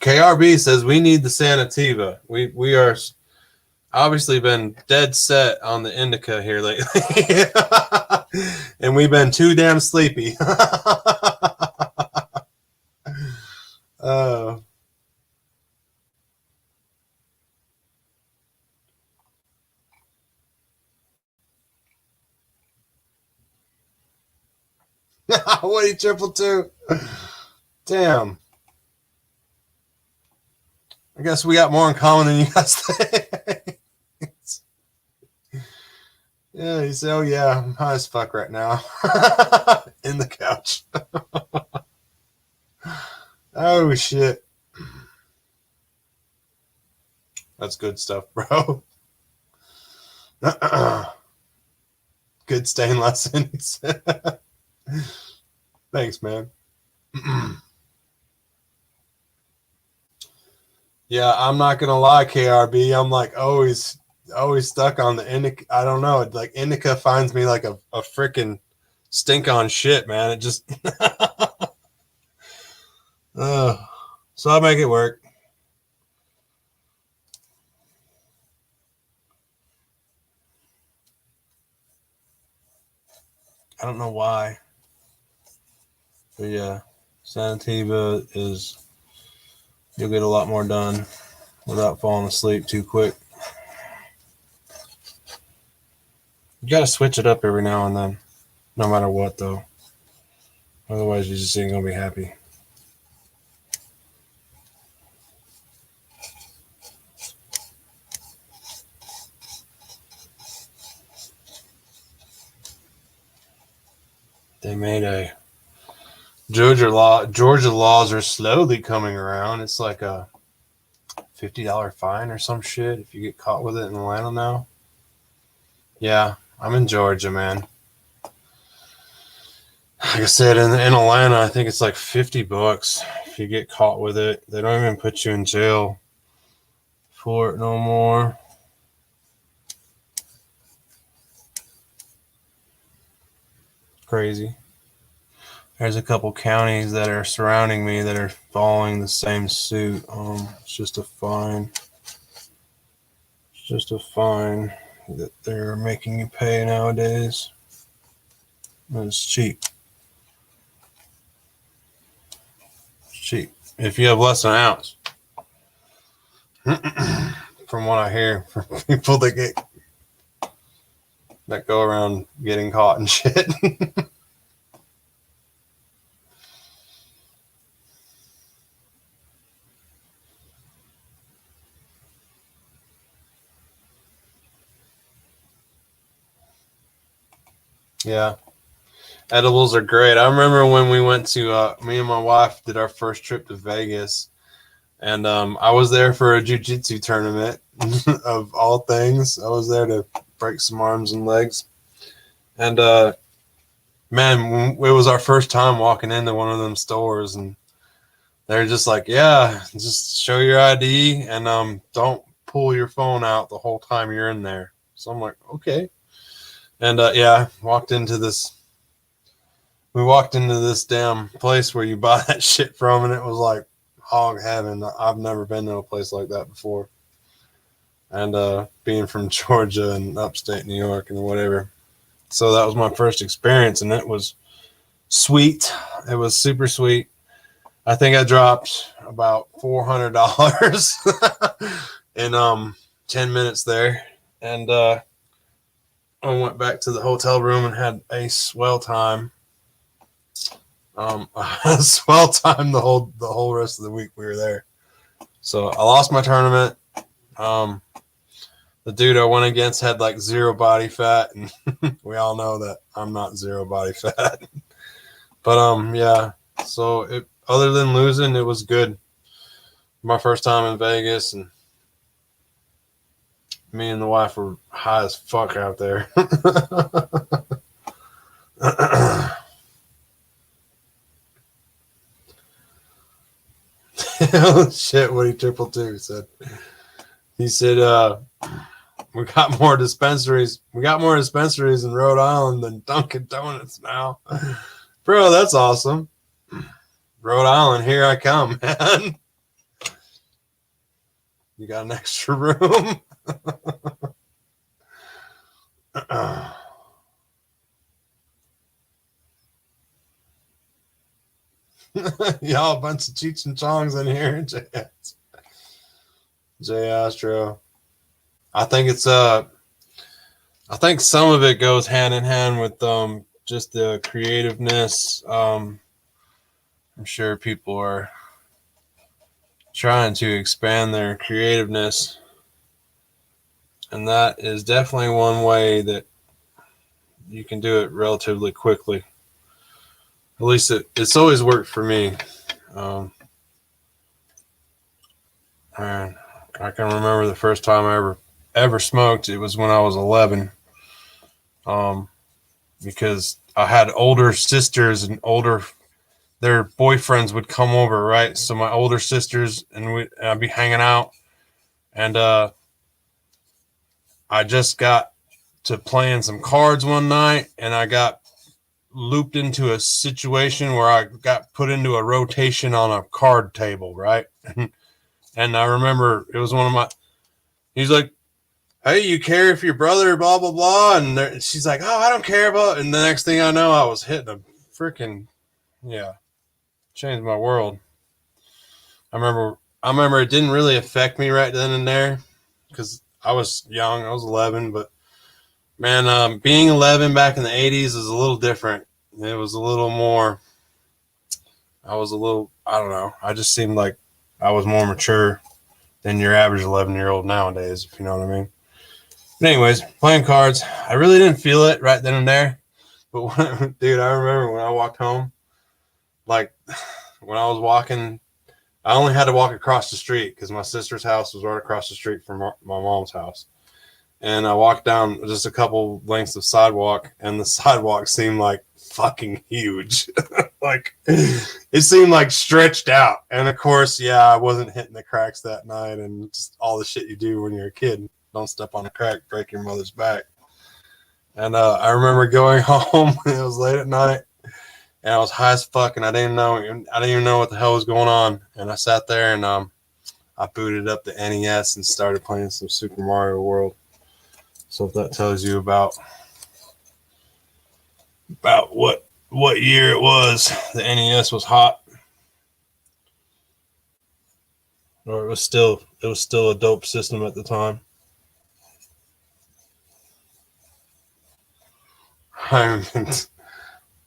KRB says we need the Sanativa. We are obviously been dead set on the indica here lately, and we've been too damn sleepy. Woody 222. Damn. I guess we got more in common than you guys think. Yeah, he said, oh yeah, I'm high as fuck right now. In the couch. Oh shit. That's good stuff, bro. Good stain lesson. Thanks, man. Yeah, I'm not gonna lie, KRB. I'm like always stuck on the indica. I don't know. Like indica finds me like a freaking stink on shit, man. It just so I make it work. I don't know why. But yeah, Sanativa is, you'll get a lot more done without falling asleep too quick. You gotta switch it up every now and then, no matter what though. Otherwise you just ain't gonna be happy. They made a Georgia laws are slowly coming around. It's like a $50 fine or some shit if you get caught with it in Atlanta now. Yeah, I'm in Georgia, man. Like I said, in Atlanta, I think it's like $50 if you get caught with it. They don't even put you in jail for it no more. Crazy. There's a couple counties that are surrounding me that are following the same suit. It's just a fine. It's just a fine that they're making you pay nowadays. And it's cheap. It's cheap. If you have less than an ounce. From what I hear from people that go around getting caught and shit. Yeah. Edibles are great. I remember when we went to, me and my wife did our first trip to Vegas, and I was there for a jiu-jitsu tournament of all things. I was there to break some arms and legs. And man, it was our first time walking into one of them stores, and they're just like, yeah, just show your ID and don't pull your phone out the whole time you're in there. So I'm like, okay. And yeah, we walked into this damn place where you buy that shit from, and it was like hog heaven. I've never been to a place like that before. And being from Georgia and upstate New York and whatever. So that was my first experience, and it was sweet. It was super sweet. I think I dropped about $400 in 10 minutes there. And I went back to the hotel room and had a swell time. A swell time the whole rest of the week we were there. So I lost my tournament. The dude I went against had like zero body fat, and we all know that I'm not zero body fat. But yeah. So other than losing, it was good. My first time in Vegas, and me and the wife were high as fuck out there. Oh, shit, Woody Triple Two said. He said, we got more dispensaries. We got more dispensaries in Rhode Island than Dunkin' Donuts now. Bro, that's awesome. Rhode Island, here I come, man. You got an extra room? Y'all a bunch of Cheech and Chongs in here. J Astro. I think some of it goes hand in hand with just the creativeness. I'm sure people are trying to expand their creativeness, and that is definitely one way that you can do it relatively quickly. At least it's always worked for me. And I can remember the first time I ever smoked. It was when I was 11. Because I had older sisters and their boyfriends would come over, right? So my older sisters and I'd be hanging out, and I just got to playing some cards one night, and I got looped into a situation where I got put into a rotation on a card table, right? And I remember it was he's like, hey, you care if your brother, blah, blah, blah. And she's like, oh, I don't care about. And the next thing I know, I was hitting a freaking, yeah, changed my world. I remember it didn't really affect me right then and there because I was young. I was 11, but man, being 11 back in the 80s is a little different. It was a little more, I don't know. I just seemed like I was more mature than your average 11-year-old nowadays, if you know what I mean. But anyways, playing cards, I really didn't feel it right then and there. But dude, I remember when I walked home, like when I was walking, I only had to walk across the street because my sister's house was right across the street from my mom's house. And I walked down just a couple lengths of sidewalk, and the sidewalk seemed like fucking huge. Like it seemed like stretched out. And of course, yeah, I wasn't hitting the cracks that night, and just all the shit you do when you're a kid. Don't step on a crack, break your mother's back. And I remember going home. It was late at night, and I was high as fuck, and I didn't even know what the hell was going on. And I sat there and I booted up the NES and started playing some Super Mario World. So if that tells you about what year it was, the NES was hot, or it was still a dope system at the time. I've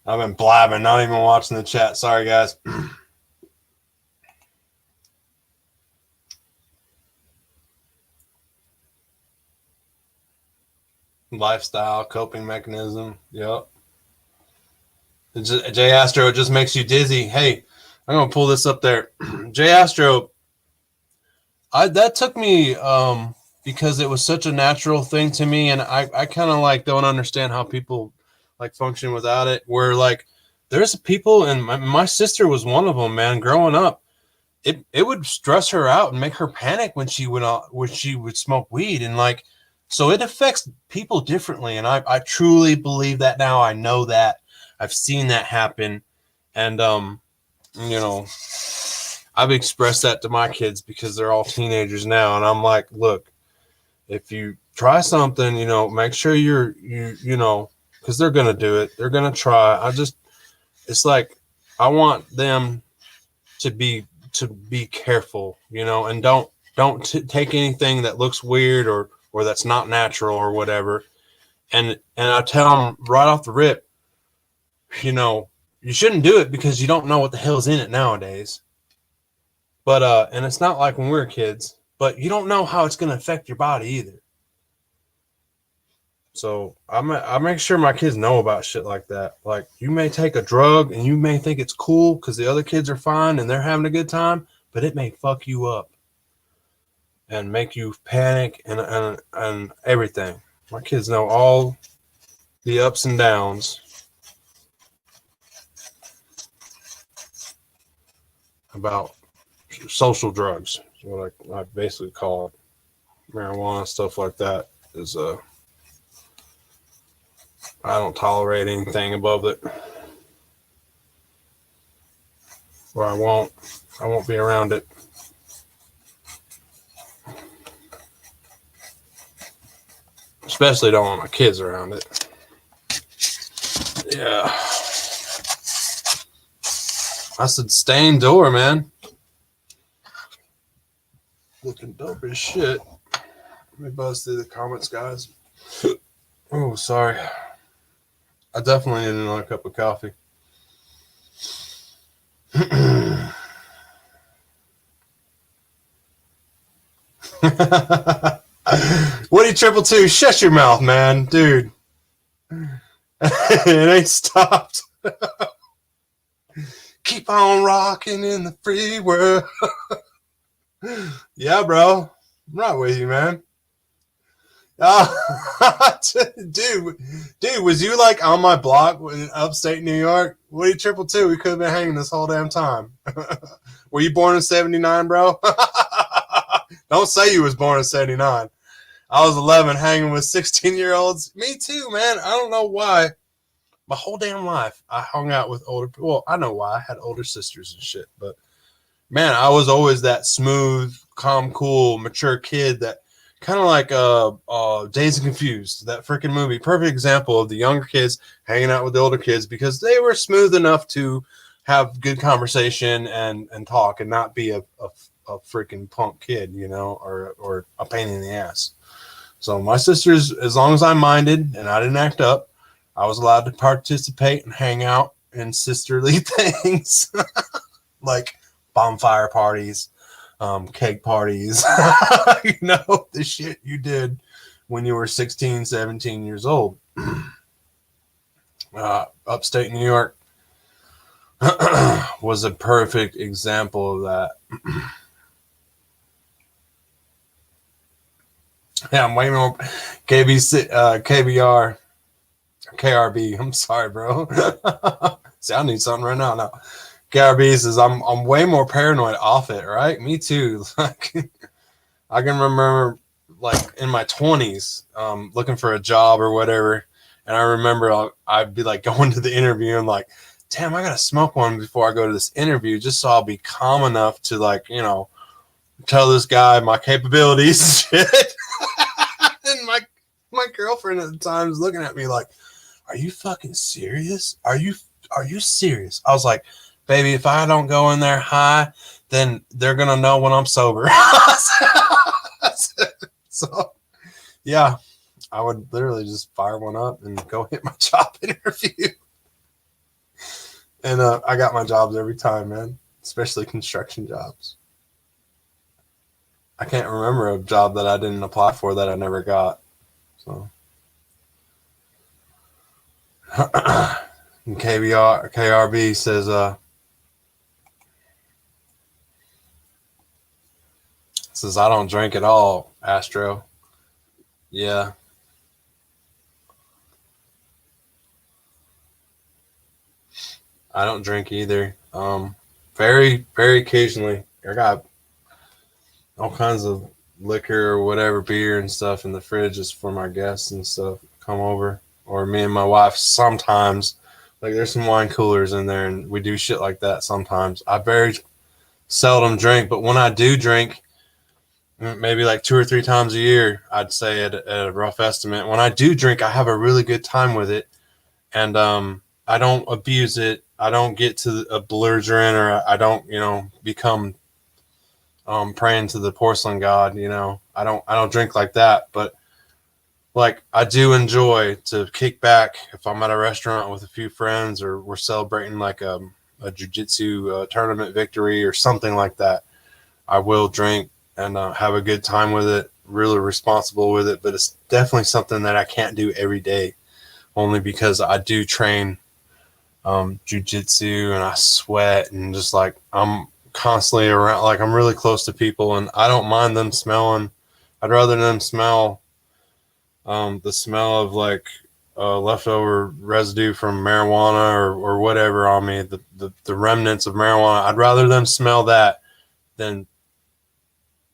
been blabbing, not even watching the chat. Sorry, guys. Lifestyle, coping mechanism. Yep. Jay Astro, it just makes you dizzy. Hey, I'm gonna pull this up there. Jay Astro, that took me because it was such a natural thing to me, and I kind of like don't understand how people like function without it. Where like there's people, and my sister was one of them, man. Growing up, it would stress her out and make her panic when she would smoke weed, and like so it affects people differently. And I truly believe that now. I know that. I've seen that happen, and you know, I've expressed that to my kids because they're all teenagers now, and I'm like, look, if you try something, you know, make sure you know, because they're gonna do it, they're gonna try. It's like I want them to be careful, you know, and don't take anything that looks weird or that's not natural or whatever, and I tell them right off the rip, you know, you shouldn't do it because you don't know what the hell's in it nowadays. But and it's not like when we were kids, but you don't know how it's going to affect your body either. So I make sure my kids know about shit like that. Like you may take a drug and you may think it's cool because the other kids are fine and they're having a good time, but it may fuck you up and make you panic and everything. My kids know all the ups and downs about social drugs, is what I basically call it. Marijuana, stuff like that is I don't tolerate anything above it, or I won't be around it. Especially don't want my kids around it. Yeah. I said stay indoor, man. Looking dope as shit. Let me buzz through the comments, guys. Oh, sorry. I definitely need another cup of coffee. Woody 222, shut your mouth, man. Dude. It ain't stopped. Keep on rocking in the free world. Yeah, bro. I'm right with you, man. Dude, was you like on my block in upstate New York? Woody 222, we could have been hanging this whole damn time. Were you born in 79, bro? Don't say you was born in 79. I was 11 hanging with 16-year-olds. Me too, man. I don't know why. My whole damn life, I hung out with older people. Well, I know why. I had older sisters and shit. But, man, I was always that smooth, calm, cool, mature kid that kind of like Dazed and Confused, that freaking movie. Perfect example of the younger kids hanging out with the older kids because they were smooth enough to have good conversation and talk and not be a freaking punk kid, you know, or a pain in the ass. So my sisters, as long as I minded and I didn't act up, I was allowed to participate and hang out in sisterly things like bonfire parties, cake parties, you know, the shit you did when you were 16, 17 years old. Upstate New York, was a perfect example of that. Yeah, I'm way more KBR, KRB. I'm sorry, bro. See, I need something right now. No, KRB says I'm way more paranoid off it. Right, me too. Like I can remember, like in my 20s, looking for a job or whatever, and I remember I'd be like going to the interview and like, damn, I gotta smoke one before I go to this interview, just so I'll be calm enough to, like, tell this guy my capabilities and shit. And my girlfriend at the time is looking at me like, "Are you fucking serious? Are you serious?" I was like, "Baby, if I don't go in there high, then they're gonna know when I'm sober." So yeah, I would literally just fire one up and go hit my job interview. And I got my jobs every time, man, especially construction jobs. I can't remember a job that I didn't apply for that I never got. So and KRB says I don't drink at all, Astro. Yeah. I don't drink either. Very, very occasionally. I got all kinds of liquor or whatever, beer and stuff in the fridge just for my guests and stuff come over. Or me and my wife sometimes. Like there's some wine coolers in there and we do shit like that sometimes. I very seldom drink, but when I do drink, maybe like 2 or 3 times a year, I'd say at a rough estimate. When I do drink, I have a really good time with it. And I don't abuse it. I don't get to a belligerent, or I don't, become praying to the porcelain god. I don't drink like that. But like I do enjoy to kick back if I'm at a restaurant with a few friends or we're celebrating like a jiu-jitsu tournament victory or something like that. I will drink and have a good time with it. Really responsible with it, but it's definitely something that I can't do every day. Only because I do train jujitsu and I sweat and just like I'm constantly around, like I'm really close to people and I don't mind them smelling. I'd rather them smell the smell of like leftover residue from marijuana or whatever on me, the remnants of marijuana. I'd rather them smell that than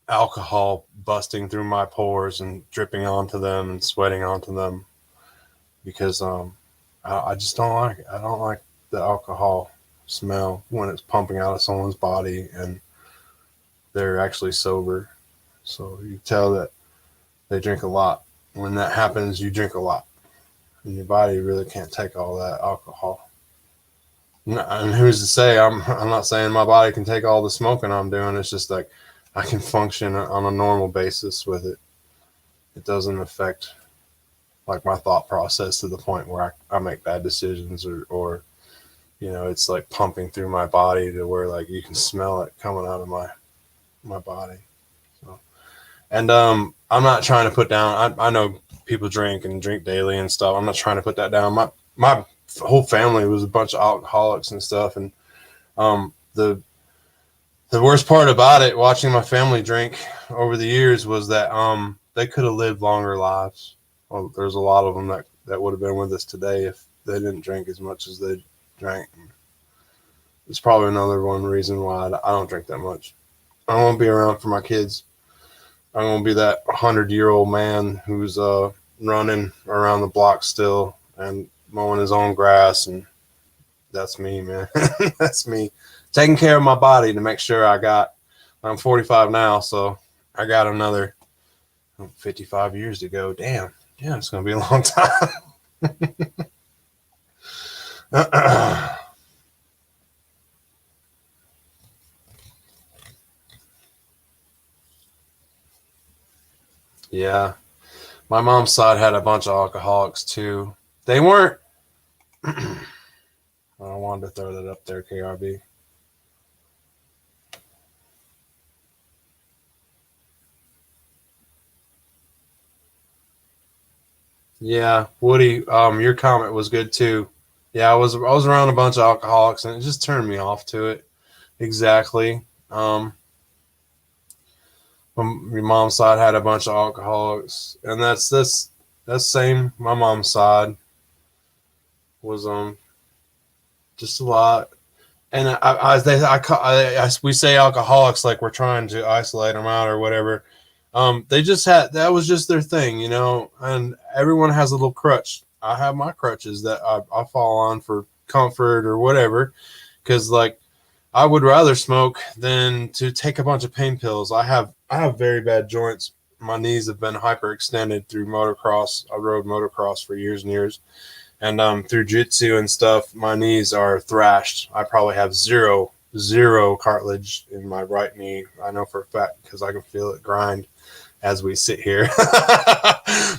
alcohol busting through my pores and dripping onto them and sweating onto them because I just don't like it. I don't like the alcohol smell when it's pumping out of someone's body and they're actually sober. So you tell that they drink a lot. When that happens, you drink a lot, and your body really can't take all that alcohol. And who's to say? I'm not saying my body can take all the smoking I'm doing. It's just like I can function on a normal basis with it. It doesn't affect like my thought process to the point where I make bad decisions or it's like pumping through my body to where like you can smell it coming out of my body. So, and I'm not trying to put down. I know people drink and drink daily and stuff. I'm not trying to put that down. My whole family was a bunch of alcoholics and stuff, and the worst part about it, watching my family drink over the years, was that they could have lived longer lives. Well, there's a lot of them that would have been with us today if they didn't drink as much as they drank. It's probably another one reason why I don't drink that much. I don't want to be around for my kids. I don't want to be that 100-year-old man who's running around the block still and mowing his own grass, and that's me, man. That's me taking care of my body to make sure I'm 45 now, so I got another 55 years to go. Damn, it's gonna be a long time. Yeah, my mom's side had a bunch of alcoholics too. They weren't. I wanted to throw that up there, KRB. Yeah, Woody, your comment was good too. Yeah, I was around a bunch of alcoholics, and it just turned me off to it. Exactly. Um, my mom's side had a bunch of alcoholics, and that's same. My mom's side was just a lot, and we say alcoholics like we're trying to isolate them out or whatever. They just had that was just their thing, you know. And everyone has a little crutch. I have my crutches that I fall on for comfort or whatever, because like I would rather smoke than to take a bunch of pain pills. I have very bad joints. My knees have been hyperextended through motocross. I rode motocross for years and years, and through jitsu and stuff, my knees are thrashed. I probably have zero cartilage in my right knee. I know for a fact because I can feel it grind as we sit here.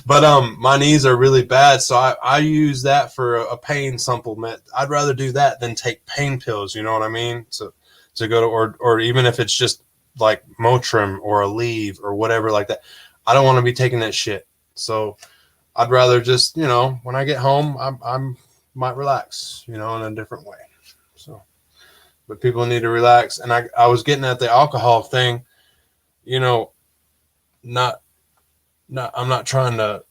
But my knees are really bad, so I use that for a pain supplement. I'd rather do that than take pain pills, you know what I mean? So to go to or even if it's just like Motrin or Aleve or whatever like that. I don't want to be taking that shit. So I'd rather just, you know, when I get home, I'm might relax, you know, in a different way. So but people need to relax. And I was getting at the alcohol thing, you know, not I'm not trying to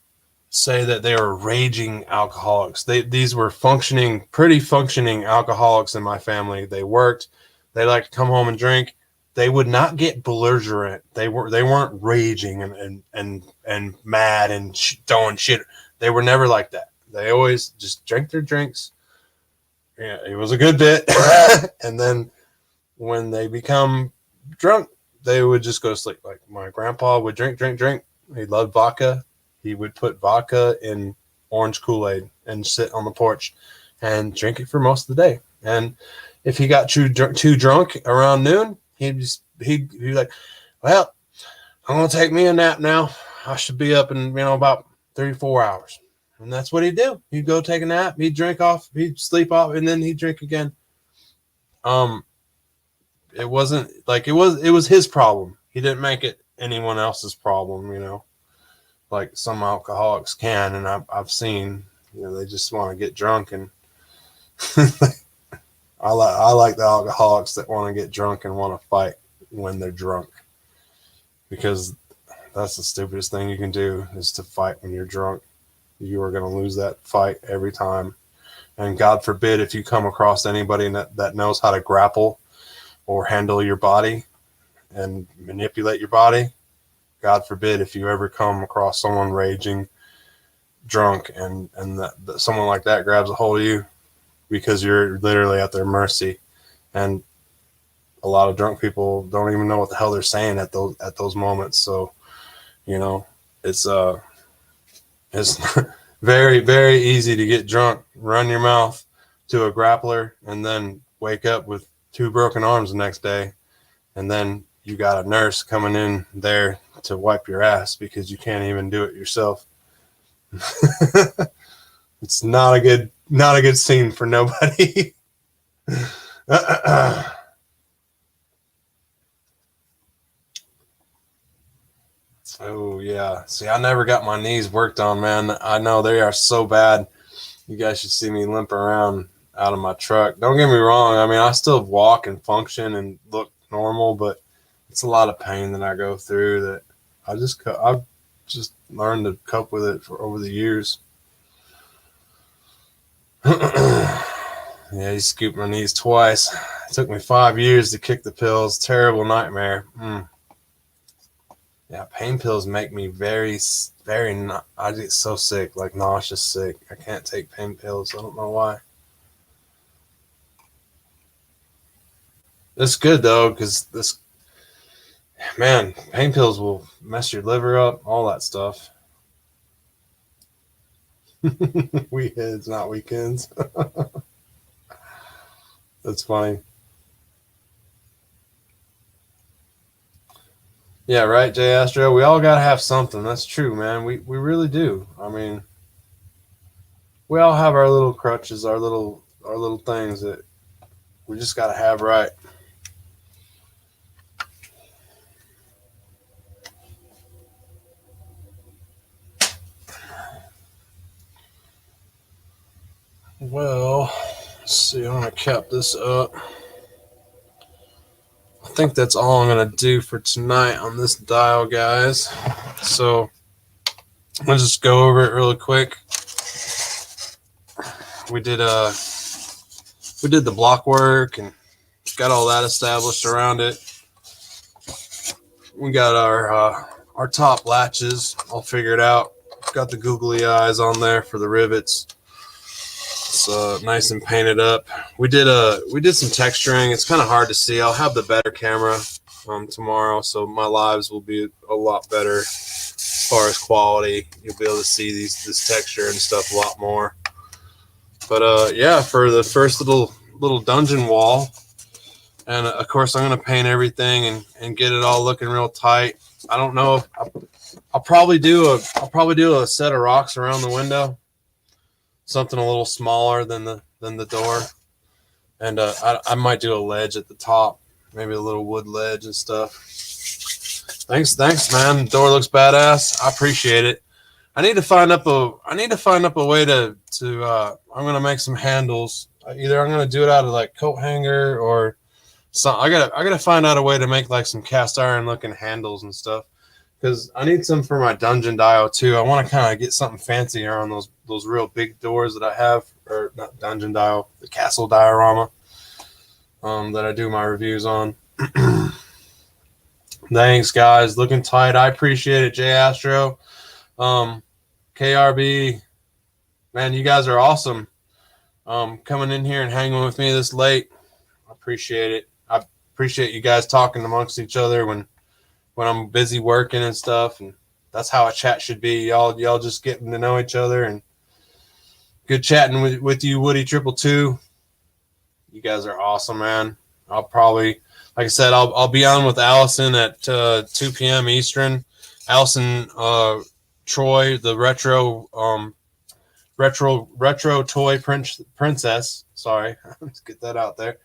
say that they were raging alcoholics. These were pretty functioning alcoholics in my family. They worked. They like to come home and drink. They would not get belligerent. They weren't raging and mad and throwing shit. They were never like that. They always just drank their drinks. Yeah, it was a good bit, and then when they become drunk, they would just go to sleep. Like my grandpa would drink. He loved vodka. He would put vodka in orange Kool-Aid and sit on the porch and drink it for most of the day. And if he got too drunk around noon, he'd be like, "Well, I'm gonna take me a nap now. I should be up in about 3 or 4 hours." And that's what he'd do. He'd go take a nap. He'd drink off. He'd sleep off, and then he'd drink again. Um, it wasn't like it was his problem. He didn't make it anyone else's problem, like some alcoholics can. And I've seen, they just want to get drunk. And I like the alcoholics that want to get drunk and want to fight when they're drunk, because that's the stupidest thing you can do, is to fight when you're drunk. You are going to lose that fight every time. And God forbid if you come across anybody that knows how to grapple or handle your body and manipulate your body. God forbid if you ever come across someone raging drunk and that someone like that grabs a hold of you, because you're literally at their mercy. And a lot of drunk people don't even know what the hell they're saying at those moments. So, it's it's very, very easy to get drunk, run your mouth to a grappler, and then wake up with 2 broken arms the next day. And then you got a nurse coming in there to wipe your ass because you can't even do it yourself. It's not a good scene for nobody. Oh yeah. See, I never got my knees worked on, man. I know they are so bad. You guys should see me limp around out of my truck. Don't get me wrong. I mean, I still walk and function and look normal, but it's a lot of pain that I go through that I've just learned to cope with it for over the years. Yeah, he scooped my knees twice. It took me 5 years to kick the pills. Terrible nightmare. Yeah, pain pills make me very, very. I get so sick, like nauseous sick. I can't take pain pills. I don't know why. It's good though, because pain pills will mess your liver up, all that stuff. Weekends, not weekends. That's funny. Yeah, right, Jay Astro. We all gotta have something. That's true, man. We really do. I mean, we all have our little crutches, our little things that we just gotta have right. Well, let's see. I'm gonna cap this up. I think that's all I'm gonna do for tonight on this dial, guys. So let's just go over it really quick. We did the block work and got all that established around it. We got our top latches all figured out. Got the googly eyes on there for the rivets. It's nice and painted up. We did some texturing. It's kind of hard to see. I'll have the better camera tomorrow, so my lives will be a lot better as far as quality. You'll be able to see this texture and stuff a lot more. But yeah, for the first little dungeon wall, and of course I'm gonna paint everything and get it all looking real tight. I don't know if I'll probably do a set of rocks around the window, something a little smaller than the door, and I might do a ledge at the top, maybe a little wood ledge and stuff. Thanks, man. The door looks badass. I appreciate it. I need to find up a way to I'm gonna make some handles. Either I'm gonna do it out of like coat hanger or something. I gotta find out a way to make like some cast iron looking handles and stuff, because I need some for my dungeon dial too. I want to kind of get something fancier on those real big doors that I have, or not dungeon dial, the castle diorama that I do my reviews on. Thanks, guys. Looking tight. I appreciate it, J Astro. KRB, man, you guys are awesome. Coming in here and hanging with me this late. I appreciate it. I appreciate you guys talking amongst each other when I'm busy working and stuff, and that's how a chat should be. Y'all just getting to know each other, and good chatting with you, Woody 222. You guys are awesome, man. I'll probably, like I said, I'll be on with Allison at 2 p.m. Eastern. Allison Troy, the retro toy princess. Sorry, let's get that out there.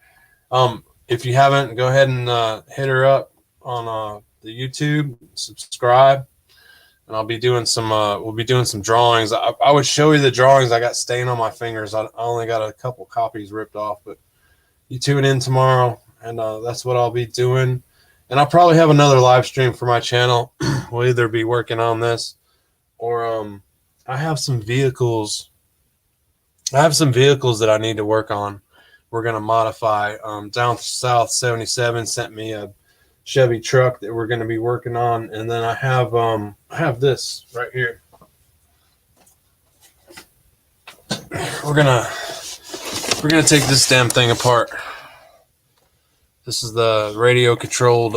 If you haven't, go ahead and hit her up on the YouTube, subscribe, and I'll be doing some. We'll be doing some drawings. I would show you the drawings I got staying on my fingers. I only got a couple copies ripped off, but you tune in tomorrow, and that's what I'll be doing. And I'll probably have another live stream for my channel. We'll either be working on this, or I have some vehicles. I have some vehicles that I need to work on. We're gonna modify. Down South 77 sent me a Chevy truck that we're going to be working on, and then I have this right here. We're gonna take this damn thing apart. This is the radio controlled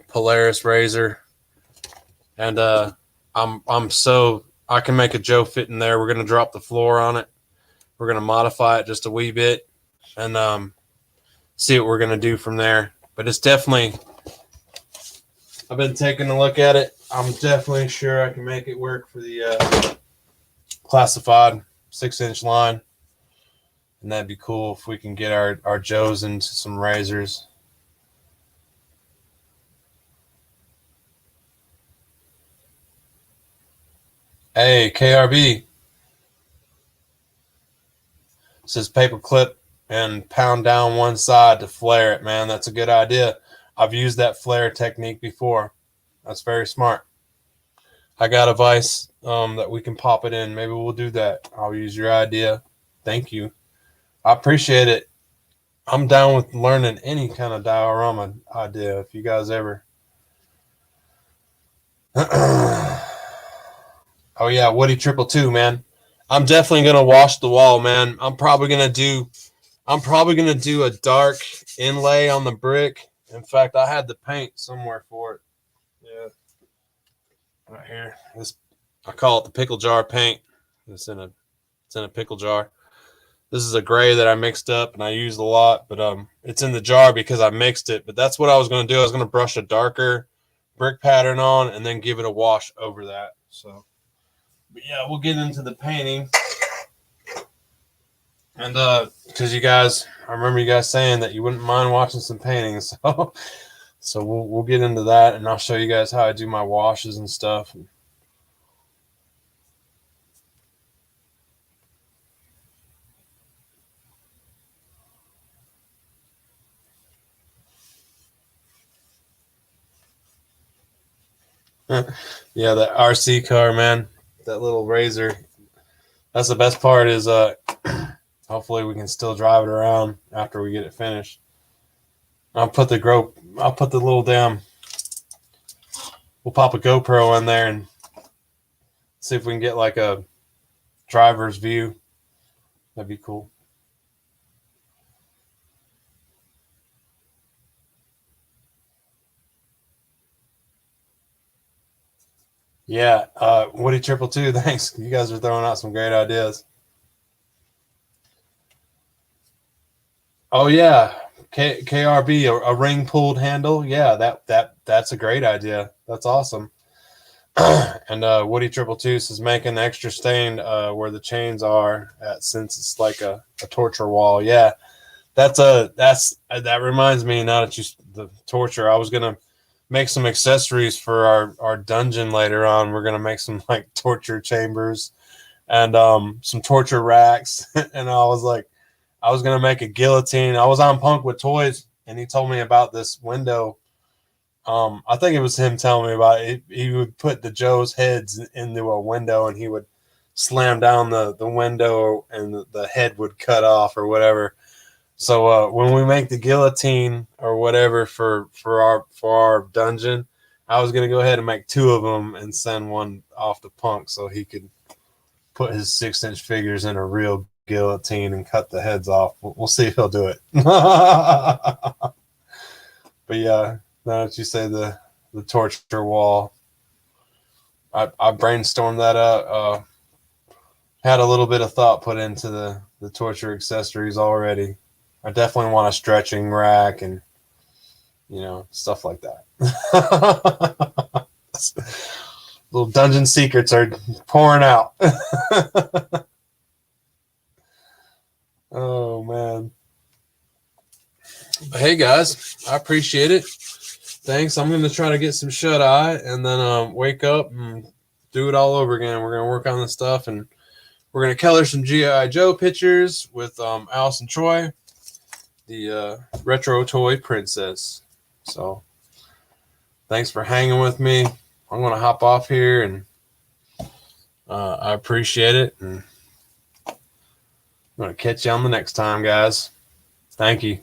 Polaris Razor, and I'm so I can make a Joe fit in there. We're gonna drop the floor on it. We're gonna modify it just a wee bit, and see what we're gonna do from there. But it's definitely. I've been taking a look at it. I'm definitely sure I can make it work for the classified 6-inch line. And that'd be cool if we can get our Joes into some razors. Hey, KRB. It says paper clip and pound down one side to flare it, man. That's a good idea. I've used that flare technique before. That's very smart. I got a vise that we can pop it in. Maybe we'll do that. I'll use your idea. Thank you. I appreciate it. I'm down with learning any kind of diorama idea if you guys ever. Oh yeah, Woody 222, man. I'm definitely gonna wash the wall, man. I'm probably gonna do a dark inlay on the brick. In fact, I had the paint somewhere for it. Yeah, right here. I call it the pickle jar paint. It's in a pickle jar. This is a gray that I mixed up and I used a lot, but it's in the jar because I mixed it. But that's what I was going to do. I was going to brush a darker brick pattern on and then give it a wash over that. So, but yeah, we'll get into the painting. And because you guys, I remember you guys saying that you wouldn't mind watching some painting, so we'll get into that, and I'll show you guys how I do my washes and stuff. Yeah, that RC car, man. That little Razor. That's the best part is hopefully we can still drive it around after we get it finished. I'll put the little damn we'll pop a GoPro in there and see if we can get like a driver's view. That'd be cool. Yeah, Woody Triple Two, thanks. You guys are throwing out some great ideas. Oh yeah, KRB, a ring pulled handle. Yeah, that's a great idea. That's awesome. And Woody Triple Two is making the extra stain where the chains are at, since it's like a torture wall. Yeah, that reminds me, now that you the torture, I was gonna make some accessories for our dungeon later on. We're gonna make some like torture chambers and some torture racks. And I was like, I was gonna make a guillotine. I was on Punk with Toys, and he told me about this window. I think it was him telling me about it. He would put the Joe's heads into a window, and he would slam down the window, and the head would cut off or whatever. So when we make the guillotine or whatever for our dungeon, I was gonna go ahead and make two of them and send one off to Punk so he could put his 6-inch figures in a real guillotine and cut the heads off. We'll see if he'll do it. But yeah, now that you say the torture wall, I brainstormed that out. Had a little bit of thought put into the torture accessories already. I definitely want a stretching rack and stuff like that. Little dungeon secrets are pouring out. Oh man. But hey guys, I appreciate it. Thanks. I'm gonna try to get some shut eye and then wake up and do it all over again. We're gonna work on this stuff, and we're gonna color some G.I. Joe pictures with Allison Troy, the retro toy princess. So thanks for hanging with me. I'm gonna hop off here, and I appreciate it, and I'm gonna catch you on the next time, guys. Thank you.